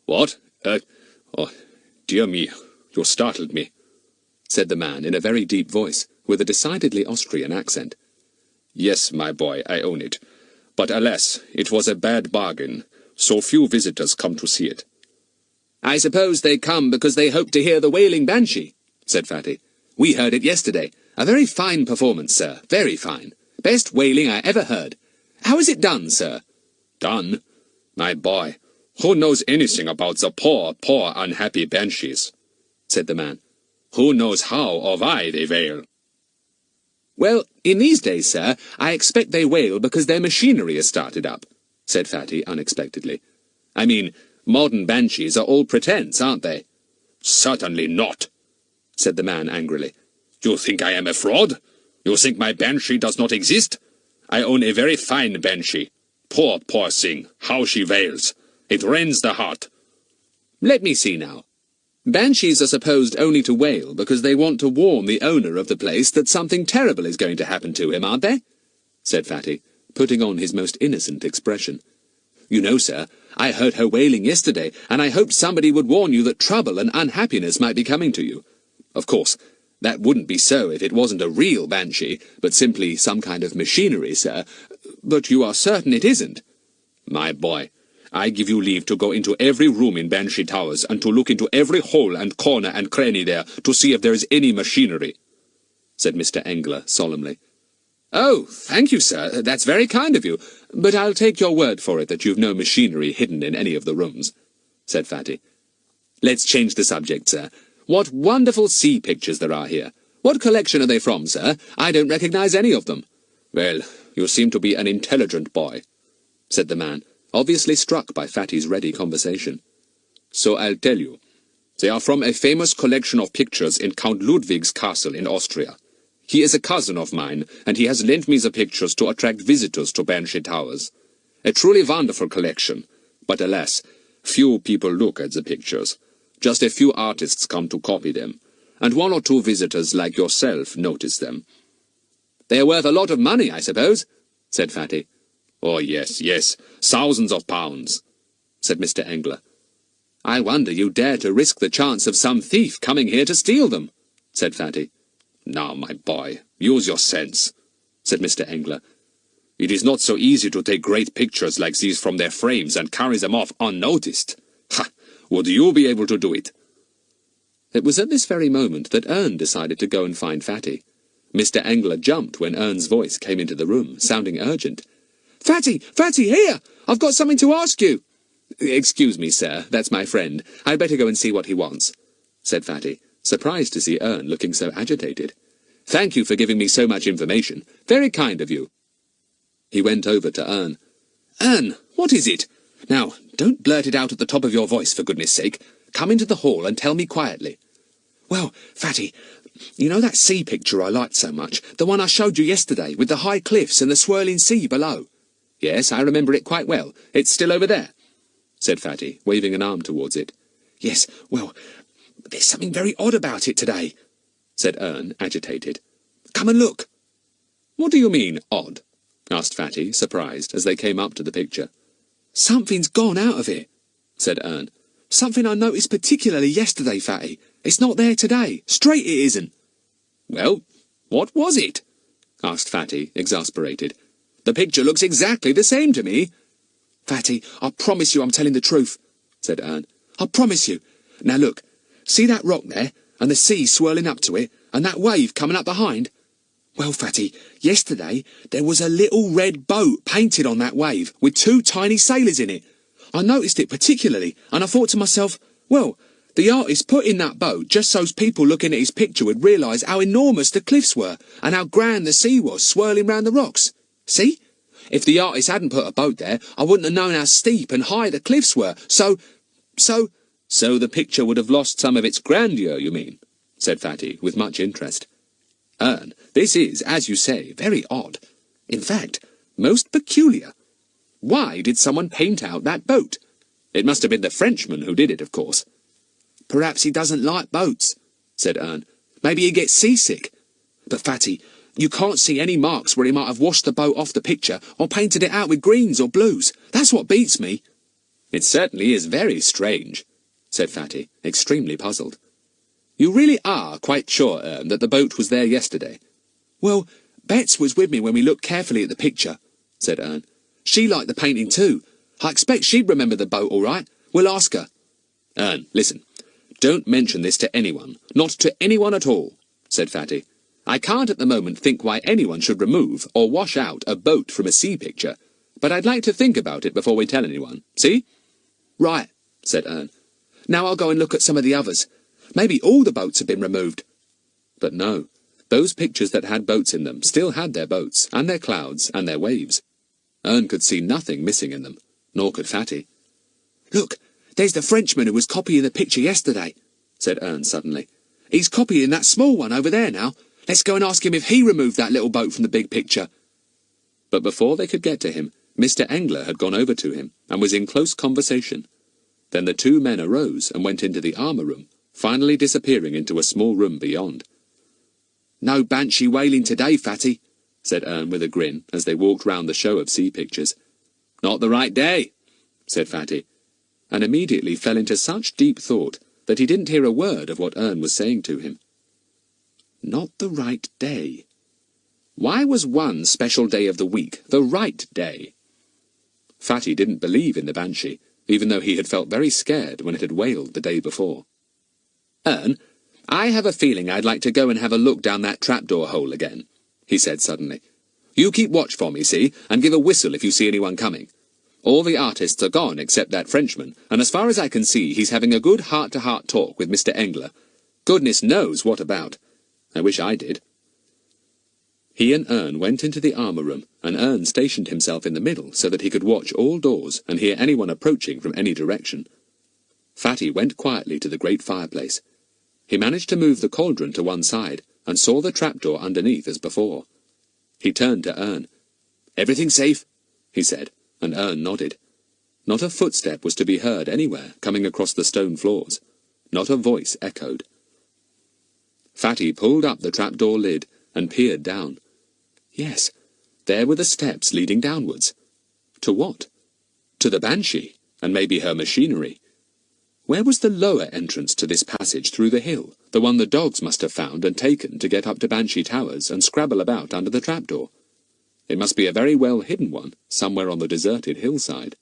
"What? Oh, dear me, you startled me," said the man in a very deep voice, with a decidedly Austrian accent. "Yes, my boy, I own it. But alas, it was a bad bargain. So few visitors come to see it." "I suppose they come because they hope to hear the Wailing Banshee," said Fatty. "We heard it yesterday. A very fine performance, sir, very fine. Best wailing I ever heard. How is it done, sir?" "Done? My boy, who knows anything about the poor, unhappy banshees?" said the man. "Who knows how or why they wail?" "Well, in these days, sir, I expect they wail because their machinery is started up," said Fatty unexpectedly. "I mean, modern banshees are all pretence, aren't they?" "Certainly not," said the man angrily. "You think I am a fraud? You think my banshee does not exist? I own a very fine banshee. Poor thing, how she wails. It rends the heart." "Let me see now. Banshees are supposed only to wail because they want to warn the owner of the place that something terrible is going to happen to him, aren't they?" said Fatty, putting on his most innocent expression. You know, sir, I heard her wailing yesterday, and I hoped somebody would warn you that trouble and unhappiness might be coming to you. Of course, that wouldn't be so if it wasn't a real banshee, but simply some kind of machinery, sir. But you are certain it isn't? My boy, I give you leave to go into every room in Banshee Towers and to look into every hole and corner and cranny there to see if there is any machinery, said Mr. Engler solemnly. Oh, thank you, sir. That's very kind of you. But I'll take your word for it that you've no machinery hidden in any of the rooms, said Fatty. Let's change the subject, sir. What wonderful sea pictures there are here. What collection are they from, sir? I don't recognize any of them. Well, you seem to be an intelligent boy, said the man, obviously struck by Fatty's ready conversation. So I'll tell you. They are from a famous collection of pictures in Count Ludwig's castle in Austria. He is a cousin of mine, and he has lent me the pictures to attract visitors to Banshee Towers. A truly wonderful collection, but alas, few people look at the pictures. Just a few artists come to copy them, and one or two visitors like yourself notice them. They are worth a lot of money, I suppose, said Fatty. Oh, yes, yes, thousands of pounds, said Mr. Engler. I wonder you dare to risk the chance of some thief coming here to steal them, said Fatty. Now, my boy, use your sense, said Mr. Engler. It is not so easy to take great pictures like these from their frames and carry them off unnoticed. Ha! Would you be able to do it? It was at this very moment that Ern decided to go and find Fatty. Mr. Engler jumped when Ern's voice came into the room, sounding urgent. Fatty! Fatty, here! I've got something to ask you! Excuse me, sir, that's my friend. I'd better go and see what he wants, said Fatty, surprised to see Ern looking so agitated. Thank you for giving me so much information. Very kind of you. He went over to Ern. Ern, what is it? Now, don't blurt it out at the top of your voice, for goodness sake. Come into the hall and tell me quietly. Well, Fatty, you know that sea picture I liked so much? The one I showed you yesterday, with the high cliffs and the swirling sea below? Yes, I remember it quite well. It's still over there, said Fatty, waving an arm towards it. Yes, well, there's something very odd about it today, said Ern, agitated. Come and look. What do you mean, odd? Asked Fatty, surprised, as they came up to the picture. Something's gone out of it, said Ern. Something I noticed particularly yesterday, Fatty. It's not there today. Straight it isn't. Well, what was it? Asked Fatty, exasperated. The picture looks exactly the same to me. Fatty, I promise you I'm telling the truth, said Ern. I promise you. Now look, see that rock there, and the sea swirling up to it, and that wave coming up behind? Well, Fatty, yesterday there was a little red boat painted on that wave, with two tiny sailors in it. I noticed it particularly, and I thought to myself, well, the artist put in that boat just so people looking at his picture would realise how enormous the cliffs were, and how grand the sea was swirling round the rocks. See? If the artist hadn't put a boat there, I wouldn't have known how steep and high the cliffs were, So the picture would have lost some of its grandeur, you mean? Said Fatty, with much interest. Ern, this is, as you say, very odd. In fact, most peculiar. Why did someone paint out that boat? It must have been the Frenchman who did it, of course. Perhaps he doesn't like boats, said Ern. Maybe he gets seasick. But, Fatty, you can't see any marks where he might have washed the boat off the picture or painted it out with greens or blues. That's what beats me. It certainly is very strange, said Fatty, extremely puzzled. You really are quite sure, Ern, that the boat was there yesterday? Well, Bets was with me when we looked carefully at the picture, said Ern. She liked the painting too. I expect she'd remember the boat all right. We'll ask her. Ern, listen. Don't mention this to anyone. Not to anyone at all, said Fatty. I can't at the moment think why anyone should remove or wash out a boat from a sea picture, but I'd like to think about it before we tell anyone. See? Right, said Ern. Now I'll go and look at some of the others. Maybe all the boats have been removed. But no, those pictures that had boats in them still had their boats, and their clouds, and their waves. Ern could see nothing missing in them, nor could Fatty. Look, there's the Frenchman who was copying the picture yesterday, said Ern suddenly. He's copying that small one over there now. Let's go and ask him if he removed that little boat from the big picture. But before they could get to him, Mr. Engler had gone over to him, and was in close conversation. Then the two men arose and went into the armour room, finally disappearing into a small room beyond. No Banshee whaling today, Fatty, said Ern with a grin, as they walked round the show of sea pictures. Not the right day, said Fatty, and immediately fell into such deep thought that he didn't hear a word of what Ern was saying to him. Not the right day. Why was one special day of the week the right day? Fatty didn't believe in the Banshee, even though he had felt very scared when it had wailed the day before. Ern, I have a feeling I'd like to go and have a look down that trapdoor hole again, he said suddenly. You keep watch for me, see, and give a whistle if you see anyone coming. All the artists are gone except that Frenchman, and as far as I can see, he's having a good heart-to-heart talk with Mr. Engler. Goodness knows what about. I wish I did. He and Ern went into the armour room, and Ern stationed himself in the middle so that he could watch all doors and hear anyone approaching from any direction. Fatty went quietly to the great fireplace. He managed to move the cauldron to one side, and saw the trapdoor underneath as before. He turned to Ern. "Everything safe?" he said, and Ern nodded. Not a footstep was to be heard anywhere coming across the stone floors. Not a voice echoed. Fatty pulled up the trapdoor lid and peered down. Yes, there were the steps leading downwards. To what? To the Banshee, and maybe her machinery. Where was the lower entrance to this passage through the hill, the one the dogs must have found and taken to get up to Banshee Towers and scrabble about under the trapdoor? It must be a very well-hidden one, somewhere on the deserted hillside.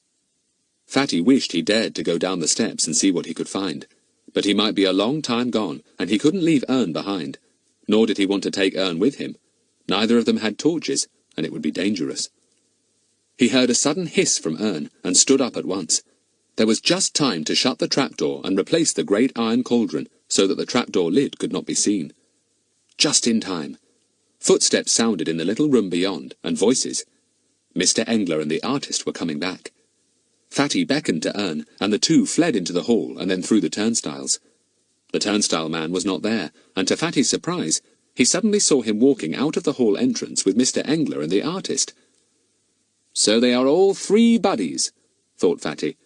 Fatty wished he dared to go down the steps and see what he could find, but he might be a long time gone, and he couldn't leave Ern behind, nor did he want to take Ern with him. Neither of them had torches, and it would be dangerous. He heard a sudden hiss from Ern, and stood up at once. There was just time to shut the trapdoor and replace the great iron cauldron, so that the trapdoor lid could not be seen. Just in time. Footsteps sounded in the little room beyond, and voices. Mr. Engler and the artist were coming back. Fatty beckoned to Ern, and the two fled into the hall and then through the turnstiles. The turnstile man was not there, and to Fatty's surprise, he suddenly saw him walking out of the hall entrance with Mr. Engler and the artist. So they are all three buddies, thought Fatty.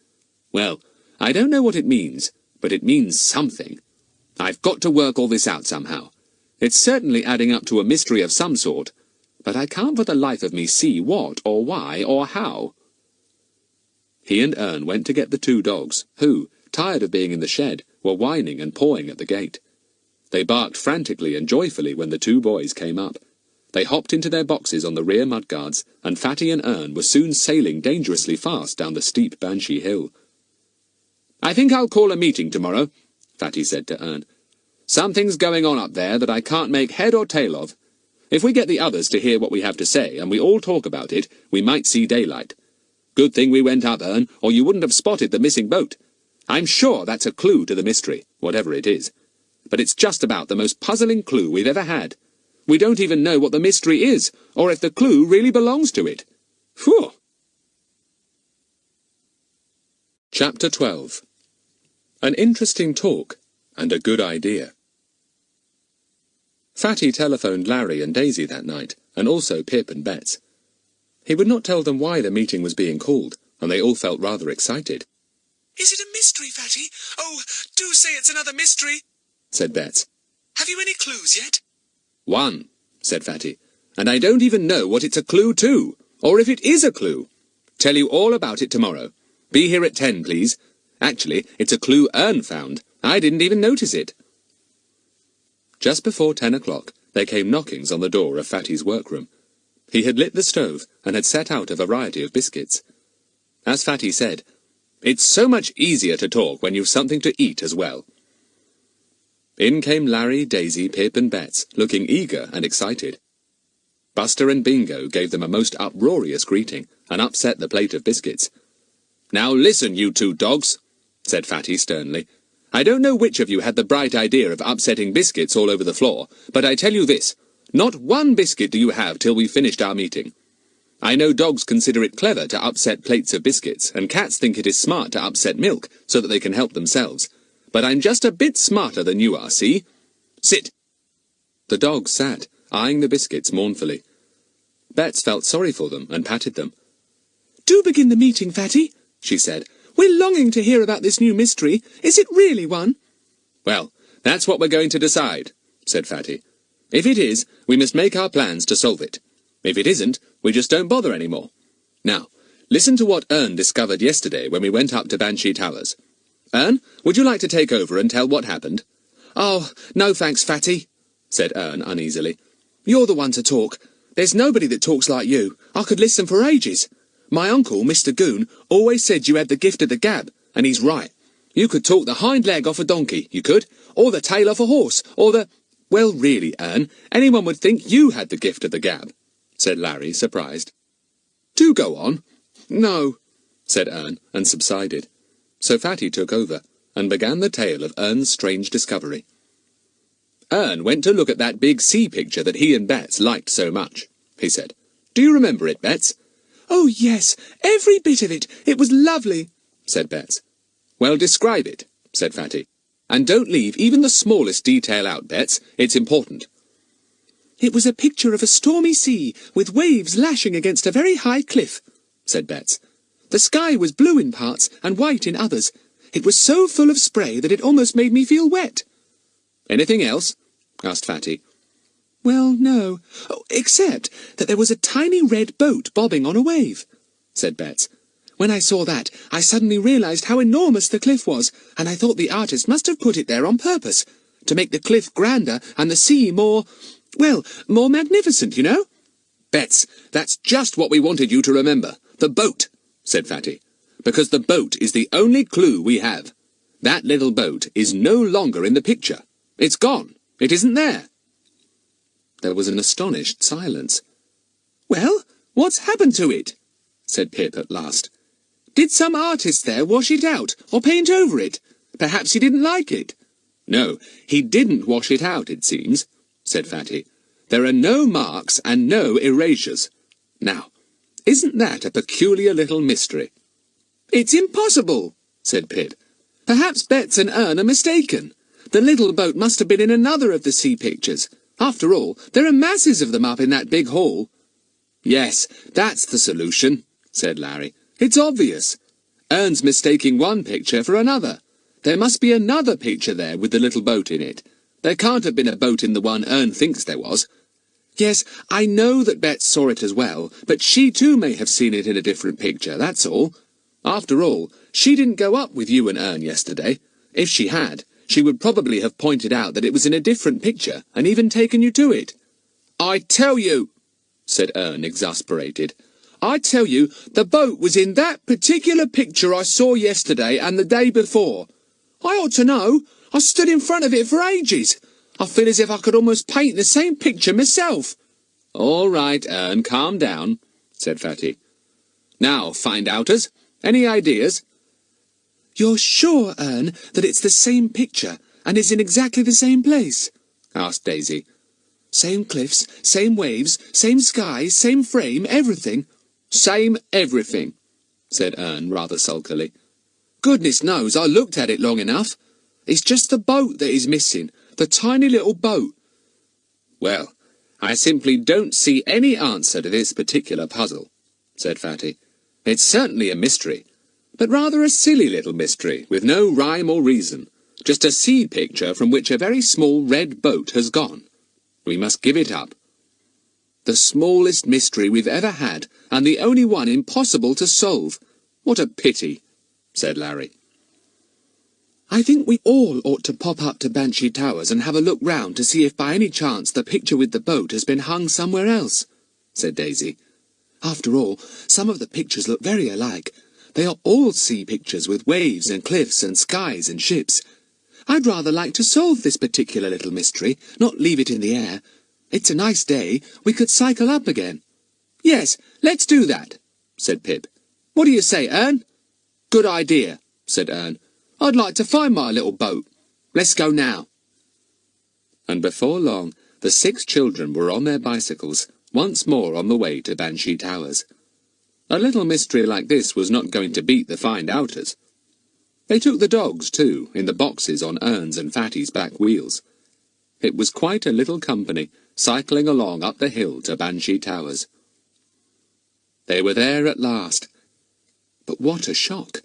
Well, I don't know what it means, but it means something. I've got to work all this out somehow. It's certainly adding up to a mystery of some sort, but I can't for the life of me see what or why or how. He and Ern went to get the two dogs, who, tired of being in the shed, were whining and pawing at the gate. They barked frantically and joyfully when the two boys came up. They hopped into their boxes on the rear mudguards, and Fatty and Ern were soon sailing dangerously fast down the steep Banshee Hill. "I think I'll call a meeting tomorrow," Fatty said to Ern. "Something's going on up there that I can't make head or tail of. If we get the others to hear what we have to say, and we all talk about it, we might see daylight. Good thing we went up, Ern, or you wouldn't have spotted the missing boat. I'm sure that's a clue to the mystery, whatever it is. But it's just about the most puzzling clue we've ever had. We don't even know what the mystery is, or if the clue really belongs to it. Phew!" Chapter 12. An interesting talk, and a good idea. Fatty telephoned Larry and Daisy that night, and also Pip and Bets. He would not tell them why the meeting was being called, and they all felt rather excited. "Is it a mystery, Fatty? Oh, do say it's another mystery," said Bets. "Have you any clues yet?" "One," said Fatty, "and I don't even know what it's a clue to, or if it is a clue. Tell you all about it tomorrow. Be here at 10, please. Actually, it's a clue Ern found. I didn't even notice it." Just before 10 o'clock, there came knockings on the door of Fatty's workroom. He had lit the stove and had set out a variety of biscuits. As Fatty said, "It's so much easier to talk when you've something to eat as well." In came Larry, Daisy, Pip and Bets, looking eager and excited. Buster and Bingo gave them a most uproarious greeting, and upset the plate of biscuits. "Now listen, you two dogs," said Fatty sternly. "I don't know which of you had the bright idea of upsetting biscuits all over the floor, but I tell you this, not one biscuit do you have till we've finished our meeting. I know dogs consider it clever to upset plates of biscuits, and cats think it is smart to upset milk, so that they can help themselves. But I'm just a bit smarter than you are, see? Sit." The dogs sat, eyeing the biscuits mournfully. Bets felt sorry for them and patted them. "Do begin the meeting, Fatty," she said. "We're longing to hear about this new mystery. Is it really one?" "Well, that's what we're going to decide," said Fatty. "If it is, we must make our plans to solve it. If it isn't, we just don't bother any more. Now, Listen to what Ern discovered yesterday when we went up to Banshee Towers. Ern, would you like to take over and tell what happened?" "Oh, no thanks, Fatty," said Ern uneasily. "You're the one to talk. There's nobody that talks like you. I could listen for ages. My uncle, Mr. Goon, always said you had the gift of the gab, and he's right. You could talk the hind leg off a donkey, you could, or the tail off a horse, or the—" "Well, really, Ern, anyone would think you had the gift of the gab," said Larry, surprised. "Do go on." "No," said Ern, and subsided. So Fatty took over, and began the tale of Ern's strange discovery. "Ern went to look at that big sea picture that he and Betts liked so much," he said. "Do you remember it, Betts?" "Oh, yes, every bit of it. It was lovely," said Betts. "Well, describe it," said Fatty. "And don't leave even the smallest detail out, Betts. It's important." "It was a picture of a stormy sea, with waves lashing against a very high cliff," said Betts. "The sky was blue in parts and white in others. It was so full of spray that it almost made me feel wet." "Anything else?" asked Fatty. "Well, no. Oh, except that there was a tiny red boat bobbing on a wave," said Betts. "When I saw that, I suddenly realised how enormous the cliff was, and I thought the artist must have put it there on purpose, to make the cliff grander and the sea more, well, more magnificent, you know." "Betts, that's just what we wanted you to remember. The boat," said Fatty. "Because the boat is the only clue we have. That little boat is no longer in the picture. It's gone. It isn't there." There was an astonished silence. "Well, what's happened to it?" said Pip at last. "Did some artist there wash it out, or paint over it? Perhaps he didn't like it." "No, he didn't wash it out, it seems," said Fatty. "There are no marks and no erasures. Now, isn't that a peculiar little mystery?" "It's impossible," said Pip. "Perhaps Betts and Ern are mistaken. The little boat must have been in another of the sea pictures. After all, there are masses of them up in that big hall." "Yes, that's the solution," said Larry. "It's obvious. Ern's mistaking one picture for another. There must be another picture there with the little boat in it. There can't have been a boat in the one Ern thinks there was." "Yes, I know that Betts saw it as well, but she too may have seen it in a different picture, that's all. After all, she didn't go up with you and Ern yesterday. If she had, she would probably have pointed out that it was in a different picture, and even taken you to it." "I tell you," said Ern, exasperated. "I tell you, the boat was in that particular picture I saw yesterday and the day before. I ought to know. I stood in front of it for ages. I feel as if I could almost paint the same picture myself." "All right, Ern, calm down," said Fatty. "Now, find-outers, any ideas?" "You're sure, Ern, that it's the same picture, and is in exactly the same place?" asked Daisy. "Same cliffs, same waves, same sky, same frame, everything?" "Same everything," said Ern rather sulkily. "Goodness knows, I looked at it long enough. It's just the boat that is missing, the tiny little boat." "Well, I simply don't see any answer to this particular puzzle," said Fatty. "It's certainly a mystery, but rather a silly little mystery, with no rhyme or reason. Just a sea picture from which a very small red boat has gone. We must give it up." "The smallest mystery we've ever had, and the only one impossible to solve. What a pity," said Larry. "I think we all ought to pop up to Banshee Towers and have a look round to see if by any chance the picture with the boat has been hung somewhere else," said Daisy. "After all, some of the pictures look very alike. They are all sea pictures with waves and cliffs and skies and ships. I'd rather like to solve this particular little mystery, not leave it in the air. It's a nice day. We could cycle up again." "Yes, let's do that," said Pip. "What do you say, Ern?" "Good idea," said Ern. "I'd like to find my little boat. Let's go now." And before long, the 6 children were on their bicycles, once more on the way to Banshee Towers. A little mystery like this was not going to beat the find-outers. They took the dogs, too, in the boxes on Ern's and Fatty's back wheels. It was quite a little company, cycling along up the hill to Banshee Towers. They were there at last. But what a shock!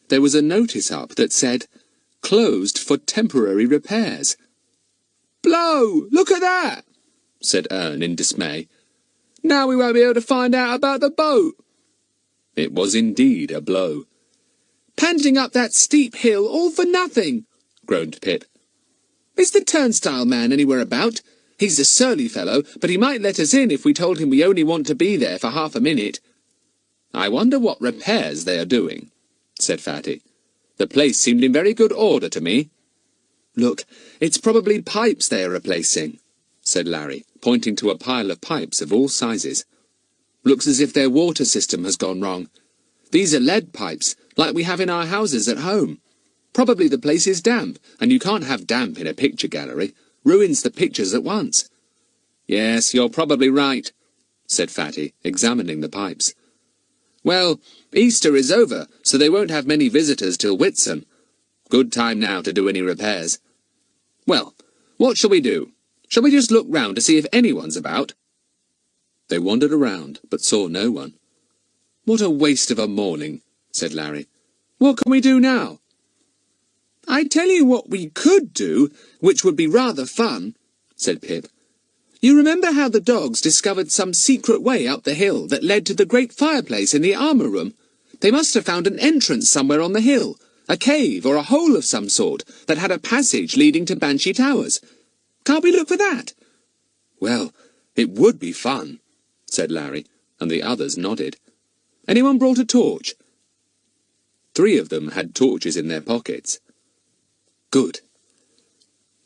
There was a notice up that said, "Closed for temporary repairs." "Blow! Look at that!" said Ern in dismay. "Now we won't be able to find out about the boat." It was indeed a blow. "Panting up that steep hill all for nothing," groaned Pip. "Is the turnstile man anywhere about? He's a surly fellow, but he might let us in if we told him we only want to be there for half a minute." "I wonder what repairs they are doing," said Fatty. "The place seemed in very good order to me." "Look, it's probably pipes they are replacing," said Larry, pointing to a pile of pipes of all sizes. "Looks as if their water system has gone wrong. These are lead pipes, like we have in our houses at home. Probably the place is damp, and you can't have damp in a picture gallery. Ruins the pictures at once." "Yes, you're probably right," said Fatty, examining the pipes. "Well, Easter is over, so they won't have many visitors till Whitsun. Good time now to do any repairs. Well, what shall we do? Shall we just look round to see if anyone's about?" They wandered around, but saw no one. "What a waste of a morning," said Larry. "What can we do now?" "I tell you what we could do, which would be rather fun," said Pip. "You remember how the dogs discovered some secret way up the hill that led to the great fireplace in the armour room? They must have found an entrance somewhere on the hill, a cave or a hole of some sort that had a passage leading to Banshee Towers. Can't we look for that?" "Well, it would be fun," said Larry, and the others nodded. "Anyone brought a torch?" 3 of them had torches in their pockets. "Good.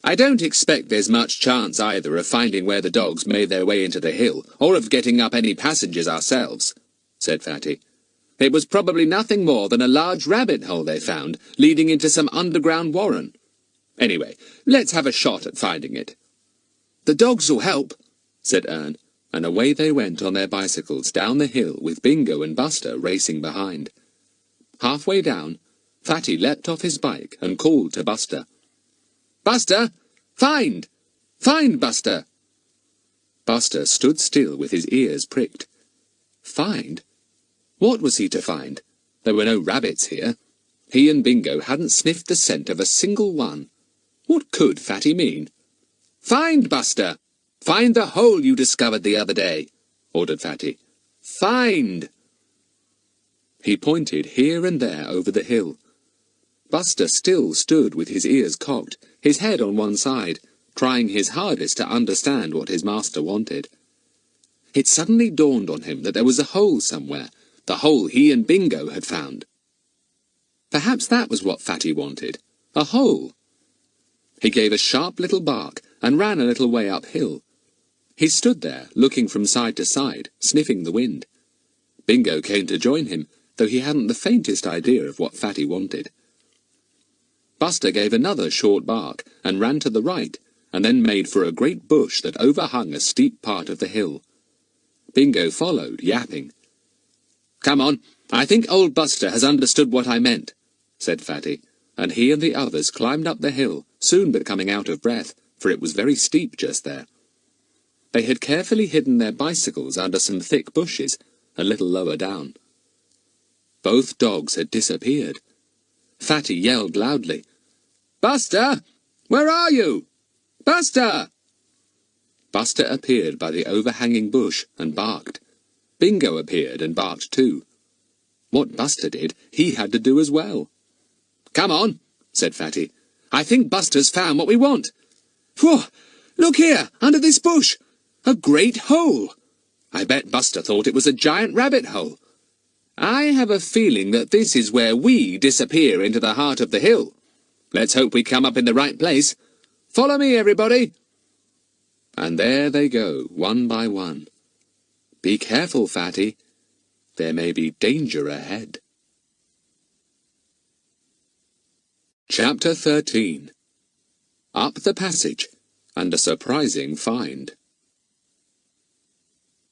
I don't expect there's much chance either of finding where the dogs made their way into the hill, or of getting up any passages ourselves," said Fatty. "It was probably nothing more than a large rabbit hole they found, leading into some underground warren. Anyway, let's have a shot at finding it." "The dogs'll help," said Ern, and away they went on their bicycles down the hill with Bingo and Buster racing behind. Halfway down, Fatty leapt off his bike and called to Buster. "Buster! Find! Find, Buster!" Buster stood still with his ears pricked. Find? What was he to find? There were no rabbits here. He and Bingo hadn't sniffed the scent of a single one. What could Fatty mean? "Find, Buster! Find the hole you discovered the other day," ordered Fatty. "Find!" He pointed here and there over the hill. Buster still stood with his ears cocked, his head on one side, trying his hardest to understand what his master wanted. It suddenly dawned on him that there was a hole somewhere, the hole he and Bingo had found. Perhaps that was what Fatty wanted, a hole. He gave a sharp little bark and ran a little way uphill. He stood there, looking from side to side, sniffing the wind. Bingo came to join him, though he hadn't the faintest idea of what Fatty wanted. Buster gave another short bark and ran to the right, and then made for a great bush that overhung a steep part of the hill. Bingo followed, yapping. "Come on, I think old Buster has understood what I meant," said Fatty, and he and the others climbed up the hill, soon becoming out of breath, for it was very steep just there. They had carefully hidden their bicycles under some thick bushes, a little lower down. Both dogs had disappeared. Fatty yelled loudly, "Buster! Where are you? Buster!" Buster appeared by the overhanging bush and barked. Bingo appeared and barked too. What Buster did, he had to do as well. "Come on," said Fatty. "I think Buster's found what we want. Phew! Look here, under this bush! A great hole! I bet Buster thought it was a giant rabbit hole. I have a feeling that this is where we disappear into the heart of the hill. Let's hope we come up in the right place. Follow me, everybody." And there they go, one by one. Be careful, Fatty. There may be danger ahead. Chapter 13. Up the Passage, and a Surprising Find.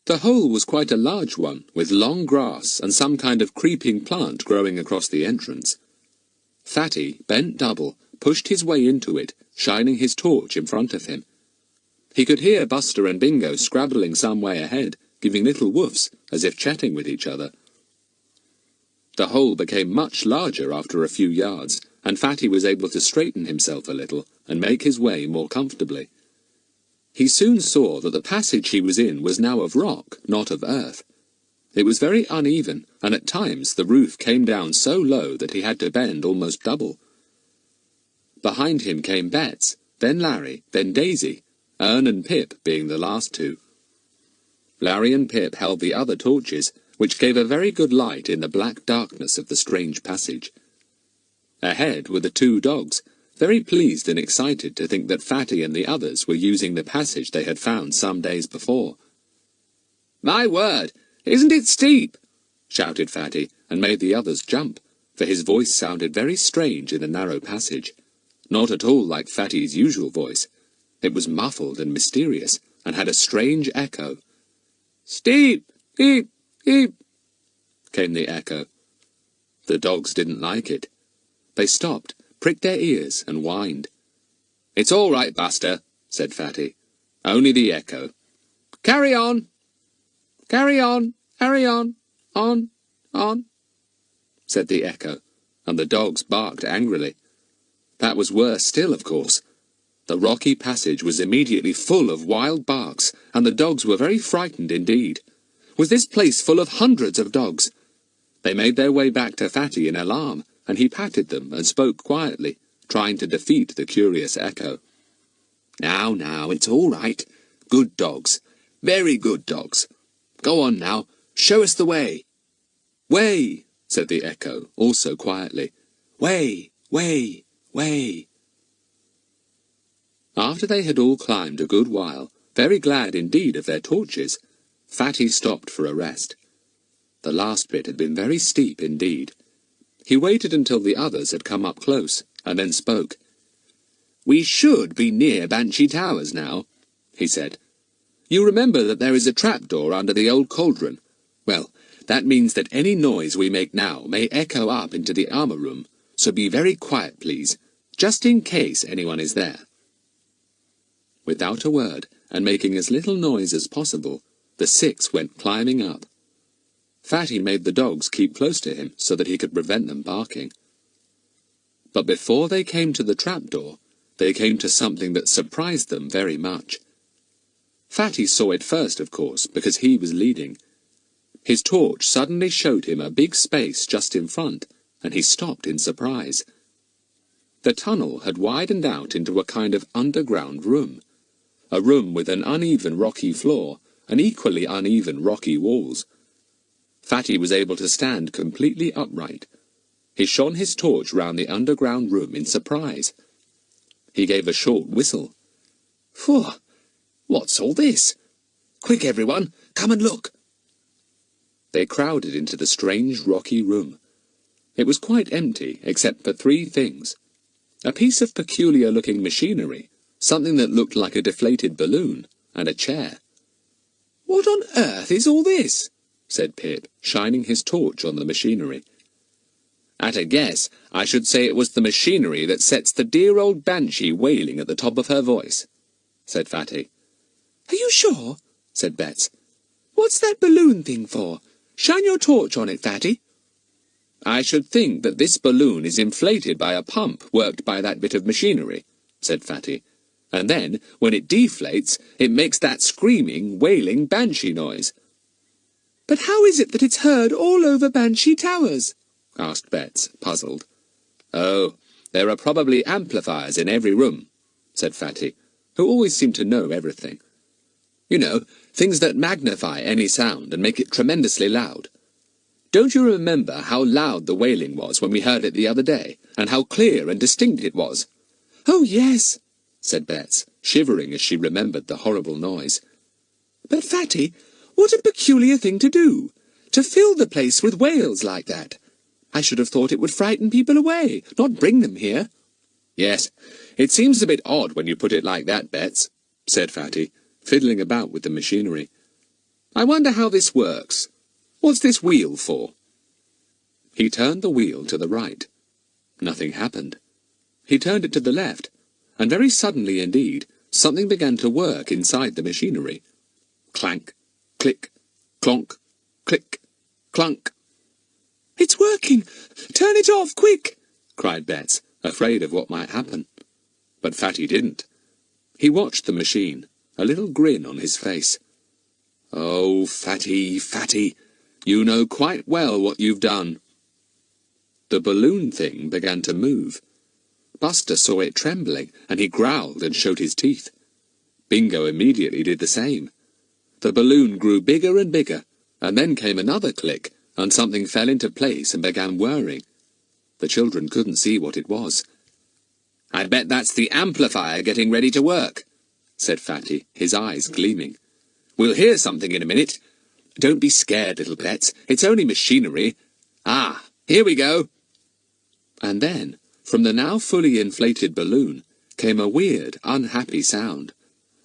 The hole was quite a large one, with long grass and some kind of creeping plant growing across the entrance. Fatty, bent double, pushed his way into it, shining his torch in front of him. He could hear Buster and Bingo scrabbling some way ahead, giving little woofs, as if chatting with each other. The hole became much larger after a few yards, and Fatty was able to straighten himself a little and make his way more comfortably. He soon saw that the passage he was in was now of rock, not of earth. It was very uneven, and at times the roof came down so low that he had to bend almost double. Behind him came Bets, then Larry, then Daisy, Ern and Pip being the last two. Larry and Pip held the other torches, which gave a very good light in the black darkness of the strange passage. Ahead were the two dogs, very pleased and excited to think that Fatty and the others were using the passage they had found some days before. "My word, isn't it steep?" shouted Fatty, and made the others jump, for his voice sounded very strange in the narrow passage. Not at all like Fatty's usual voice. It was muffled and mysterious, and had a strange echo. "Steep! Eep! Eep!" came the echo. The dogs didn't like it. They stopped, pricked their ears, and whined. "It's all right, Buster," said Fatty. "Only the echo. Carry on! Carry on! Carry on! On! Said the echo, and the dogs barked angrily. That was worse still, of course. The rocky passage was immediately full of wild barks, and the dogs were very frightened indeed. Was this place full of hundreds of dogs? They made their way back to Fatty in alarm, and he patted them and spoke quietly, trying to defeat the curious echo. Now, it's all right. Good dogs. Very good dogs. Go on now. Show us the way." "Way," said the echo, also quietly. "Way, way, way." After they had all climbed a good while, very glad indeed of their torches, Fatty stopped for a rest. The last bit had been very steep indeed. He waited until the others had come up close, and then spoke. "We should be near Banshee Towers now," he said. "You remember that there is a trapdoor under the old cauldron? Well, that means that any noise we make now may echo up into the armour room, so be very quiet, please, just in case anyone is there." Without a word, and making as little noise as possible, the six went climbing up. Fatty made the dogs keep close to him so that he could prevent them barking. But before they came to the trapdoor, they came to something that surprised them very much. Fatty saw it first, of course, because he was leading. His torch suddenly showed him a big space just in front, and he stopped in surprise. The tunnel had widened out into a kind of underground room, a room with an uneven rocky floor and equally uneven rocky walls. Fatty was able to stand completely upright. He shone his torch round the underground room in surprise. He gave a short whistle. "Phew! What's all this? Quick, everyone, come and look!" They crowded into the strange rocky room. It was quite empty, except for three things. A piece of peculiar-looking machinery, something that looked like a deflated balloon, and a chair. "What on earth is all this?" said Pip, shining his torch on the machinery. "At a guess, I should say it was the machinery that sets the dear old Banshee wailing at the top of her voice," said Fatty. "Are you sure?" said Bets. "What's that balloon thing for? Shine your torch on it, Fatty." "I should think that this balloon is inflated by a pump worked by that bit of machinery," said Fatty. "And then, when it deflates, it makes that screaming, wailing Banshee noise." "But how is it that it's heard all over Banshee Towers?" asked Bets, puzzled. "Oh, there are probably amplifiers in every room," said Fatty, who always seemed to know everything. "You know, things that magnify any sound and make it tremendously loud. Don't you remember how loud the wailing was when we heard it the other day, and how clear and distinct it was?" "Oh, yes," said Bets, shivering as she remembered the horrible noise. "But, Fatty, what a peculiar thing to do, to fill the place with wails like that. I should have thought it would frighten people away, not bring them here." "Yes, it seems a bit odd when you put it like that, Bets," said Fatty, fiddling about with the machinery. "I wonder how this works. What's this wheel for?" He turned the wheel to the right. Nothing happened. He turned it to the left, and very suddenly indeed, something began to work inside the machinery. Clank, click, clonk, click, clunk. "It's working! Turn it off, quick!" cried Bets, afraid of what might happen. But Fatty didn't. He watched the machine, a little grin on his face. "Oh, Fatty, Fatty, You know quite well what you've done." The balloon thing began to move. Buster saw it trembling, and he growled and showed his teeth. Bingo immediately did the same. The balloon grew bigger and bigger, and then came another click, and something fell into place and began whirring. The children couldn't see what it was. "I bet that's the amplifier getting ready to work," said Fatty, his eyes gleaming. "We'll hear something in a minute. Don't be scared, little pets. It's only machinery. Ah, here we go." And then, from the now fully inflated balloon, came a weird, unhappy sound.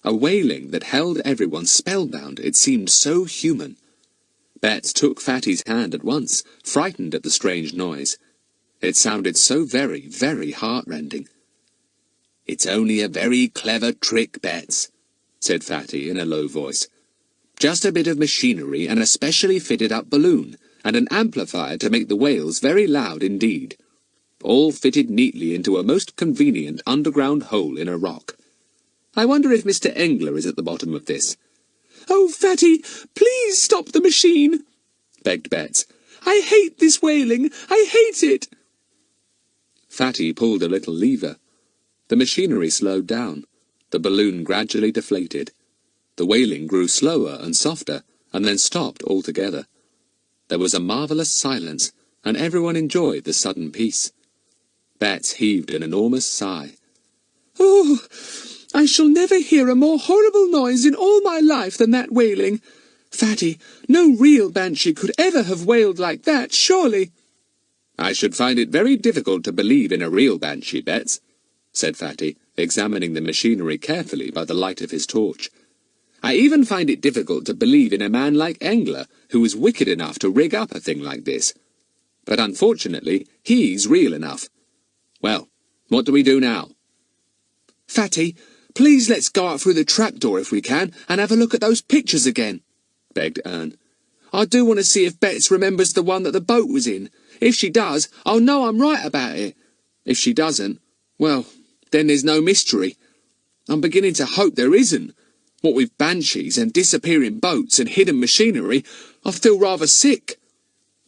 A wailing that held everyone spellbound. It seemed so human. Bets took Fatty's hand at once, frightened at the strange noise. It sounded so very, very heartrending. "It's only a very clever trick, Bets," said Fatty in a low voice. "Just a bit of machinery and a specially fitted-up balloon, and an amplifier to make the wails very loud indeed. All fitted neatly into a most convenient underground hole in a rock. I wonder if Mr. Engler is at the bottom of this." "Oh, Fatty, please stop the machine," begged Bets. "I hate this wailing. I hate it." Fatty pulled a little lever. The machinery slowed down. The balloon gradually deflated. The wailing grew slower and softer, and then stopped altogether. There was a marvellous silence, and everyone enjoyed the sudden peace. Bets heaved an enormous sigh. "Oh, I shall never hear a more horrible noise in all my life than that wailing. Fatty, no real banshee could ever have wailed like that, surely." "I should find it very difficult to believe in a real banshee, Bets," said Fatty, examining the machinery carefully by the light of his torch. "I even find it difficult to believe in a man like Engler, who was wicked enough to rig up a thing like this. But unfortunately, he's real enough. Well, what do we do now?" "Fatty, please let's go out through the trapdoor if we can, and have a look at those pictures again," begged Ern. "I do want to see if Bets remembers the one that the boat was in. If she does, I'll know I'm right about it. If she doesn't, well, then there's no mystery. I'm beginning to hope there isn't. What with banshees and disappearing boats and hidden machinery, I feel rather sick."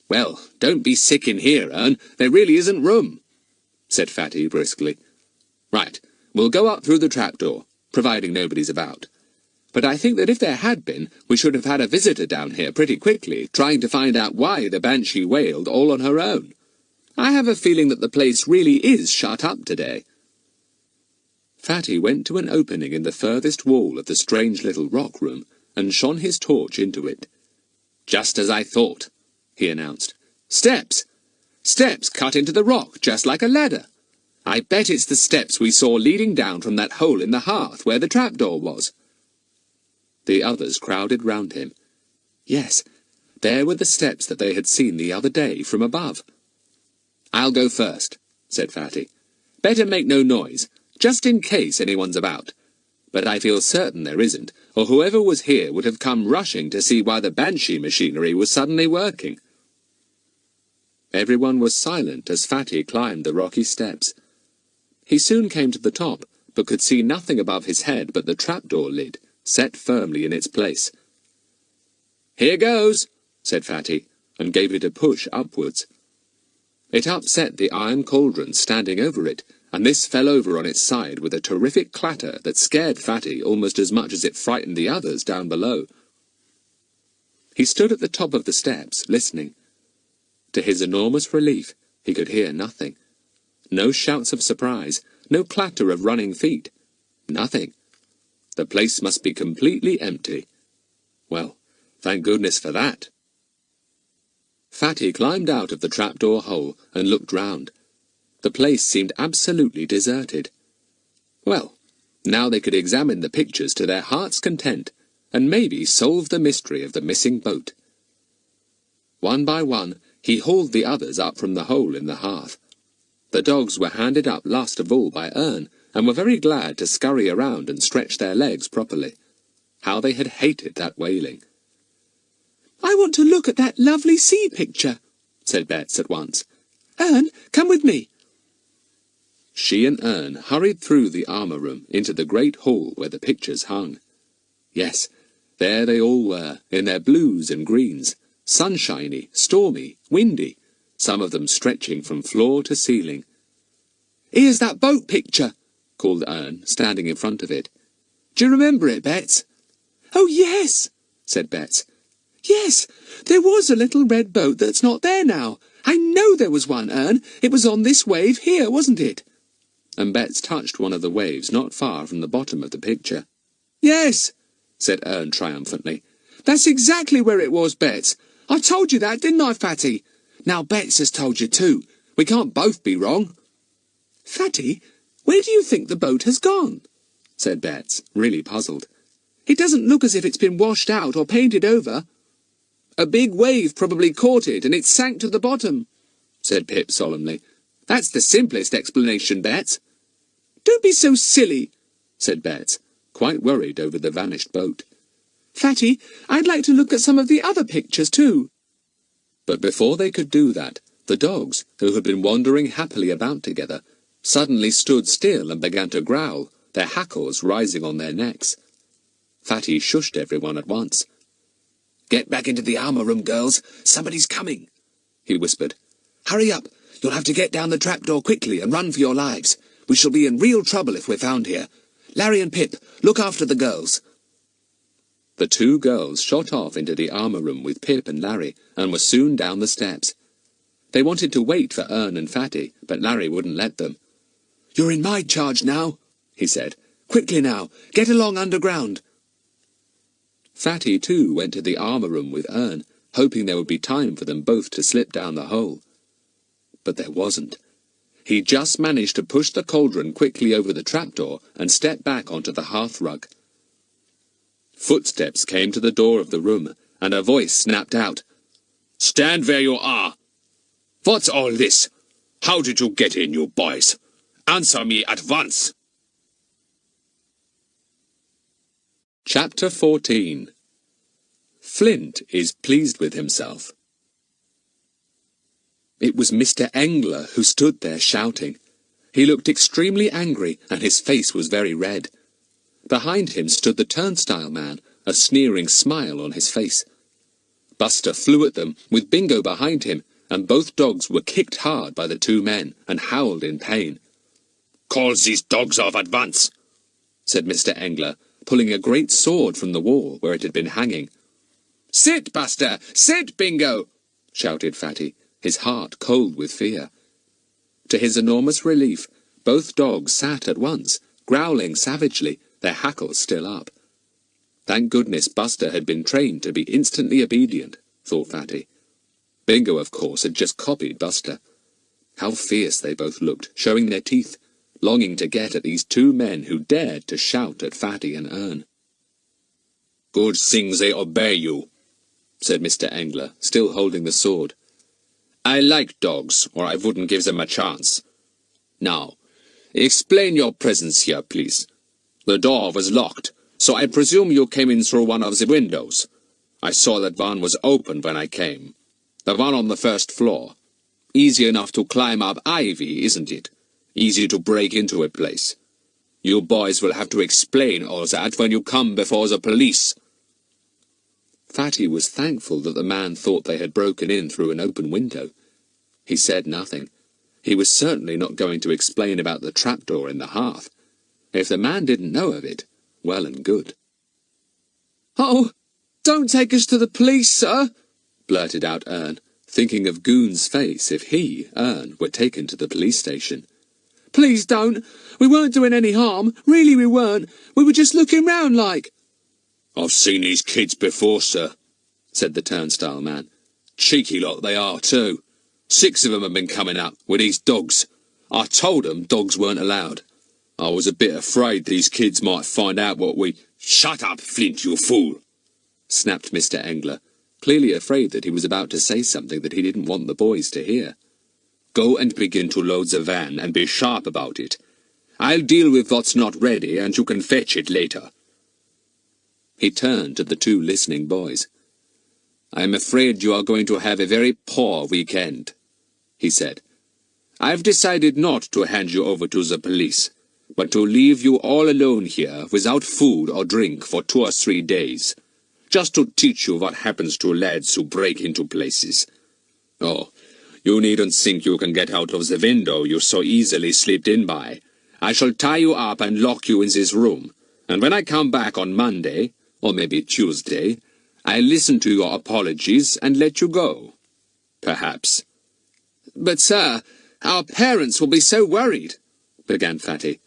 "Well, don't be sick in here, Ern. There really isn't room," said Fatty briskly. "Right, we'll go up through the trapdoor, providing nobody's about. But I think that if there had been, we should have had a visitor down here pretty quickly, trying to find out why the Banshee wailed all on her own. I have a feeling that the place really is shut up today." Fatty went to an opening in the furthest wall of the strange little rock room, and shone his torch into it. "Just as I thought," he announced. "Steps! Steps cut into the rock, just like a ladder. I bet it's the steps we saw leading down from that hole in the hearth where the trapdoor was." The others crowded round him. Yes, there were the steps that they had seen the other day from above. "I'll go first," said Fatty. "Better make no noise, just in case anyone's about. But I feel certain there isn't, or whoever was here would have come rushing to see why the Banshee machinery was suddenly working." Everyone was silent as Fatty climbed the rocky steps. He soon came to the top, but could see nothing above his head but the trapdoor lid, set firmly in its place. "Here goes," said Fatty, and gave it a push upwards. It upset the iron cauldron standing over it, and this fell over on its side with a terrific clatter that scared Fatty almost as much as it frightened the others down below. He stood at the top of the steps, listening. To his enormous relief, he could hear nothing. No shouts of surprise, no clatter of running feet. Nothing. The place must be completely empty. Well, thank goodness for that. Fatty climbed out of the trapdoor hole and looked round. The place seemed absolutely deserted. Well, now they could examine the pictures to their heart's content, and maybe solve the mystery of the missing boat. One by one, he hauled the others up from the hole in the hearth. The dogs were handed up last of all by Ern, and were very glad to scurry around and stretch their legs properly. How they had hated that wailing. "I want to look at that lovely sea picture," said Bets at once. "Ern, come with me." She and Ern hurried through the armour room into the great hall where the pictures hung. Yes, there they all were, in their blues and greens, sunshiny, stormy, windy, some of them stretching from floor to ceiling. "Here's that boat picture," called Ern, standing in front of it. "Do you remember it, Bets?" "Oh, yes," said Bets. "Yes, there was a little red boat that's not there now. I know there was one, Ern. It was on this wave here, wasn't it?" And Bets touched one of the waves not far from the bottom of the picture. "Yes," said Ern triumphantly. "That's exactly where it was, Bets. I told you that, didn't I, Fatty? Now Bets has told you too. We can't both be wrong." "Fatty, where do you think the boat has gone?" said Bets, really puzzled. "It doesn't look as if it's been washed out or painted over." "A big wave probably caught it and it sank to the bottom," said Pip solemnly. "That's the simplest explanation, Bets." "Don't be so silly," said Bets, quite worried over the vanished boat. "Fatty, I'd like to look at some of the other pictures too." But before they could do that, the dogs, who had been wandering happily about together, suddenly stood still and began to growl, their hackles rising on their necks. Fatty shushed everyone at once. "Get back into the armour room, girls. Somebody's coming," he whispered. "Hurry up. You'll have to get down the trapdoor quickly and run for your lives. We shall be in real trouble if we're found here. Larry and Pip, look after the girls." The two girls shot off into the armour room with Pip and Larry, and were soon down the steps. They wanted to wait for Ern and Fatty, but Larry wouldn't let them. "You're in my charge now," he said. "Quickly now, get along underground." Fatty, too, went to the armour room with Ern, hoping there would be time for them both to slip down the hole. But there wasn't. He just managed to push the cauldron quickly over the trapdoor and step back onto the hearthrug. Footsteps came to the door of the room, and a voice snapped out. "Stand where you are! What's all this? How did you get in, you boys? Answer me at once!" Chapter 14. Flint is pleased with himself. It was Mr. Engler who stood there shouting. He looked extremely angry, and his face was very red. Behind him stood the turnstile man, a sneering smile on his face. Buster flew at them, with Bingo behind him, and both dogs were kicked hard by the two men, and howled in pain. "Call these dogs off at once," said Mr. Engler, pulling a great sword from the wall where it had been hanging. "Sit, Buster! Sit, Bingo!" shouted Fatty, his heart cold with fear. To his enormous relief, both dogs sat at once, growling savagely, their hackles still up. Thank goodness Buster had been trained to be instantly obedient, thought Fatty. Bingo, of course, had just copied Buster. How fierce they both looked, showing their teeth, longing to get at these two men who dared to shout at Fatty and Ern. "Good thing they obey you," said Mr. Engler, still holding the sword. "I like dogs, or I wouldn't give them a chance. Now, explain your presence here, please. The door was locked, so I presume you came in through one of the windows. I saw that one was open when I came. The one on the first floor. Easy enough to climb up ivy, isn't it? Easy to break into a place. You boys will have to explain all that when you come before the police." Fatty was thankful that the man thought they had broken in through an open window. He said nothing. He was certainly not going to explain about the trapdoor in the hearth. If the man didn't know of it, well and good. "Oh, don't take us to the police, sir," blurted out Ern, thinking of Goon's face if he, Ern, were taken to the police station. "Please don't. We weren't doing any harm. Really we weren't. We were just looking round like." "I've seen these kids before, sir," said the turnstile man. "Cheeky lot they are, too. 6 of them have been coming up, with these dogs. I told them dogs weren't allowed. I was a bit afraid these kids might find out what we—" "Shut up, Flint, you fool!" snapped Mr. Engler, clearly afraid that he was about to say something that he didn't want the boys to hear. "Go and begin to load the van, and be sharp about it. I'll deal with what's not ready, and you can fetch it later." He turned to the two listening boys. "I'm afraid you are going to have a very poor weekend," he said. "I've decided not to hand you over to the police, but to leave you all alone here without food or drink for 2 or 3 days. just to teach you what happens to lads who break into places. Oh, you needn't think you can get out of the window you so easily slipped in by. I shall tie you up and lock you in this room, and when I come back on Monday, or maybe Tuesday, I'll listen to your apologies and let you go. Perhaps. But, sir, our parents will be so worried, began Fatty.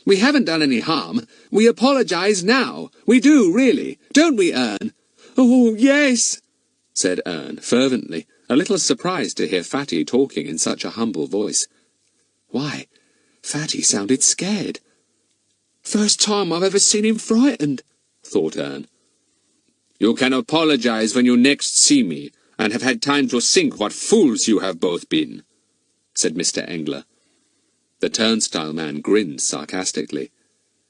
We haven't done any harm. We apologise now. We do, really. Don't we, Ern? Oh, yes, said Ern fervently, a little surprised to hear Fatty talking in such a humble voice. Why, Fatty sounded scared. First time I've ever seen him frightened, thought Ern. You can apologise when you next see me, and have had time to think what fools you have both been, said Mr. Engler. The turnstile man grinned sarcastically.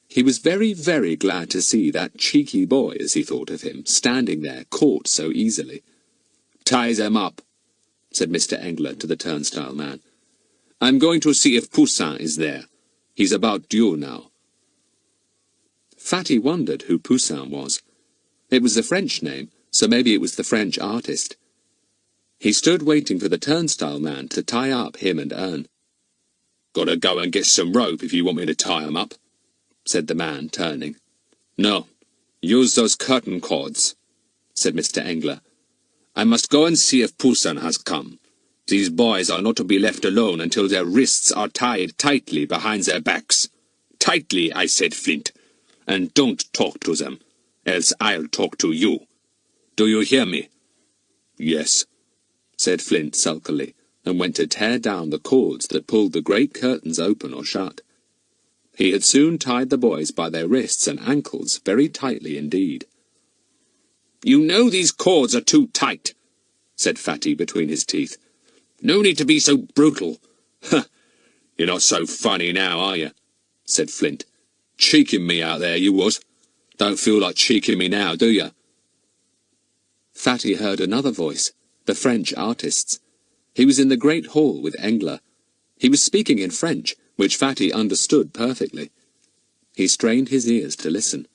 He was very, very glad to see that cheeky boy, as he thought of him, standing there, caught so easily. Tie them up, said Mr. Engler to the turnstile man. I'm going to see if Poussin is there. He's about due now. Fatty wondered who Poussin was. It was a French name, so maybe it was the French artist. He stood waiting for the turnstile man to tie up him and Ern. Gotta go and get some rope if you want me to tie 'em up, said the man, turning. No, use those curtain cords, said Mr. Engler. I must go and see if Poussin has come. These boys are not to be left alone until their wrists are tied tightly behind their backs. Tightly, I said, Flint. And don't talk to them, else I'll talk to you. Do you hear me? Yes, said Flint sulkily, and went to tear down the cords that pulled the great curtains open or shut. He had soon tied the boys by their wrists and ankles very tightly indeed. You know these cords are too tight, said Fatty between his teeth. No need to be so brutal. Huh, you're not so funny now, are you? Said Flint. Cheeking me out there, you was. Don't feel like cheeking me now, do you? Fatty heard another voice, the French artist's. He was in the great hall with Engler. He was speaking in French, which Fatty understood perfectly. He strained his ears to listen.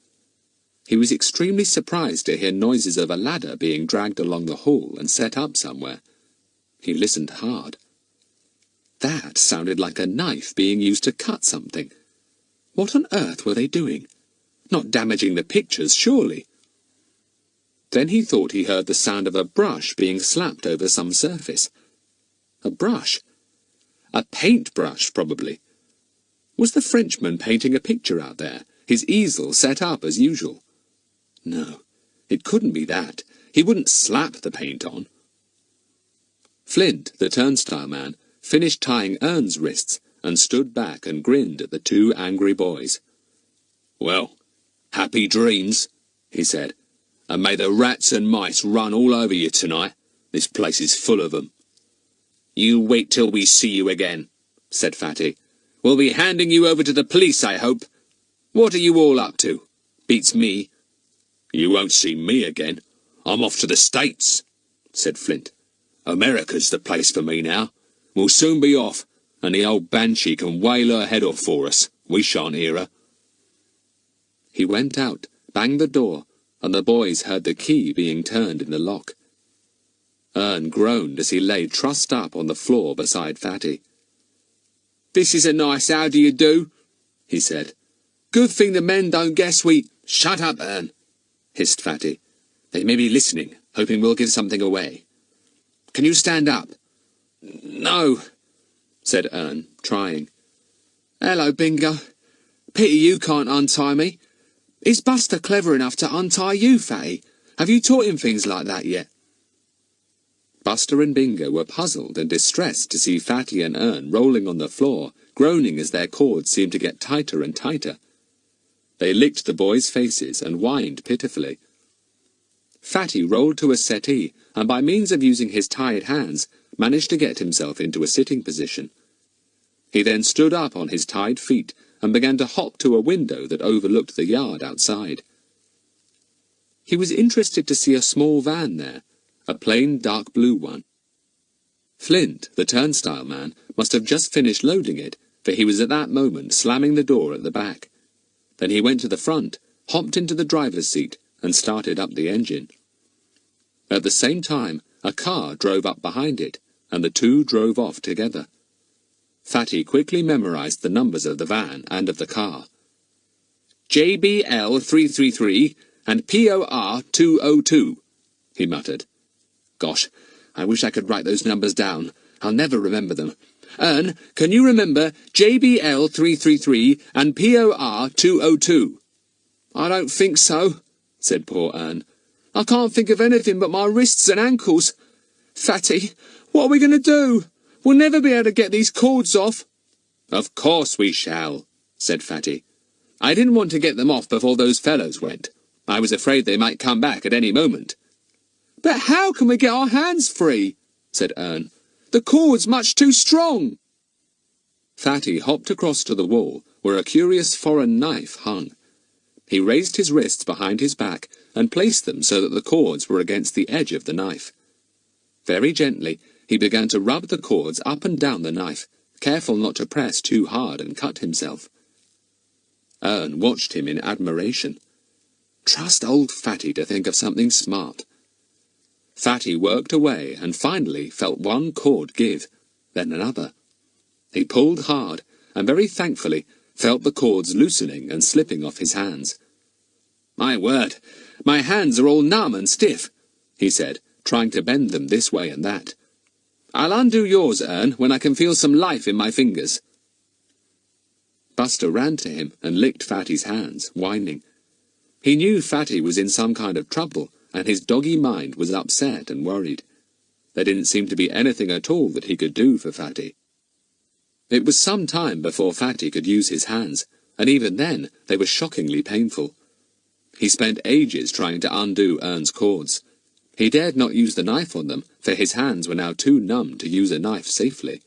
He was extremely surprised to hear noises of a ladder being dragged along the hall and set up somewhere. He listened hard. That sounded like a knife being used to cut something. What on earth were they doing? Not damaging the pictures, surely. Then he thought he heard the sound of a brush being slapped over some surface. A brush? A paintbrush, probably. Was the Frenchman painting a picture out there, his easel set up as usual? No, it couldn't be that. He wouldn't slap the paint on. Flint, the turnstile man, finished tying Ern's wrists and stood back and grinned at the two angry boys. Well, happy dreams, he said, and may the rats and mice run all over you tonight. This place is full of them. You wait till we see you again, said Fatty. We'll be handing you over to the police, I hope. What are you all up to? Beats me. You won't see me again. I'm off to the States, said Flint. America's the place for me now. We'll soon be off, and the old Banshee can wail her head off for us. We shan't hear her. He went out, banged the door, and the boys heard the key being turned in the lock. Ern groaned as he lay trussed up on the floor beside Fatty. "This is a nice how do you do," he said. "Good thing the men don't guess we—" "Shut up, Ern," hissed Fatty. "They may be listening, hoping we'll give something away. Can you stand up?" "No," said Ern, trying. "Hello, Bingo. Pity you can't untie me. Is Buster clever enough to untie you, Fatty? Have you taught him things like that yet?" Buster and Bingo were puzzled and distressed to see Fatty and Ern rolling on the floor, groaning as their cords seemed to get tighter and tighter. They licked the boys' faces and whined pitifully. Fatty rolled to a settee, and by means of using his tied hands, managed to get himself into a sitting position. He then stood up on his tied feet and began to hop to a window that overlooked the yard outside. He was interested to see a small van there, a plain dark blue one. Flint, the turnstile man, must have just finished loading it, for he was at that moment slamming the door at the back. Then he went to the front, hopped into the driver's seat, and started up the engine. At the same time, a car drove up behind it, and the two drove off together. Fatty quickly memorized the numbers of the van and of the car. JBL 333 and POR 202, he muttered. Gosh, I wish I could write those numbers down. I'll never remember them. Ern, can you remember JBL 333 and POR 202? I don't think so, said poor Ern. I can't think of anything but my wrists and ankles. Fatty, what are we going to do? We'll never be able to get these cords off. Of course we shall, said Fatty. I didn't want to get them off before those fellows went. I was afraid they might come back at any moment. But how can we get our hands free? Said Ern. The cord's much too strong. Fatty hopped across to the wall, where a curious foreign knife hung. He raised his wrists behind his back and placed them so that the cords were against the edge of the knife. Very gently, he began to rub the cords up and down the knife, careful not to press too hard and cut himself. Ern watched him in admiration. Trust old Fatty to think of something smart. Fatty worked away and finally felt one cord give, then another. He pulled hard and very thankfully felt the cords loosening and slipping off his hands. My word, my hands are all numb and stiff, he said, trying to bend them this way and that. I'll undo yours, Ern, when I can feel some life in my fingers. Buster ran to him and licked Fatty's hands, whining. He knew Fatty was in some kind of trouble, and his doggy mind was upset and worried. There didn't seem to be anything at all that he could do for Fatty. It was some time before Fatty could use his hands, and even then they were shockingly painful. He spent ages trying to undo Ern's cords. He dared not use the knife on them, for his hands were now too numb to use a knife safely.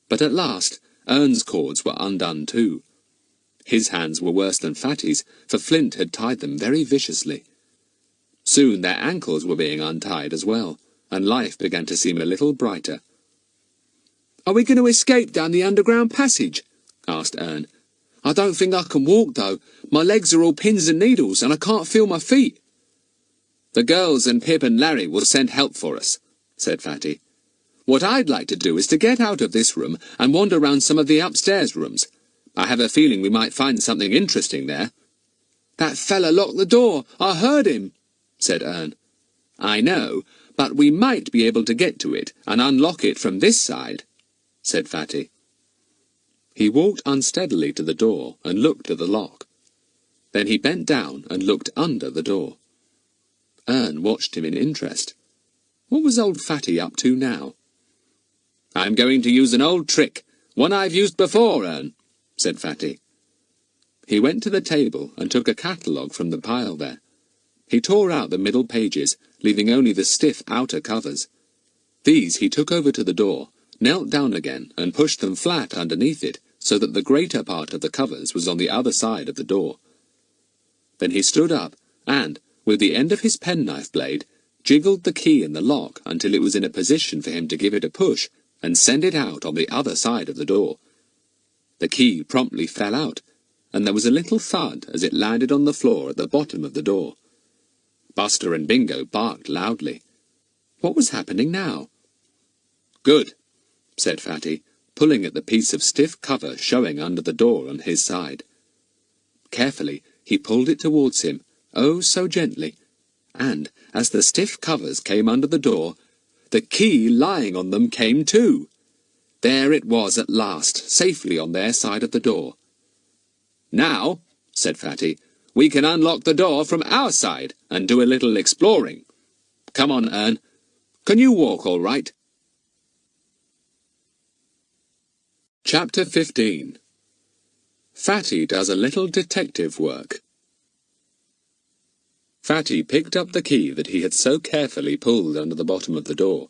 But at last, Ern's cords were undone too. His hands were worse than Fatty's, for Flint had tied them very viciously. Soon their ankles were being untied as well, and life began to seem a little brighter. Are we going to escape down the underground passage? Asked Ern. I don't think I can walk, though. My legs are all pins and needles, and I can't feel my feet. The girls and Pip and Larry will send help for us, said Fatty. What I'd like to do is to get out of this room and wander round some of the upstairs rooms. I have a feeling we might find something interesting there. That fella locked the door. I heard him, said Ern. I know, but we might be able to get to it and unlock it from this side, said Fatty. He walked unsteadily to the door and looked at the lock. Then he bent down and looked under the door. Ern watched him in interest. What was old Fatty up to now? I'm going to use an old trick, one I've used before, Ern, said Fatty. He went to the table and took a catalogue from the pile there. He tore out the middle pages, leaving only the stiff outer covers. These he took over to the door, knelt down again and pushed them flat underneath it, so that the greater part of the covers was on the other side of the door. Then he stood up and, with the end of his penknife blade, jiggled the key in the lock until it was in a position for him to give it a push and send it out on the other side of the door. The key promptly fell out, and there was a little thud as it landed on the floor at the bottom of the door. Buster and Bingo barked loudly. What was happening now? Good, said Fatty, pulling at the piece of stiff cover showing under the door on his side. Carefully, he pulled it towards him, oh so gently, and, as the stiff covers came under the door, the key lying on them came too. There it was at last, safely on their side of the door. Now, said Fatty, we can unlock the door from our side and do a little exploring. Come on, Ern. Can you walk all right? Chapter 15. Fatty does a little detective work. Fatty picked up the key that he had so carefully pulled under the bottom of the door.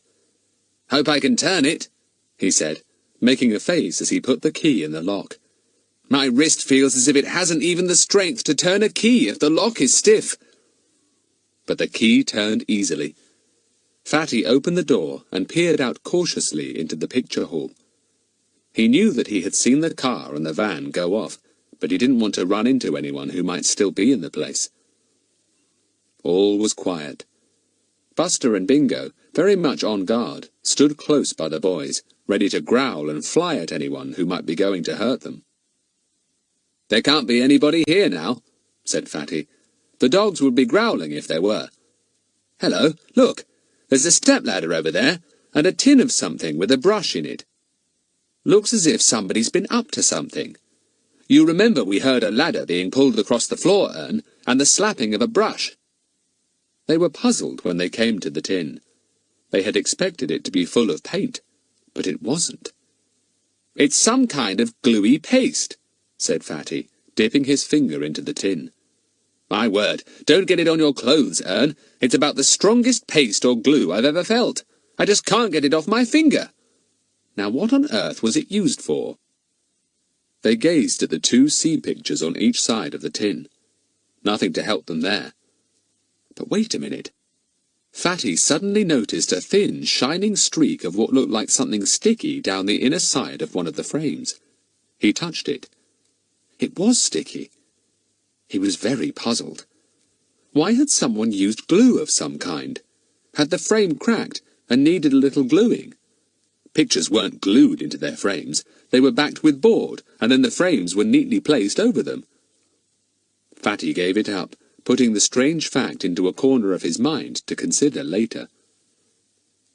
Hope I can turn it, he said, making a face as he put the key in the lock. My wrist feels as if it hasn't even the strength to turn a key if the lock is stiff. But the key turned easily. Fatty opened the door and peered out cautiously into the picture hall. He knew that he had seen the car and the van go off, but he didn't want to run into anyone who might still be in the place. All was quiet. Buster and Bingo, very much on guard, stood close by the boys, ready to growl and fly at anyone who might be going to hurt them. "There can't be anybody here now," said Fatty. "The dogs would be growling if there were. Hello, look, there's a stepladder over there, and a tin of something with a brush in it. Looks as if somebody's been up to something. You remember we heard a ladder being pulled across the floor, Ern, and the slapping of a brush." They were puzzled when they came to the tin. They had expected it to be full of paint, but it wasn't. "It's some kind of gluey paste," said Fatty, dipping his finger into the tin. "My word, don't get it on your clothes, Ern. It's about the strongest paste or glue I've ever felt. I just can't get it off my finger. Now what on earth was it used for?" They gazed at the two sea pictures on each side of the tin. Nothing to help them there. But wait a minute. Fatty suddenly noticed a thin, shining streak of what looked like something sticky down the inner side of one of the frames. He touched it. It was sticky. He was very puzzled. Why had someone used glue of some kind? Had the frame cracked and needed a little gluing? Pictures weren't glued into their frames. They were backed with board, and then the frames were neatly placed over them. Fatty gave it up, putting the strange fact into a corner of his mind to consider later.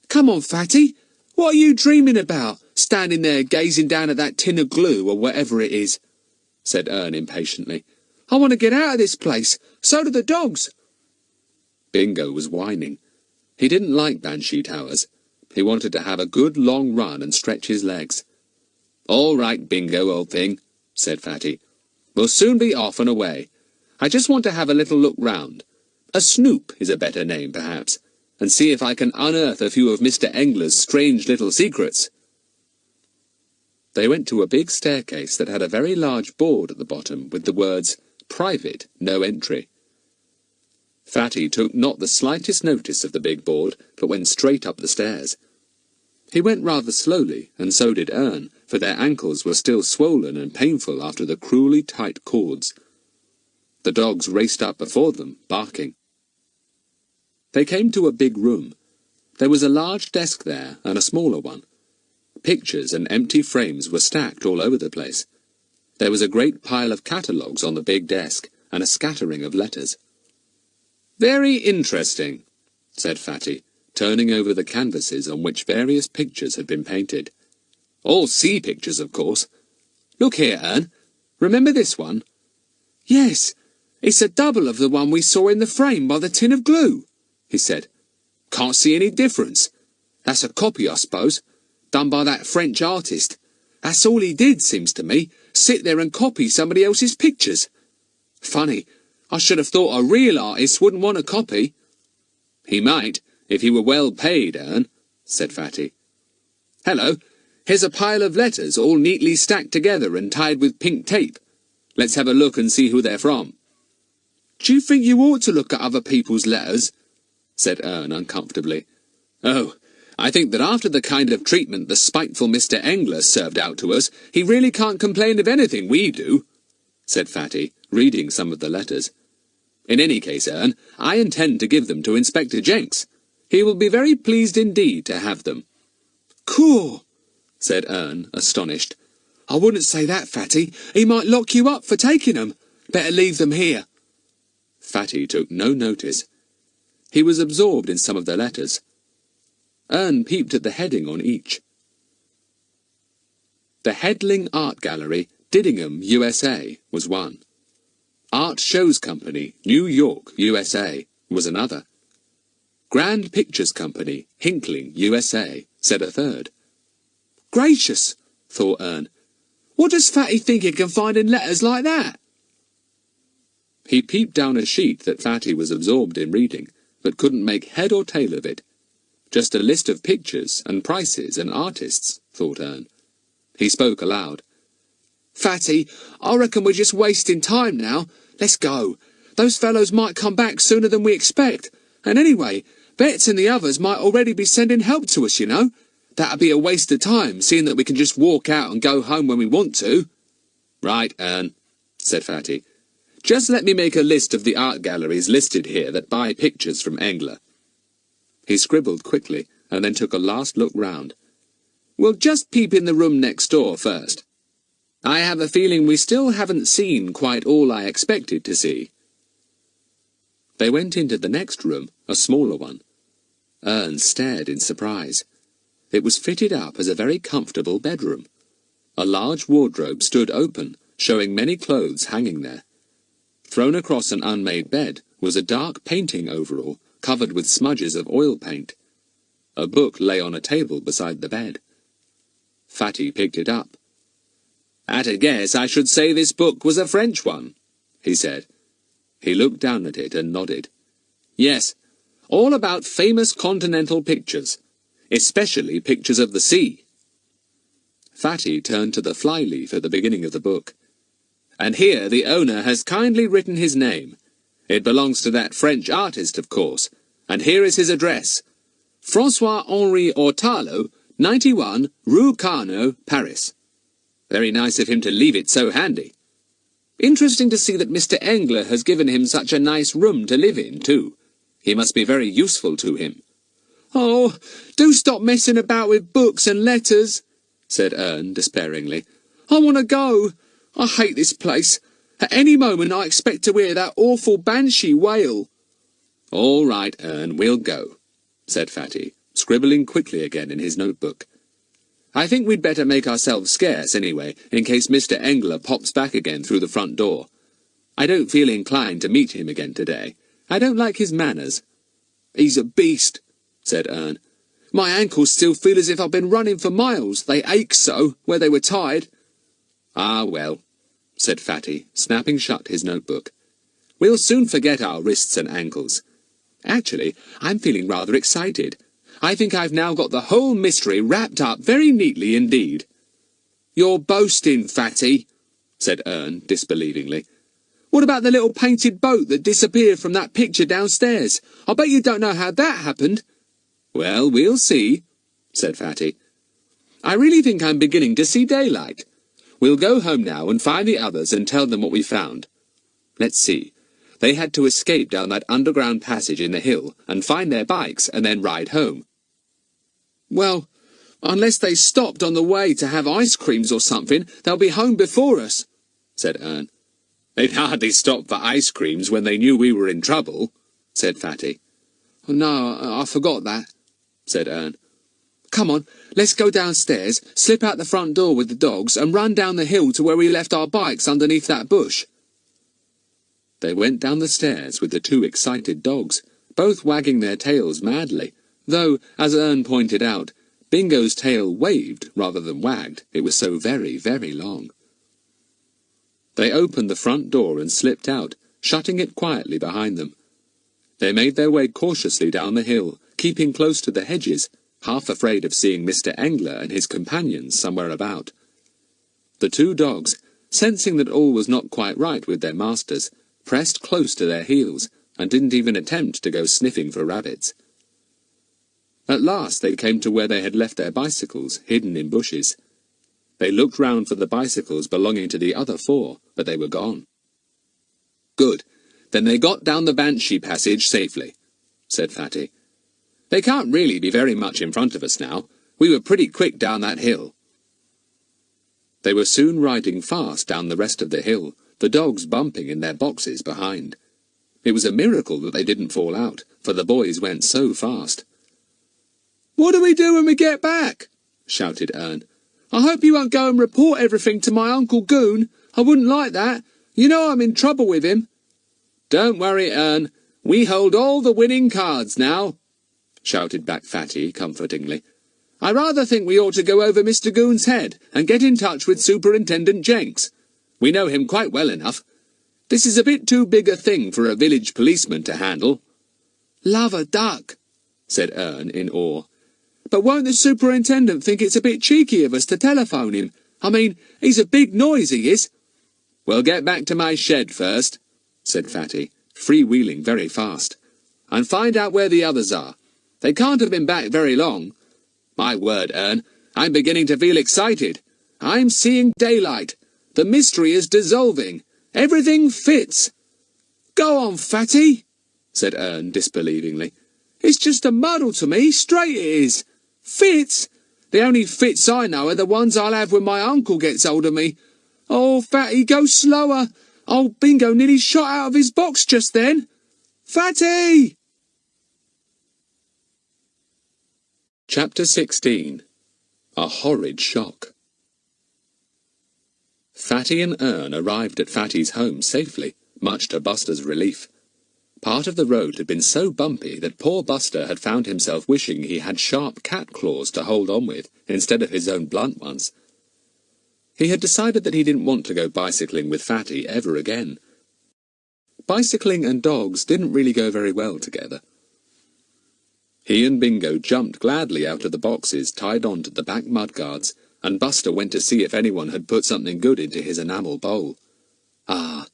"Come on, Fatty. What are you dreaming about, standing there gazing down at that tin of glue or whatever it is?" said Ern impatiently. "I want to get out of this place. So do the dogs." Bingo was whining. He didn't like Banshee Towers. He wanted to have a good long run and stretch his legs. "All right, Bingo, old thing," said Fatty. "We'll soon be off and away. I just want to have a little look round. A snoop is a better name, perhaps, and see if I can unearth a few of Mr. Engler's strange little secrets." They went to a big staircase that had a very large board at the bottom with the words, "Private, no entry." Fatty took not the slightest notice of the big board, but went straight up the stairs. He went rather slowly, and so did Ern, for their ankles were still swollen and painful after the cruelly tight cords. The dogs raced up before them, barking. They came to a big room. There was a large desk there, and a smaller one. Pictures and empty frames were stacked all over the place. There was a great pile of catalogues on the big desk, and a scattering of letters. "Very interesting," said Fatty, turning over the canvases on which various pictures had been painted. "All sea pictures, of course. Look here, Ern. Remember this one?" "Yes, it's a double of the one we saw in the frame by the tin of glue," he said. "Can't see any difference. "That's a copy, I suppose, done by that French artist. That's all he did, seems to me, sit there and copy somebody else's pictures. Funny, I should have thought a real artist wouldn't want a copy." "He might, if he were well paid, Ern," said Fatty. "Hello, here's a pile of letters all neatly stacked together and tied with pink tape. Let's have a look and see who they're from." "Do you think you ought to look at other people's letters?" said Ern uncomfortably. "Oh, I think that after the kind of treatment the spiteful Mr. Engler served out to us, he really can't complain of anything we do," said Fatty, reading some of the letters. "In any case, Ern, I intend to give them to Inspector Jenks. He will be very pleased indeed to have them." "Cool," said Ern, astonished. "I wouldn't say that, Fatty. He might lock you up for taking them. Better leave them here." Fatty took no notice. He was absorbed in some of the letters. Ern peeped at the heading on each. The Headling Art Gallery, Diddingham, USA, was one. Art Shows Company, New York, USA, was another. Grand Pictures Company, Hinkling, USA, said a third. "Gracious," thought Ern. "What does Fatty think he can find in letters like that?" He peeped down a sheet that Fatty was absorbed in reading, but couldn't make head or tail of it. Just a list of pictures and prices and artists, thought Ern. He spoke aloud. "Fatty, I reckon we're just wasting time now. Let's go. Those fellows might come back sooner than we expect. And anyway, Betts and the others might already be sending help to us, you know. That'd be a waste of time, seeing that we can just walk out and go home when we want to." "Right, Ern," said Fatty. Just let me make a list of the art galleries listed here that buy pictures from Engler." He scribbled quickly, and then took a last look round. "We'll just peep in the room next door first. I have a feeling we still haven't seen quite all I expected to see." They went into the next room, a smaller one. Ern stared in surprise. It was fitted up as a very comfortable bedroom. A large wardrobe stood open, showing many clothes hanging there. Thrown across an unmade bed was a dark painting overall, covered with smudges of oil paint. A book lay on a table beside the bed. Fatty picked it up. "At a guess, I should say this book was a French one," he said. He looked down at it and nodded. "Yes, all about famous continental pictures, especially pictures of the sea." Fatty turned to the flyleaf at the beginning of the book. "And here the owner has kindly written his name. It belongs to that French artist, of course, and here is his address. François-Henri Ortalo, 91, Rue Carnot, Paris. Very nice of him to leave it so handy. Interesting to see that Mr. Engler has given him such a nice room to live in, too. He must be very useful to him." "Oh, do stop messing about with books and letters," said Ern despairingly. "I want to go. I hate this place. At any moment I expect to hear that awful Banshee wail." "All right, Ern, we'll go," said Fatty, scribbling quickly again in his notebook. "I think we'd better make ourselves scarce, anyway, in case Mr. Engler pops back again through the front door. I don't feel inclined to meet him again today. I don't like his manners." "He's a beast," said Ern. "My ankles still feel as if I've been running for miles. They ache so, where they were tied." "Ah, well," said Fatty, snapping shut his notebook. "We'll soon forget our wrists and ankles. Actually, I'm feeling rather excited. I think I've now got the whole mystery wrapped up very neatly indeed." "You're boasting, Fatty," said Ern disbelievingly. "What about the little painted boat that disappeared from that picture downstairs? I bet you don't know how that happened." "Well, we'll see," said Fatty. "I really think I'm beginning to see daylight. We'll go home now and find the others and tell them what we found. Let's see. They had to escape down that underground passage in the hill and find their bikes and then ride home." "Well, unless they stopped on the way to have ice creams or something, they'll be home before us," said Ern. "They'd hardly stop for ice creams when they knew we were in trouble," said Fatty. "Oh, no, I forgot that," said Ern. "Come on, let's go downstairs, slip out the front door with the dogs, and run down the hill to where we left our bikes underneath that bush." They went down the stairs with the two excited dogs, both wagging their tails madly, though, as Ern pointed out, Bingo's tail waved rather than wagged. It was so very, very long. They opened the front door and slipped out, shutting it quietly behind them. They made their way cautiously down the hill, keeping close to the hedges, half afraid of seeing Mr. Engler and his companions somewhere about. The two dogs, sensing that all was not quite right with their masters, pressed close to their heels, and didn't even attempt to go sniffing for rabbits. At last they came to where they had left their bicycles, hidden in bushes. They looked round for the bicycles belonging to the other four, but they were gone. "Good. Then they got down the Banshee passage safely," said Fatty. "They can't really be very much in front of us now. We were pretty quick down that hill." They were soon riding fast down the rest of the hill, the dogs bumping in their boxes behind. It was a miracle that they didn't fall out, for the boys went so fast. "What do we do when we get back?" shouted Ern. "I hope you won't go and report everything to my Uncle Goon. I wouldn't like that. You know I'm in trouble with him." "Don't worry, Ern. We hold all the winning cards now," shouted back Fatty comfortingly. "I rather think we ought to go over Mr. Goon's head and get in touch with Superintendent Jenks. We know him quite well enough. This is a bit too big a thing for a village policeman to handle." "Love a duck," said Ern in awe. "But won't the superintendent think it's a bit cheeky of us to telephone him? I mean, he's a big noise, he is." "We'll get back to my shed first," said Fatty, freewheeling very fast, "and find out where the others are. They can't have been back very long. My word, Ern, I'm beginning to feel excited. I'm seeing daylight. The mystery is dissolving. Everything fits. Go on, Fatty, said Ern disbelievingly. It's just a muddle to me, straight it is. Fits? The only fits I know are the ones I'll have when my uncle gets hold of me. Oh, Fatty, go slower. Old Bingo nearly shot out of his box just then. Fatty! Chapter 16. A Horrid Shock. Fatty and Ern arrived at Fatty's home safely, much to Buster's relief. Part of the road had been so bumpy that poor Buster had found himself wishing he had sharp cat claws to hold on with, instead of his own blunt ones. He had decided that he didn't want to go bicycling with Fatty ever again. Bicycling and dogs didn't really go very well together. He and Bingo jumped gladly out of the boxes tied on to the back mudguards, and Buster went to see if anyone had put something good into his enamel bowl. Ah,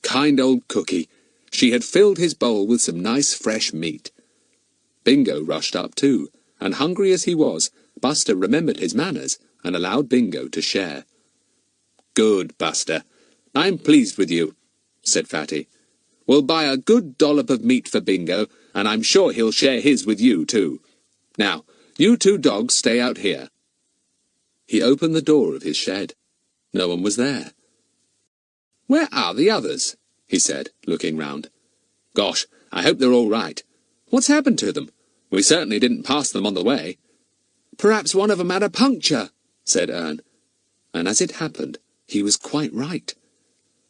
kind old Cookie. She had filled his bowl with some nice fresh meat. Bingo rushed up too, and hungry as he was, Buster remembered his manners and allowed Bingo to share. "Good, Buster. I'm pleased with you," said Fatty. "We'll buy a good dollop of meat for Bingo, and I'm sure he'll share his with you too. Now, you two dogs stay out here." He opened the door of his shed. No one was there. "Where are the others?" he said, looking round. "Gosh, I hope they're all right. What's happened to them? We certainly didn't pass them on the way." "Perhaps one of them had a puncture," said Ern. And as it happened, he was quite right.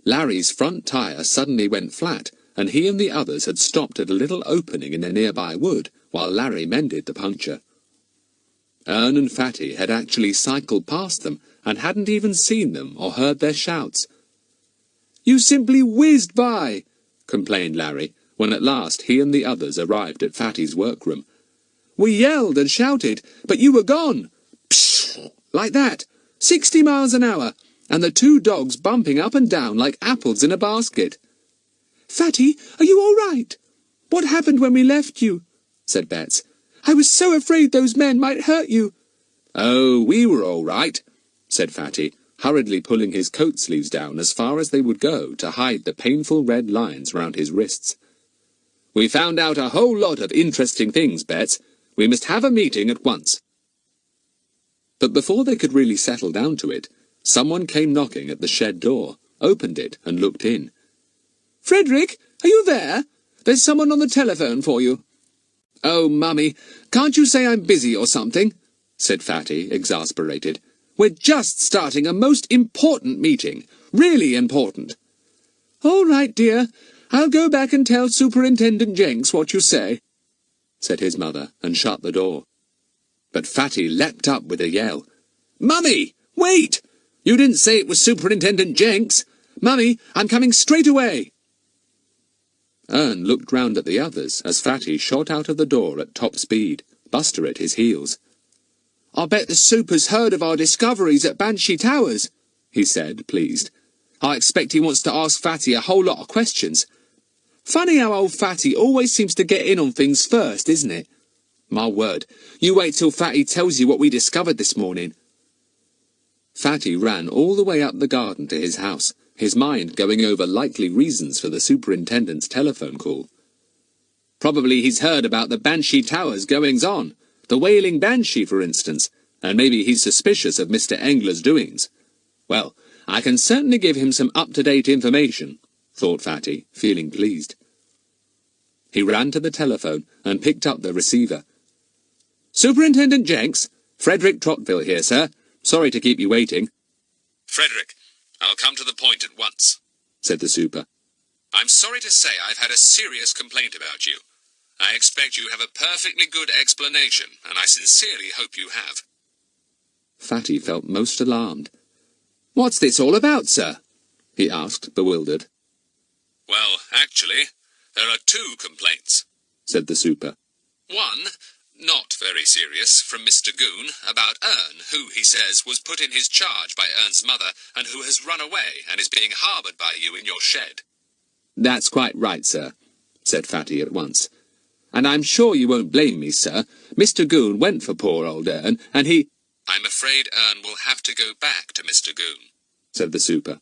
Larry's front tire suddenly went flat, and he and the others had stopped at a little opening in a nearby wood, while Larry mended the puncture. Ern and Fatty had actually cycled past them, and hadn't even seen them or heard their shouts. "You simply whizzed by," complained Larry, when at last he and the others arrived at Fatty's workroom. "We yelled and shouted, but you were gone. Psh! Like that, 60 miles an hour, and the two dogs bumping up and down like apples in a basket." "Fatty, are you all right? What happened when we left you?" said Bets. "I was so afraid those men might hurt you." "Oh, we were all right," said Fatty, hurriedly pulling his coat sleeves down as far as they would go to hide the painful red lines round his wrists. "We found out a whole lot of interesting things, Bets. We must have a meeting at once." But before they could really settle down to it, someone came knocking at the shed door, opened it, and looked in. "Frederick, are you there? There's someone on the telephone for you." "Oh, Mummy, can't you say I'm busy or something?" said Fatty, exasperated. "We're just starting a most important meeting. Really important." "All right, dear. I'll go back and tell Superintendent Jenks what you say," said his mother, and shut the door. But Fatty leapt up with a yell. "Mummy, wait! You didn't say it was Superintendent Jenks. Mummy, I'm coming straight away." Ern looked round at the others as Fatty shot out of the door at top speed, Buster at his heels. "I bet the Super's heard of our discoveries at Banshee Towers," he said, pleased. "I expect he wants to ask Fatty a whole lot of questions. Funny how old Fatty always seems to get in on things first, isn't it? My word, you wait till Fatty tells you what we discovered this morning." Fatty ran all the way up the garden to his house, his mind going over likely reasons for the superintendent's telephone call. Probably he's heard about the Banshee Towers goings-on, the Wailing Banshee, for instance, and maybe he's suspicious of Mr. Engler's doings. Well, I can certainly give him some up-to-date information, thought Fatty, feeling pleased. He ran to the telephone and picked up the receiver. "Superintendent Jenks, Frederick Trottville here, sir. Sorry to keep you waiting." "Frederick, I'll come to the point at once," said the super. "I'm sorry to say I've had a serious complaint about you. I expect you have a perfectly good explanation, and I sincerely hope you have." Fatty felt most alarmed. "What's this all about, sir?" he asked, bewildered. "Well, actually, there are two complaints," said the super. "One, not very serious, from Mr. Goon, about Ern, who, he says, was put in his charge by Ern's mother, and who has run away and is being harboured by you in your shed." "That's quite right, sir," said Fatty at once. "And I'm sure you won't blame me, sir. Mr. Goon went for poor old Ern, and he—" "I'm afraid Ern will have to go back to Mr. Goon," said the super.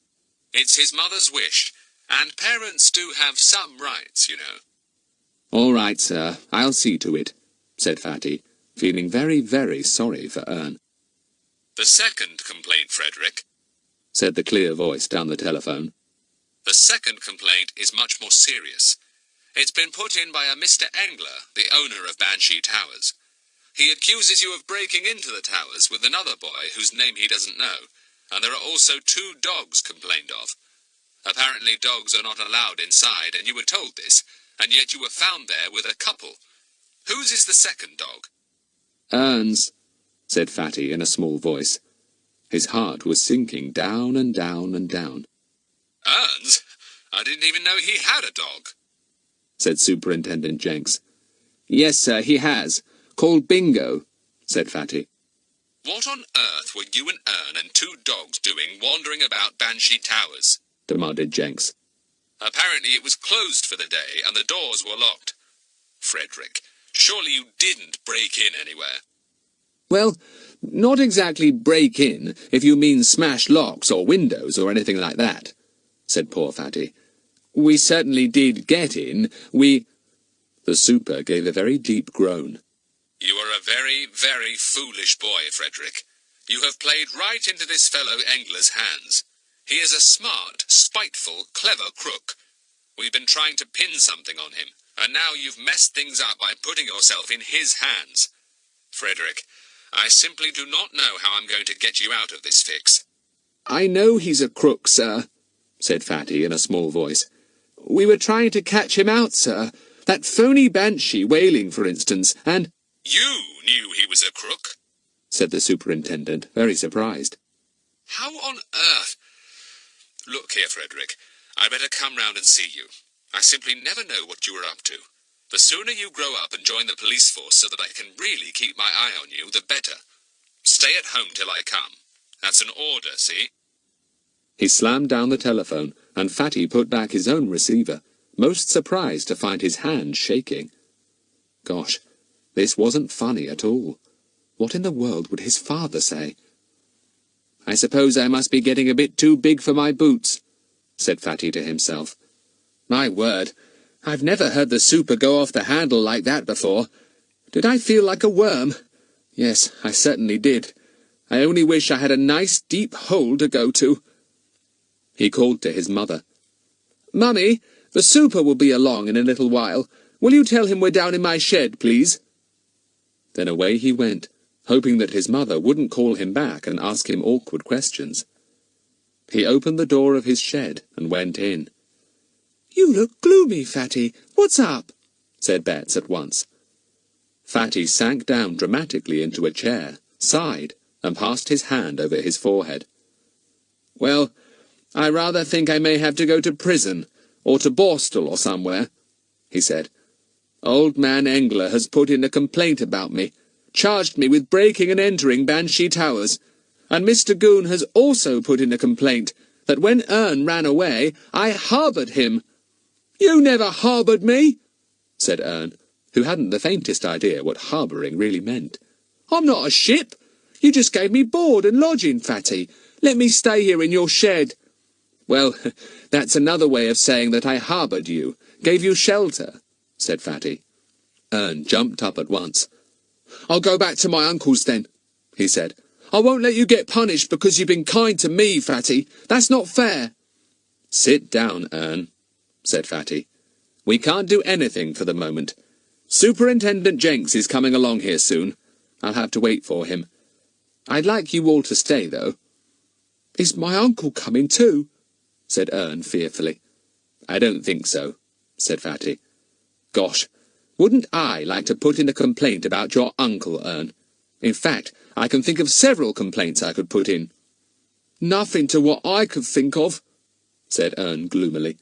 "It's his mother's wish, And parents do have some rights, you know. All right, sir, I'll see to it, said Fatty, feeling very, very sorry for Ern. The second complaint, Frederick, said the clear voice down the telephone. The second complaint is much more serious. It's been put in by a Mr. Engler, the owner of Banshee Towers. He accuses you of breaking into the towers with another boy whose name he doesn't know, and there are also 2 dogs complained of. Apparently dogs are not allowed inside, and you were told this, and yet you were found there with a couple. Whose is the second dog? Ern's, said Fatty in a small voice. His heart was sinking down and down and down. Ern's? I didn't even know he had a dog, said Superintendent Jenks. Yes, sir, he has. Called Bingo, said Fatty. What on earth were you and Ern and 2 dogs doing wandering about Banshee Towers? Demanded Jenks. Apparently it was closed for the day and the doors were locked. Frederick, surely you didn't break in anywhere. Well, not exactly break in, if you mean smash locks or windows or anything like that, said poor Fatty. We certainly did get in. The super gave a very deep groan. You are a very, very foolish boy, Frederick. You have played right into this fellow Engler's hands. He is a smart, spiteful, clever crook. We've been trying to pin something on him, and now you've messed things up by putting yourself in his hands. Frederick, I simply do not know how I'm going to get you out of this fix. I know he's a crook, sir, said Fatty in a small voice. We were trying to catch him out, sir. That phony Banshee Wailing, for instance, and— You knew he was a crook, said the superintendent, very surprised. How on earth— Look here, Frederick. I'd better come round and see you. I simply never know what you are up to. The sooner you grow up and join the police force so that I can really keep my eye on you, the better. Stay at home till I come. That's an order, see? He slammed down the telephone, and Fatty put back his own receiver, most surprised to find his hand shaking. Gosh, this wasn't funny at all. What in the world would his father say? I suppose I must be getting a bit too big for my boots, said Fatty to himself. My word, I've never heard the super go off the handle like that before. Did I feel like a worm? Yes, I certainly did. I only wish I had a nice deep hole to go to. He called to his mother. Mummy, the super will be along in a little while. Will you tell him we're down in my shed, please? Then away he went, hoping that his mother wouldn't call him back and ask him awkward questions. He opened the door of his shed and went in. You look gloomy, Fatty. What's up? Said Bets at once. Fatty sank down dramatically into a chair, sighed, and passed his hand over his forehead. Well, I rather think I may have to go to prison, or to Borstal or somewhere, he said. Old man Engler has put in a complaint about me, charged me with breaking and entering Banshee Towers, and Mr. Goon has also put in a complaint that when Ern ran away, I harboured him. You never harboured me, said Ern, who hadn't the faintest idea what harbouring really meant. I'm not a ship. You just gave me board and lodging, Fatty. Let me stay here in your shed. Well, that's another way of saying that I harboured you, gave you shelter, said Fatty. Ern jumped up at once. I'll go back to my uncle's then, he said. I won't let you get punished because you've been kind to me, Fatty. That's not fair. Sit down, Ern, said Fatty. We can't do anything for the moment. Superintendent Jenks is coming along here soon. I'll have to wait for him. I'd like you all to stay, though. Is my uncle coming too? Said Ern fearfully. I don't think so, said Fatty. Gosh, wouldn't I like to put in a complaint about your uncle, Ern? In fact, I can think of several complaints I could put in. Nothing to what I could think of, said Ern gloomily.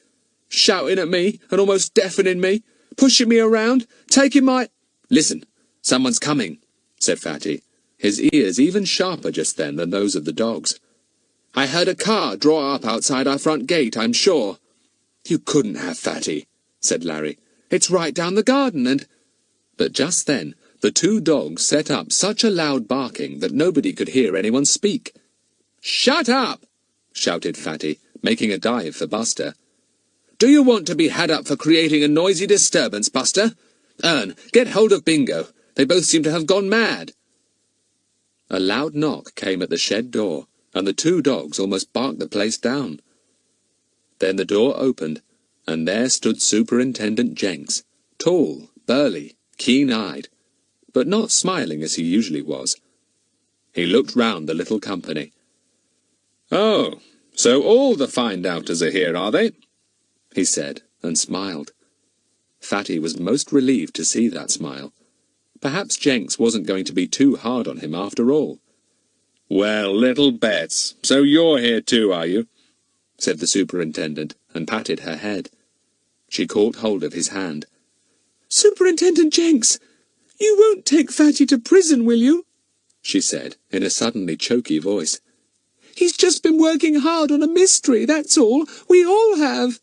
Shouting at me and almost deafening me, pushing me around, taking my— Listen, someone's coming, said Fatty, his ears even sharper just then than those of the dogs. I heard a car draw up outside our front gate, I'm sure. You couldn't have, Fatty, said Larry. It's right down the garden and— But just then the 2 dogs set up such a loud barking that nobody could hear anyone speak. Shut up! Shouted Fatty, making a dive for Buster. Do you want to be had up for creating a noisy disturbance, Buster? Ern, get hold of Bingo. They both seem to have gone mad. A loud knock came at the shed door, and the two dogs almost barked the place down. Then the door opened, and there stood Superintendent Jenks, tall, burly, keen-eyed, but not smiling as he usually was. He looked round the little company. "Oh, so all the find-outers are here, are they?" he said, and smiled. Fatty was most relieved to see that smile. Perhaps Jenks wasn't going to be too hard on him after all. "Well, little Bets, so you're here too, are you?" said the superintendent, and patted her head. She caught hold of his hand. "Superintendent Jenks, you won't take Fatty to prison, will you?" she said, in a suddenly choky voice. "He's just been working hard on a mystery, that's all. We all have."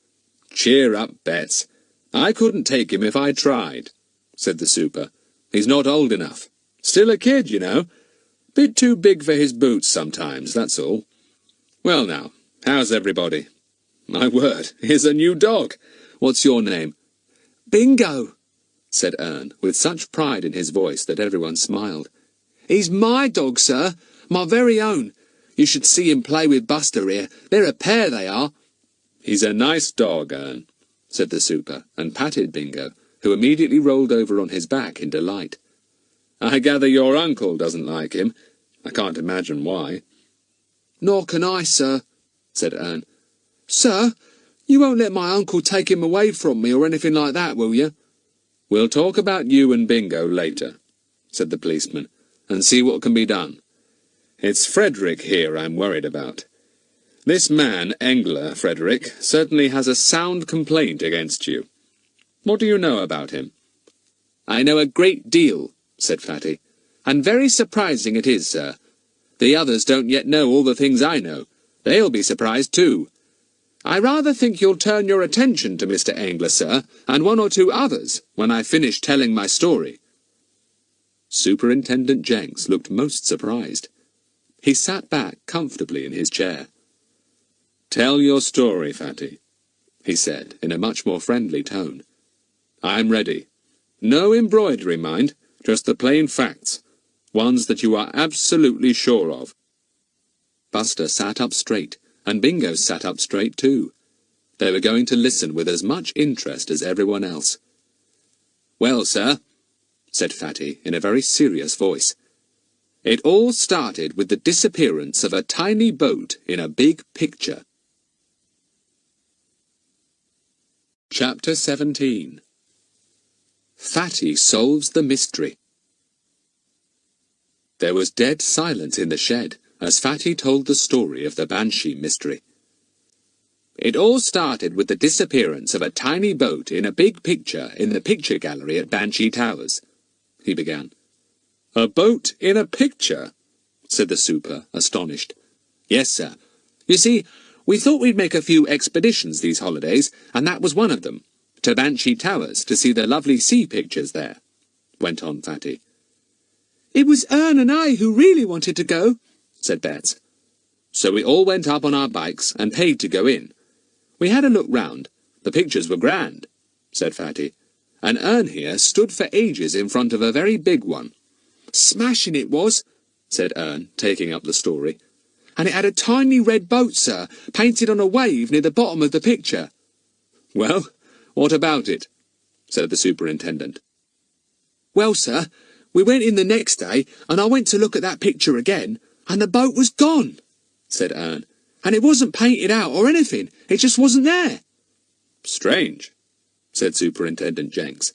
"Cheer up, Bets. I couldn't take him if I tried," said the super. "He's not old enough. Still a kid, you know. Bit too big for his boots sometimes, that's all. Well now, how's everybody? My word, here's a new dog. What's your name?" "Bingo," said Ern, with such pride in his voice that everyone smiled. "He's my dog, sir. My very own. You should see him play with Buster here. They're a pair, they are." "He's a nice dog, Ern," said the super, and patted Bingo, who immediately rolled over on his back in delight. "I gather your uncle doesn't like him. I can't imagine why." "Nor can I, sir," said Ern. "Sir, you won't let my uncle take him away from me or anything like that, will you?" "We'll talk about you and Bingo later," said the policeman, "and see what can be done. It's Frederick here I'm worried about. This man, Engler, Frederick, certainly has a sound complaint against you. What do you know about him?" "I know a great deal," said Fatty, "and very surprising it is, sir. The others don't yet know all the things I know. They'll be surprised too. I rather think you'll turn your attention to Mr. Engler, sir, and one or two others, when I finish telling my story." Superintendent Jenks looked most surprised. He sat back comfortably in his chair. "Tell your story, Fatty," he said, in a much more friendly tone. "I'm ready. No embroidery, mind, just the plain facts, ones that you are absolutely sure of." Buster sat up straight, and Bingo sat up straight too. They were going to listen with as much interest as everyone else. "Well, sir," said Fatty in a very serious voice, "it all started with the disappearance of a tiny boat in a big picture." Chapter 17. Fatty Solves the Mystery. There was dead silence in the shed as Fatty told the story of the Banshee mystery. "It all started with the disappearance of a tiny boat in a big picture in the picture gallery at Banshee Towers," he began. "A boat in a picture?" said the super, astonished. "Yes, sir. You see, we thought we'd make a few expeditions these holidays, and that was one of them, to Banshee Towers to see the lovely sea pictures there," went on Fatty. "It was Ern and I who really wanted to go," said Bets. "So we all went up on our bikes and paid to go in. We had a look round. The pictures were grand," said Fatty. "And Ern here stood for ages in front of a very big one." "Smashing it was," said Ern, taking up the story. "And it had a tiny red boat, sir, painted on a wave near the bottom of the picture." "Well, what about it?" said the superintendent. "Well, sir, we went in the next day, and I went to look at that picture again, and the boat was gone," said Ern. "And it wasn't painted out or anything. It just wasn't there." "Strange," said Superintendent Jenks.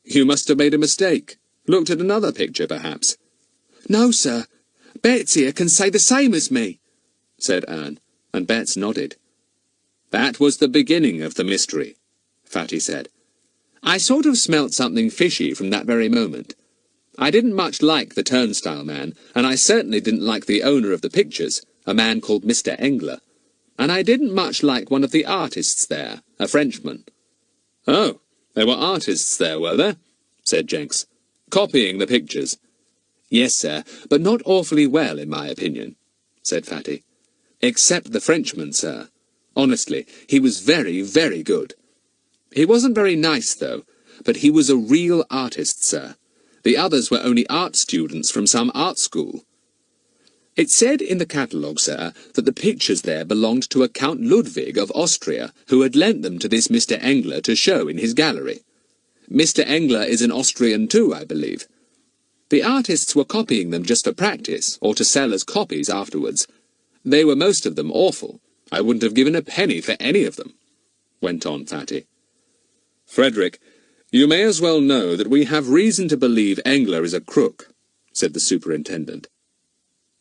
"You must have made a mistake. Looked at another picture, perhaps." "No, sir. Bets here can say the same as me," said Ern, and Bets nodded. "That was the beginning of the mystery," Fatty said. "I sort of smelt something fishy from that very moment. I didn't much like the turnstile man, and I certainly didn't like the owner of the pictures, a man called Mr. Engler. And I didn't much like one of the artists there, a Frenchman." "Oh, there were artists there, were there?" said Jenks. "Copying the pictures." "Yes, sir, but not awfully well, in my opinion," said Fatty. "Except the Frenchman, sir. Honestly, he was very, very good. He wasn't very nice, though, but he was a real artist, sir. The others were only art students from some art school. It said in the catalogue, sir, that the pictures there belonged to a Count Ludwig of Austria, who had lent them to this Mr. Engler to show in his gallery. Mr. Engler is an Austrian too, I believe. The artists were copying them just for practice, or to sell as copies afterwards. They were most of them awful. I wouldn't have given a penny for any of them, went on Fatty. Frederick, you may as well know that we have reason to believe Engler is a crook, said the superintendent.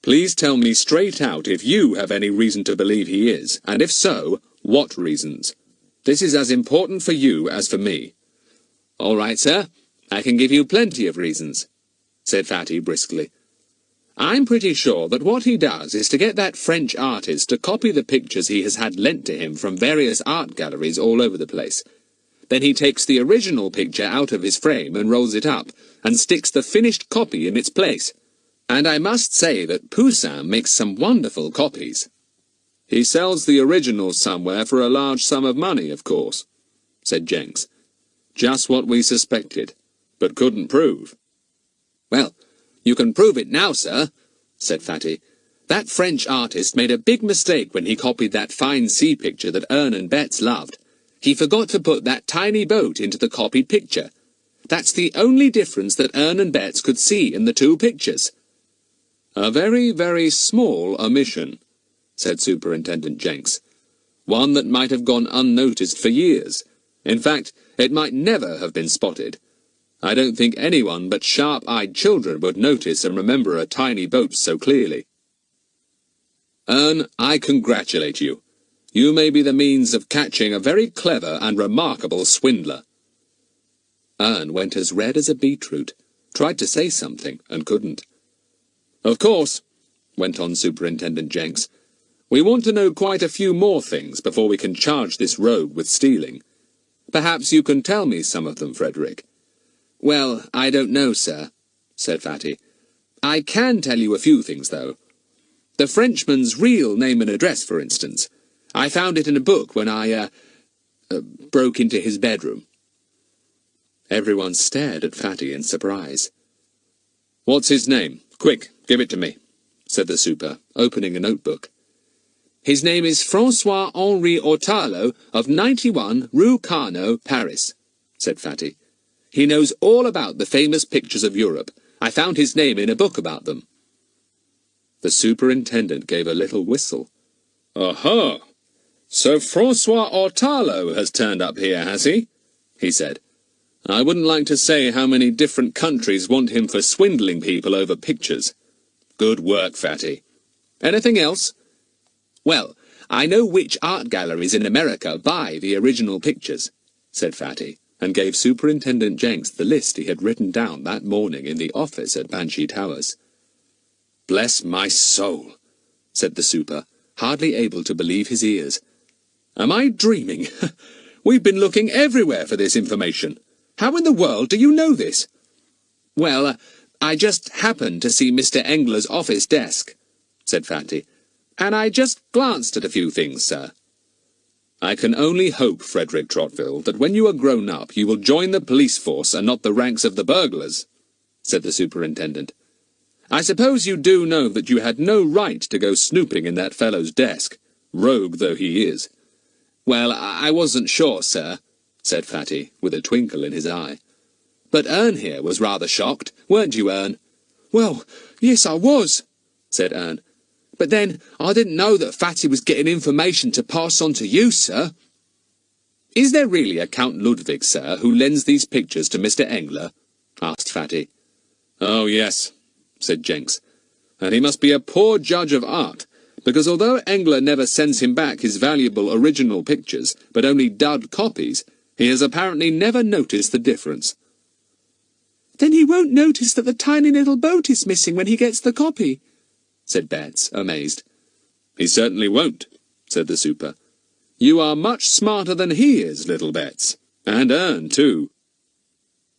Please tell me straight out if you have any reason to believe he is, and if so, what reasons. This is as important for you as for me. All right, sir. I can give you plenty of reasons, said Fatty briskly. I'm pretty sure that what he does is to get that French artist to copy the pictures he has had lent to him from various art galleries all over the place. Then he takes the original picture out of his frame and rolls it up, and sticks the finished copy in its place. And I must say that Poussin makes some wonderful copies. He sells the original somewhere for a large sum of money, of course, said Jenks. Just what we suspected, but couldn't prove. Well, you can prove it now, sir, said Fatty. That French artist made a big mistake when he copied that fine sea picture that Ern and Betts loved. He forgot to put that tiny boat into the copied picture. That's the only difference that Ern and Betts could see in the two pictures. A very, very small omission, said Superintendent Jenks. One that might have gone unnoticed for years. In fact, it might never have been spotted. I don't think anyone but sharp-eyed children would notice and remember a tiny boat so clearly. Ern, I congratulate you. You may be the means of catching a very clever and remarkable swindler. Ern went as red as a beetroot, tried to say something, and couldn't. Of course, went on Superintendent Jenks, we want to know quite a few more things before we can charge this rogue with stealing. Perhaps you can tell me some of them, Frederick. Well, I don't know, sir, said Fatty. I can tell you a few things, though. The Frenchman's real name and address, for instance. I found it in a book when I, broke into his bedroom. Everyone stared at Fatty in surprise. What's his name? Quick, give it to me, said the super, opening a notebook. His name is François-Henri Ortalo of 91 Rue Carnot, Paris, said Fatty. He knows all about the famous pictures of Europe. I found his name in a book about them. The superintendent gave a little whistle. Aha! So François Ortalo has turned up here, has he? He said. I wouldn't like to say how many different countries want him for swindling people over pictures. Good work, Fatty. Anything else? Well, I know which art galleries in America buy the original pictures, said Fatty, and gave Superintendent Jenks the list he had written down that morning in the office at Banshee Towers. Bless my soul, said the super, hardly able to believe his ears. Am I dreaming? We've been looking everywhere for this information. How in the world do you know this? Well, I just happened to see Mr. Engler's office desk, said Fatty, and I just glanced at a few things, sir. I can only hope, Frederick Trotville, that when you are grown up you will join the police force and not the ranks of the burglars, said the superintendent. I suppose you do know that you had no right to go snooping in that fellow's desk, rogue though he is. Well, I wasn't sure, sir, said Fatty, with a twinkle in his eye. But Ern here was rather shocked, weren't you, Ern? Well, yes, I was, said Ern. But then I didn't know that Fatty was getting information to pass on to you, sir. Is there really a Count Ludwig, sir, who lends these pictures to Mr. Engler? Asked Fatty. Oh, yes, said Jenks. And he must be a poor judge of art, because although Engler never sends him back his valuable original pictures, but only dud copies, he has apparently never noticed the difference. Then he won't notice that the tiny little boat is missing when he gets the copy, said Betts, amazed. He certainly won't, said the super. You are much smarter than he is, little Betts, and Ern, too.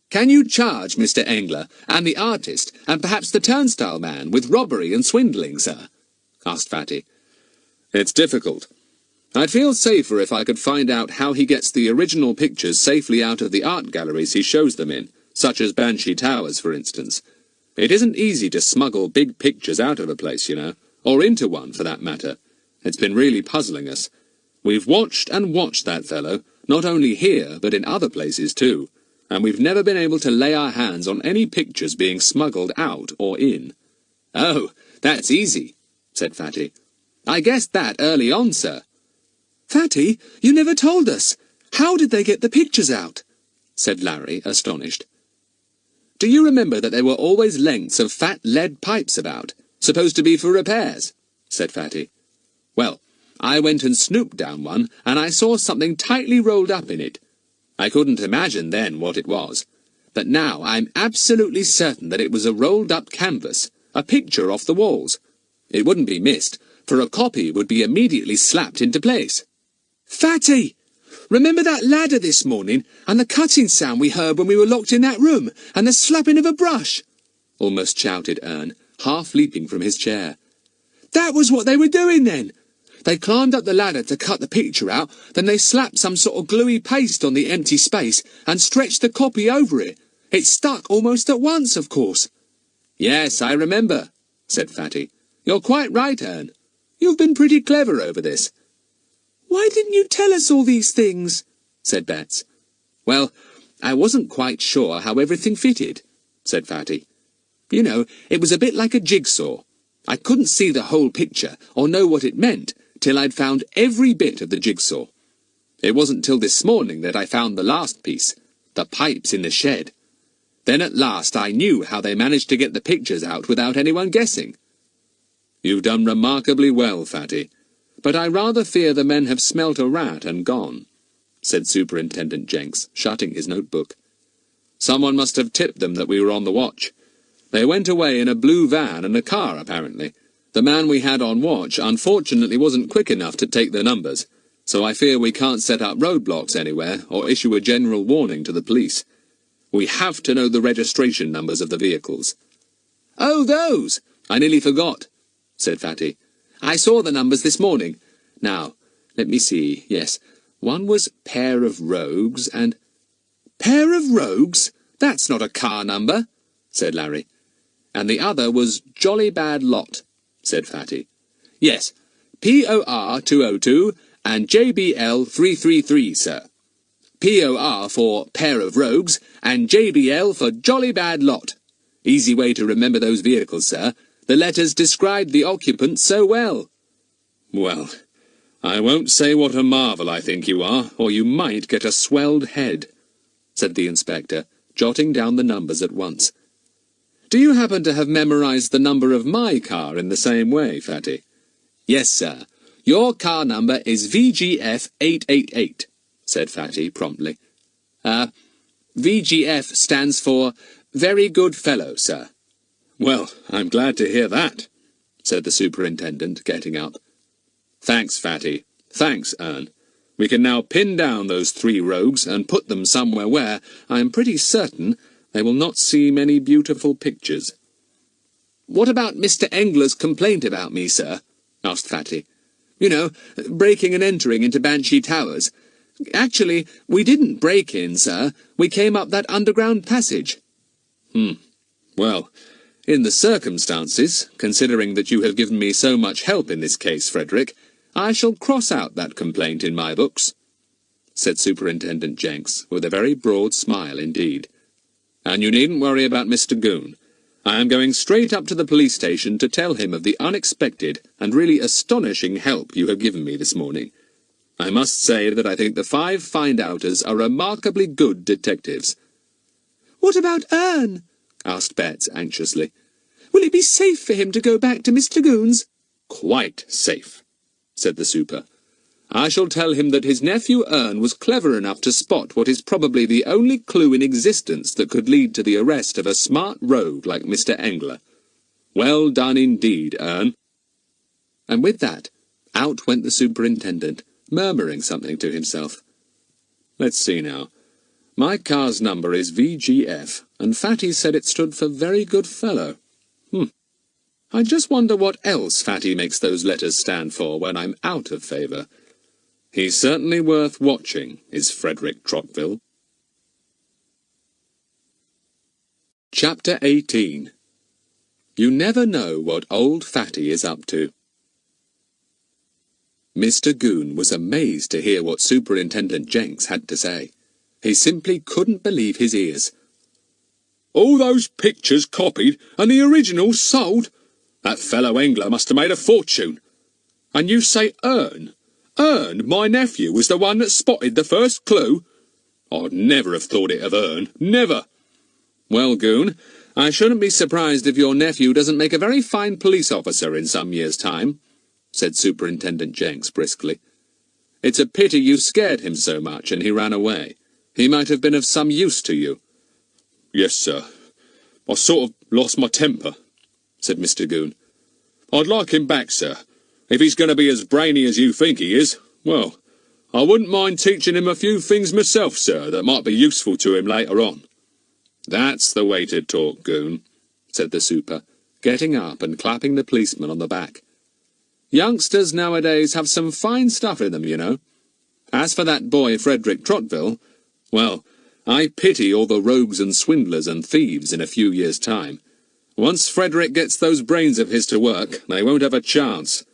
Can you charge Mr. Engler, and the artist, and perhaps the turnstile man, with robbery and swindling, sir? Asked Fatty. It's difficult. I'd feel safer if I could find out how he gets the original pictures safely out of the art galleries he shows them in, such as Banshee Towers, for instance. It isn't easy to smuggle big pictures out of a place, you know, or into one, for that matter. It's been really puzzling us. We've watched and watched that fellow, not only here, but in other places too, and we've never been able to lay our hands on any pictures being smuggled out or in. Oh, that's easy, said Fatty. I guessed that early on, sir. Fatty, you never told us. How did they get the pictures out? Said Larry, astonished. Do you remember that there were always lengths of fat lead pipes about, supposed to be for repairs? Said Fatty. Well, I went and snooped down one, and I saw something tightly rolled up in it. I couldn't imagine then what it was, but now I'm absolutely certain that it was a rolled-up canvas, a picture off the walls. It wouldn't be missed, for a copy would be immediately slapped into place. Fatty! Remember that ladder this morning, and the cutting sound we heard when we were locked in that room, and the slapping of a brush? Almost shouted Ern, half leaping from his chair. That was what they were doing then. They climbed up the ladder to cut the picture out, then they slapped some sort of gluey paste on the empty space and stretched the copy over it. It stuck almost at once, of course. Yes, I remember, said Fatty. You're quite right, Ern. You've been pretty clever over this. Why didn't you tell us all these things? Said Bets. Well, I wasn't quite sure how everything fitted, said Fatty. You know, it was a bit like a jigsaw. I couldn't see the whole picture or know what it meant till I'd found every bit of the jigsaw. It wasn't till this morning that I found the last piece, the pipes in the shed. Then at last I knew how they managed to get the pictures out without anyone guessing. You've done remarkably well, Fatty, but I rather fear the men have smelt a rat and gone, said Superintendent Jenks, shutting his notebook. Someone must have tipped them that we were on the watch. They went away in a blue van and a car, apparently. The man we had on watch unfortunately wasn't quick enough to take the numbers, so I fear we can't set up roadblocks anywhere or issue a general warning to the police. We have to know the registration numbers of the vehicles. Oh, those! I nearly forgot, said Fatty. I saw the numbers this morning. Now, let me see. Yes, one was Pair of Rogues and... Pair of Rogues? That's not a car number, said Larry. And the other was Jolly Bad Lot, said Fatty. Yes, POR 202 and JBL 333, sir. POR for Pair of Rogues and JBL for Jolly Bad Lot. Easy way to remember those vehicles, sir. The letters described the occupants so well. Well, I won't say what a marvel I think you are, or you might get a swelled head, said the inspector, jotting down the numbers at once. Do you happen to have memorized the number of my car in the same way, Fatty? Yes, sir. Your car number is VGF 888, said Fatty promptly. VGF stands for Very Good Fellow, sir. Well, I'm glad to hear that, said the superintendent, getting up. Thanks, Fatty. Thanks, Ern. We can now pin down those 3 rogues and put them somewhere where, I am pretty certain, they will not see many beautiful pictures. What about Mr. Engler's complaint about me, sir? Asked Fatty. You know, breaking and entering into Banshee Towers. Actually, we didn't break in, sir. We came up that underground passage. Well, in the circumstances, considering that you have given me so much help in this case, Frederick, I shall cross out that complaint in my books, said Superintendent Jenks, with a very broad smile indeed. And you needn't worry about Mr. Goon. I am going straight up to the police station to tell him of the unexpected and really astonishing help you have given me this morning. I must say that I think the 5 find-outers are remarkably good detectives. What about Ern? Asked Betts anxiously. Will it be safe for him to go back to Mr. Goon's? Quite safe, said the super. I shall tell him that his nephew Ern was clever enough to spot what is probably the only clue in existence that could lead to the arrest of a smart rogue like Mr. Engler. Well done indeed, Ern. And with that, out went the superintendent, murmuring something to himself. Let's see now. My car's number is VGF, and Fatty said it stood for Very Good Fellow. I just wonder what else Fatty makes those letters stand for when I'm out of favour. He's certainly worth watching, is Frederick Trottville. Chapter 18. You never know what old Fatty is up to. Mr. Goon was amazed to hear what Superintendent Jenks had to say. He simply couldn't believe his ears. All those pictures copied and the originals sold? That fellow Engler must have made a fortune. And you say Ern? Ern, my nephew, was the one that spotted the first clue? I'd never have thought it of Ern. Never. Well, Goon, I shouldn't be surprised if your nephew doesn't make a very fine police officer in some years' time, said Superintendent Jenks briskly. It's a pity you scared him so much and he ran away. He might have been of some use to you. Yes, sir. I sort of lost my temper, said Mr. Goon. I'd like him back, sir. If he's going to be as brainy as you think he is, well, I wouldn't mind teaching him a few things myself, sir, that might be useful to him later on. That's the way to talk, Goon, said the super, getting up and clapping the policeman on the back. Youngsters nowadays have some fine stuff in them, you know. As for that boy Frederick Trottville, well, I pity all the rogues and swindlers and thieves in a few years' time. Once Frederick gets those brains of his to work, they won't have a chance.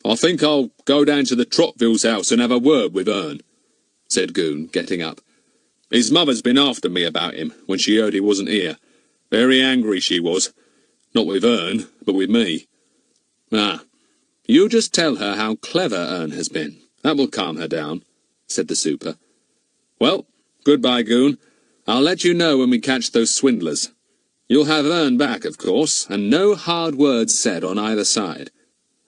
I think I'll go down to the Trottville's house and have a word with Ern, said Goon, getting up. His mother's been after me about him when she heard he wasn't here. Very angry she was. Not with Ern, but with me. Ah, you just tell her how clever Ern has been. That will calm her down, said the super. Well, goodbye, Goon. I'll let you know when we catch those swindlers. You'll have Ern back, of course, and no hard words said on either side.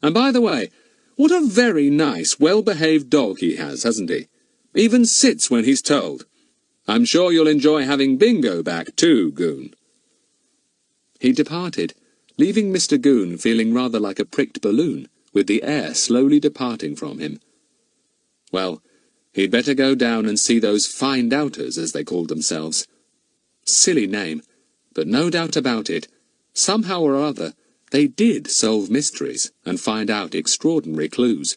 And by the way, what a very nice, well-behaved dog he has, hasn't he? Even sits when he's told. I'm sure you'll enjoy having Bingo back too, Goon. He departed, leaving Mr. Goon feeling rather like a pricked balloon, with the air slowly departing from him. Well, he'd better go down and see those find-outers, as they called themselves. Silly name, but no doubt about it, somehow or other, they did solve mysteries and find out extraordinary clues.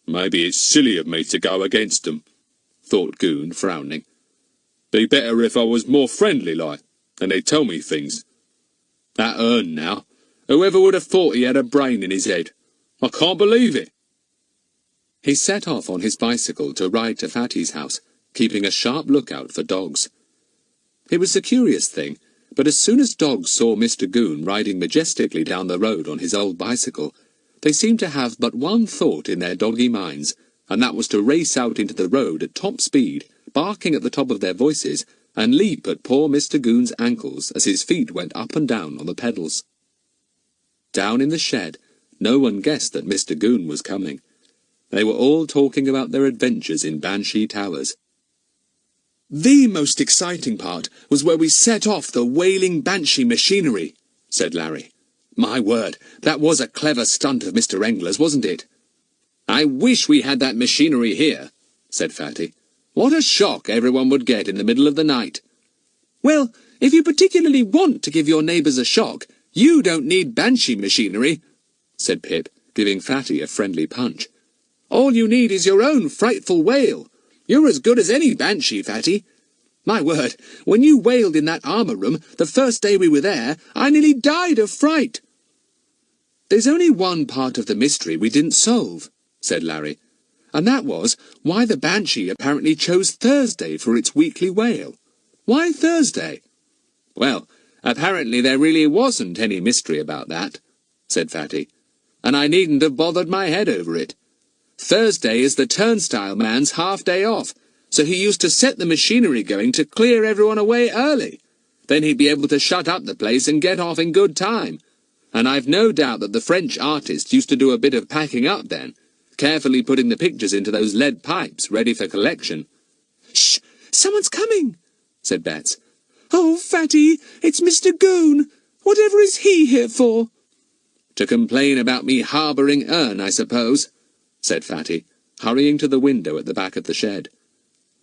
Maybe it's silly of me to go against them, thought Goon, frowning. Be better if I was more friendly-like, and they'd tell me things. That Ern now, whoever would have thought he had a brain in his head? I can't believe it. He set off on his bicycle to ride to Fatty's house, keeping a sharp lookout for dogs. It was a curious thing, but as soon as dogs saw Mr. Goon riding majestically down the road on his old bicycle, they seemed to have but one thought in their doggy minds, and that was to race out into the road at top speed, barking at the top of their voices, and leap at poor Mr. Goon's ankles as his feet went up and down on the pedals. Down in the shed, no one guessed that Mr. Goon was coming. They were all talking about their adventures in Banshee Towers. "The most exciting part was where we set off the Wailing Banshee machinery," said Larry. "My word, that was a clever stunt of Mr. Engler's, wasn't it?" "I wish we had that machinery here," said Fatty. "What a shock everyone would get in the middle of the night." "Well, if you particularly want to give your neighbours a shock, you don't need Banshee machinery," said Pip, giving Fatty a friendly punch. "All you need is your own frightful wail. You're as good as any Banshee, Fatty. My word, when you wailed in that armour room the first day we were there, I nearly died of fright." "There's only one part of the mystery we didn't solve," said Larry, "and that was why the Banshee apparently chose Thursday for its weekly wail. Why Thursday?" "Well, apparently there really wasn't any mystery about that," said Fatty, "and I needn't have bothered my head over it. Thursday is the turnstile man's half-day off, so he used to set the machinery going to clear everyone away early. Then he'd be able to shut up the place and get off in good time. And I've no doubt that the French artist used to do a bit of packing up then, carefully putting the pictures into those lead pipes ready for collection." "Shh! Someone's coming," said Bets. "Oh, Fatty, it's Mr. Goon. Whatever is he here for?" "To complain about me harbouring Ern, I suppose," said Fatty, hurrying to the window at the back of the shed.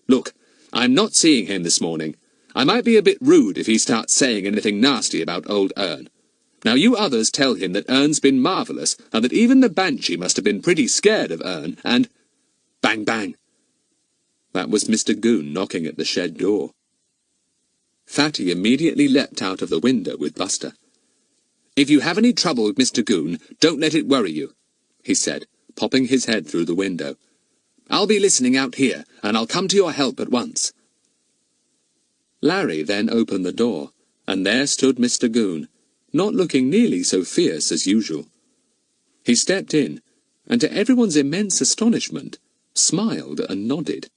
"Look, I'm not seeing him this morning. I might be a bit rude if he starts saying anything nasty about old Ern. Now you others tell him that Ern's been marvellous, and that even the Banshee must have been pretty scared of Ern, and... Bang, bang! That was Mr. Goon knocking at the shed door. Fatty immediately leapt out of the window with Buster. "If you have any trouble with Mr. Goon, don't let it worry you," he said, popping his head through the window. "I'll be listening out here, and I'll come to your help at once." Larry then opened the door, and there stood Mr. Goon, not looking nearly so fierce as usual. He stepped in, and to everyone's immense astonishment, smiled and nodded.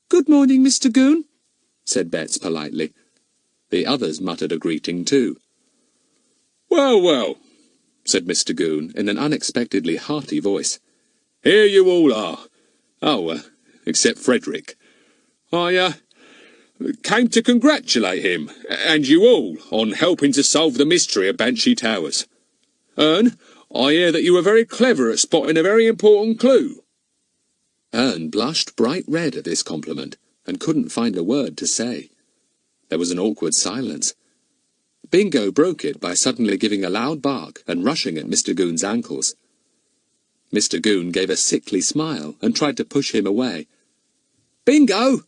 "Good morning, Mr. Goon," said Betts politely. The others muttered a greeting too. "Well, well," said Mr. Goon in an unexpectedly hearty voice. "Here you all are. Oh, except Frederick. I came to congratulate him, and you all, on helping to solve the mystery of Banshee Towers. Ern, I hear that you were very clever at spotting a very important clue." Ern blushed bright red at this compliment, and couldn't find a word to say. There was an awkward silence. Bingo broke it by suddenly giving a loud bark and rushing at Mr. Goon's ankles. Mr. Goon gave a sickly smile and tried to push him away. "Bingo!"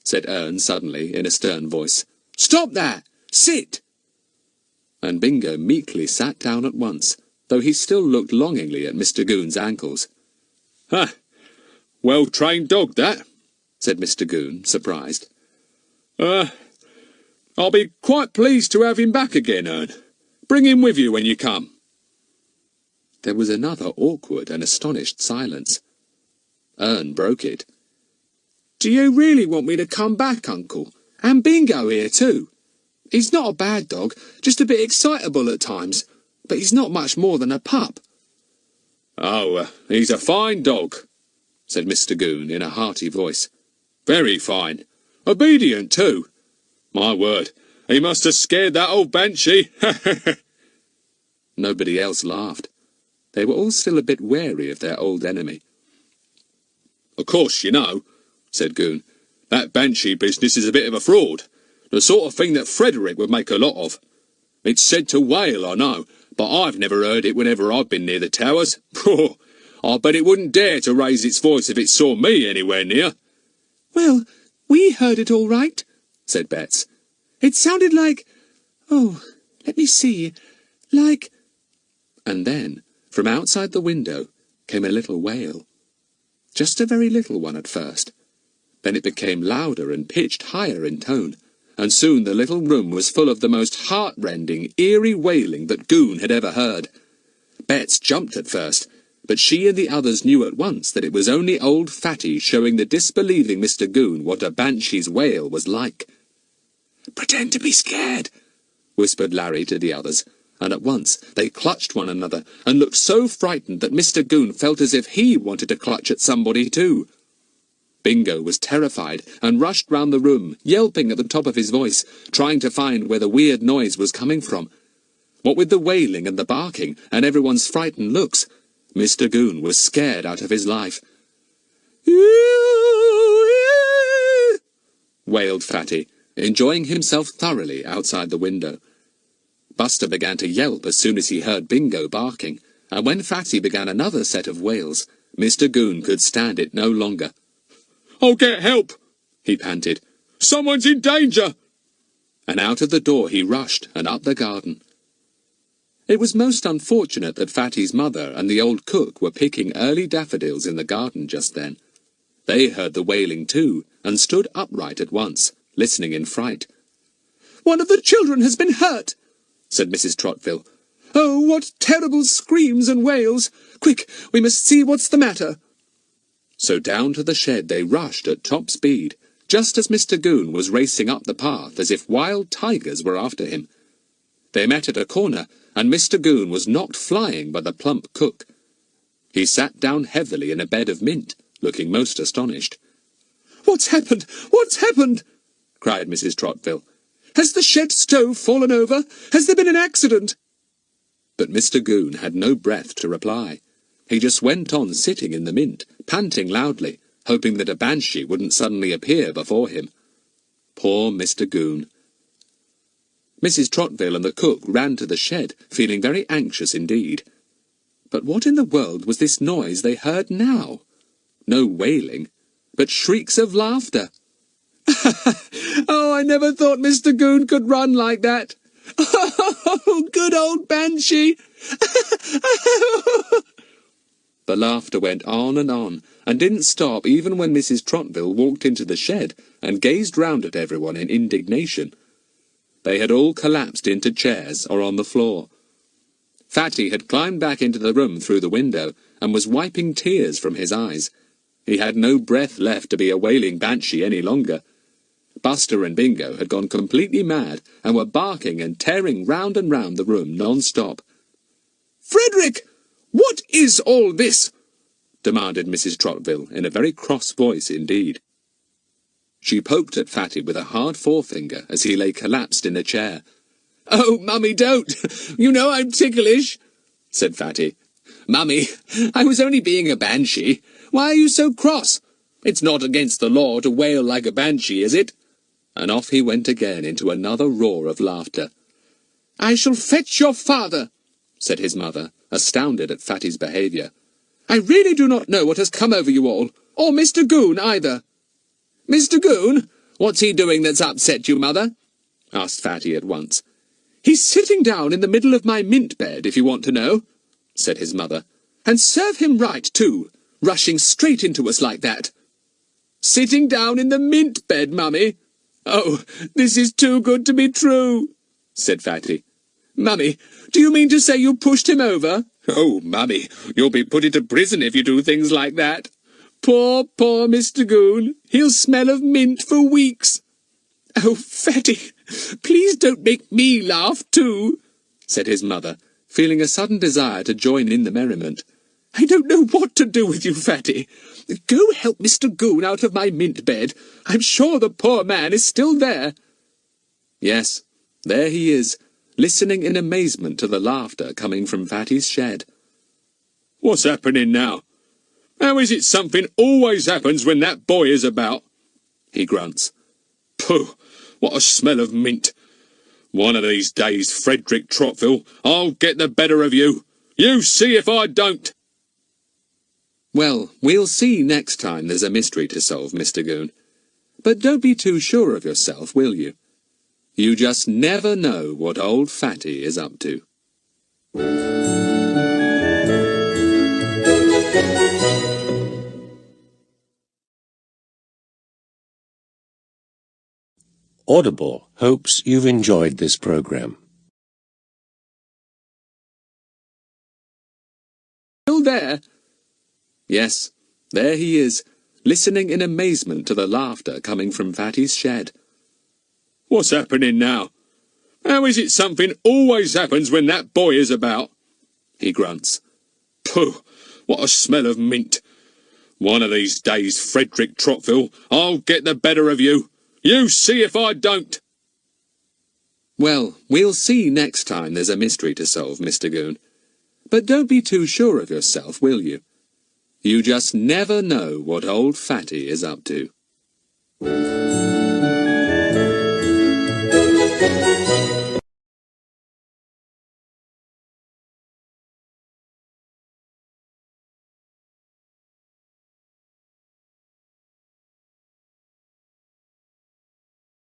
said Ern suddenly in a stern voice. "Stop that! Sit!" And Bingo meekly sat down at once, though he still looked longingly at Mr. Goon's ankles. "Ha! Well-trained dog, that," said Mr. Goon, surprised. I'll be quite pleased to have him back again, Ern. Bring him with you when you come." There was another awkward and astonished silence. Ern broke it. "Do you really want me to come back, Uncle? And Bingo here too? He's not a bad dog, just a bit excitable at times, but he's not much more than a pup." "Oh, he's a fine dog," said Mr. Goon in a hearty voice. "Very fine. Obedient too. My word, he must have scared that old Banshee." Nobody else laughed. They were all still a bit wary of their old enemy. "Of course, you know," said Goon, "that Banshee business is a bit of a fraud. The sort of thing that Frederick would make a lot of. It's said to wail, I know, but I've never heard it whenever I've been near the towers. I bet it wouldn't dare to raise its voice if it saw me anywhere near." "Well, we heard it all right," said Betts. "It sounded like... oh, let me see... like..." And then, from outside the window, came a little wail. Just a very little one at first. Then it became louder and pitched higher in tone, and soon the little room was full of the most heart-rending, eerie wailing that Goon had ever heard. Betts jumped at first, but she and the others knew at once that it was only old Fatty showing the disbelieving Mr. Goon what a banshee's wail was like. "Pretend to be scared," whispered Larry to the others, and at once they clutched one another and looked so frightened that Mr. Goon felt as if he wanted to clutch at somebody too. Bingo was terrified and rushed round the room, yelping at the top of his voice, trying to find where the weird noise was coming from. What with the wailing and the barking and everyone's frightened looks, Mr. Goon was scared out of his life. Wailed Fatty, enjoying himself thoroughly outside the window. Buster began to yelp as soon as he heard Bingo barking, and when Fatty began another set of wails, Mr. Goon could stand it no longer. "I'll get help," he panted. "Someone's in danger." And out of the door he rushed and up the garden. It was most unfortunate that Fatty's mother and the old cook were picking early daffodils in the garden just then. They heard the wailing too, and stood upright at once, listening in fright. "One of the children has been hurt," said Mrs. Trotvill. "Oh, what terrible screams and wails! Quick, we must see what's the matter." So down to the shed they rushed at top speed, just as Mr. Goon was racing up the path as if wild tigers were after him. They met at a corner, and Mr. Goon was knocked flying by the plump cook. He sat down heavily in a bed of mint, looking most astonished. "What's happened? What's happened?" cried Mrs. Trotvill. "Has the shed stove fallen over? Has there been an accident?" But Mr. Goon had no breath to reply. He just went on sitting in the mint, panting loudly, hoping that a banshee wouldn't suddenly appear before him. Poor Mr. Goon. Mrs. Trotville and the cook ran to the shed, feeling very anxious indeed. But what in the world was this noise they heard now? No wailing, but shrieks of laughter. Oh, I never thought Mr. Goon could run like that. Oh, good old Banshee! The laughter went on and didn't stop even when Mrs. Trotville walked into the shed and gazed round at everyone in indignation. They had all collapsed into chairs or on the floor. Fatty had climbed back into the room through the window and was wiping tears from his eyes. He had no breath left to be a wailing banshee any longer. Buster and Bingo had gone completely mad and were barking and tearing round and round the room non-stop. "Frederick! What is all this?" demanded Mrs. Trotville in a very cross voice indeed. She poked at Fatty with a hard forefinger as he lay collapsed in a chair. "Oh, Mummy, don't! You know I'm ticklish," said Fatty. "Mummy, I was only being a banshee. Why are you so cross? It's not against the law to wail like a banshee, is it?" And off he went again into another roar of laughter. "I shall fetch your father," said his mother, astounded at Fatty's behaviour. "I really do not know what has come over you all, or Mr. Goon either." "Mr. Goon? What's he doing that's upset you, Mother?" asked Fatty at once. "He's sitting down in the middle of my mint bed, if you want to know," said his mother. "And serve him right, too, rushing straight into us like that." "Sitting down in the mint bed, Mummy? Oh, this is too good to be true," said Fatty. "Mummy, do you mean to say you pushed him over?" "Oh, Mummy, you'll be put into prison if you do things like that." "Poor, poor Mr. Goon. He'll smell of mint for weeks." "Oh, Fatty, please don't make me laugh too," said his mother, feeling a sudden desire to join in the merriment. "I don't know what to do with you, Fatty. Go help Mr. Goon out of my mint bed. I'm sure the poor man is still there." Yes, there he is, listening in amazement to the laughter coming from Fatty's shed. "What's happening now? How is it something always happens when that boy is about?" he grunts. "Pooh, what a smell of mint! One of these days, Frederick Trotville, I'll get the better of you. You see if I don't." Well, we'll see next time there's a mystery to solve, Mr. Goon. But don't be too sure of yourself, will you? You just never know what old Fatty is up to. Audible hopes you've enjoyed this program. Still there? Yes, there he is, listening in amazement to the laughter coming from Fatty's shed. "What's happening now? How is it something always happens when that boy is about?" he grunts. "Pooh, what a smell of mint! One of these days, Frederick Trotville, I'll get the better of you. You see if I don't." Well, we'll see next time there's a mystery to solve, Mr. Goon. But don't be too sure of yourself, will you? You just never know what old Fatty is up to.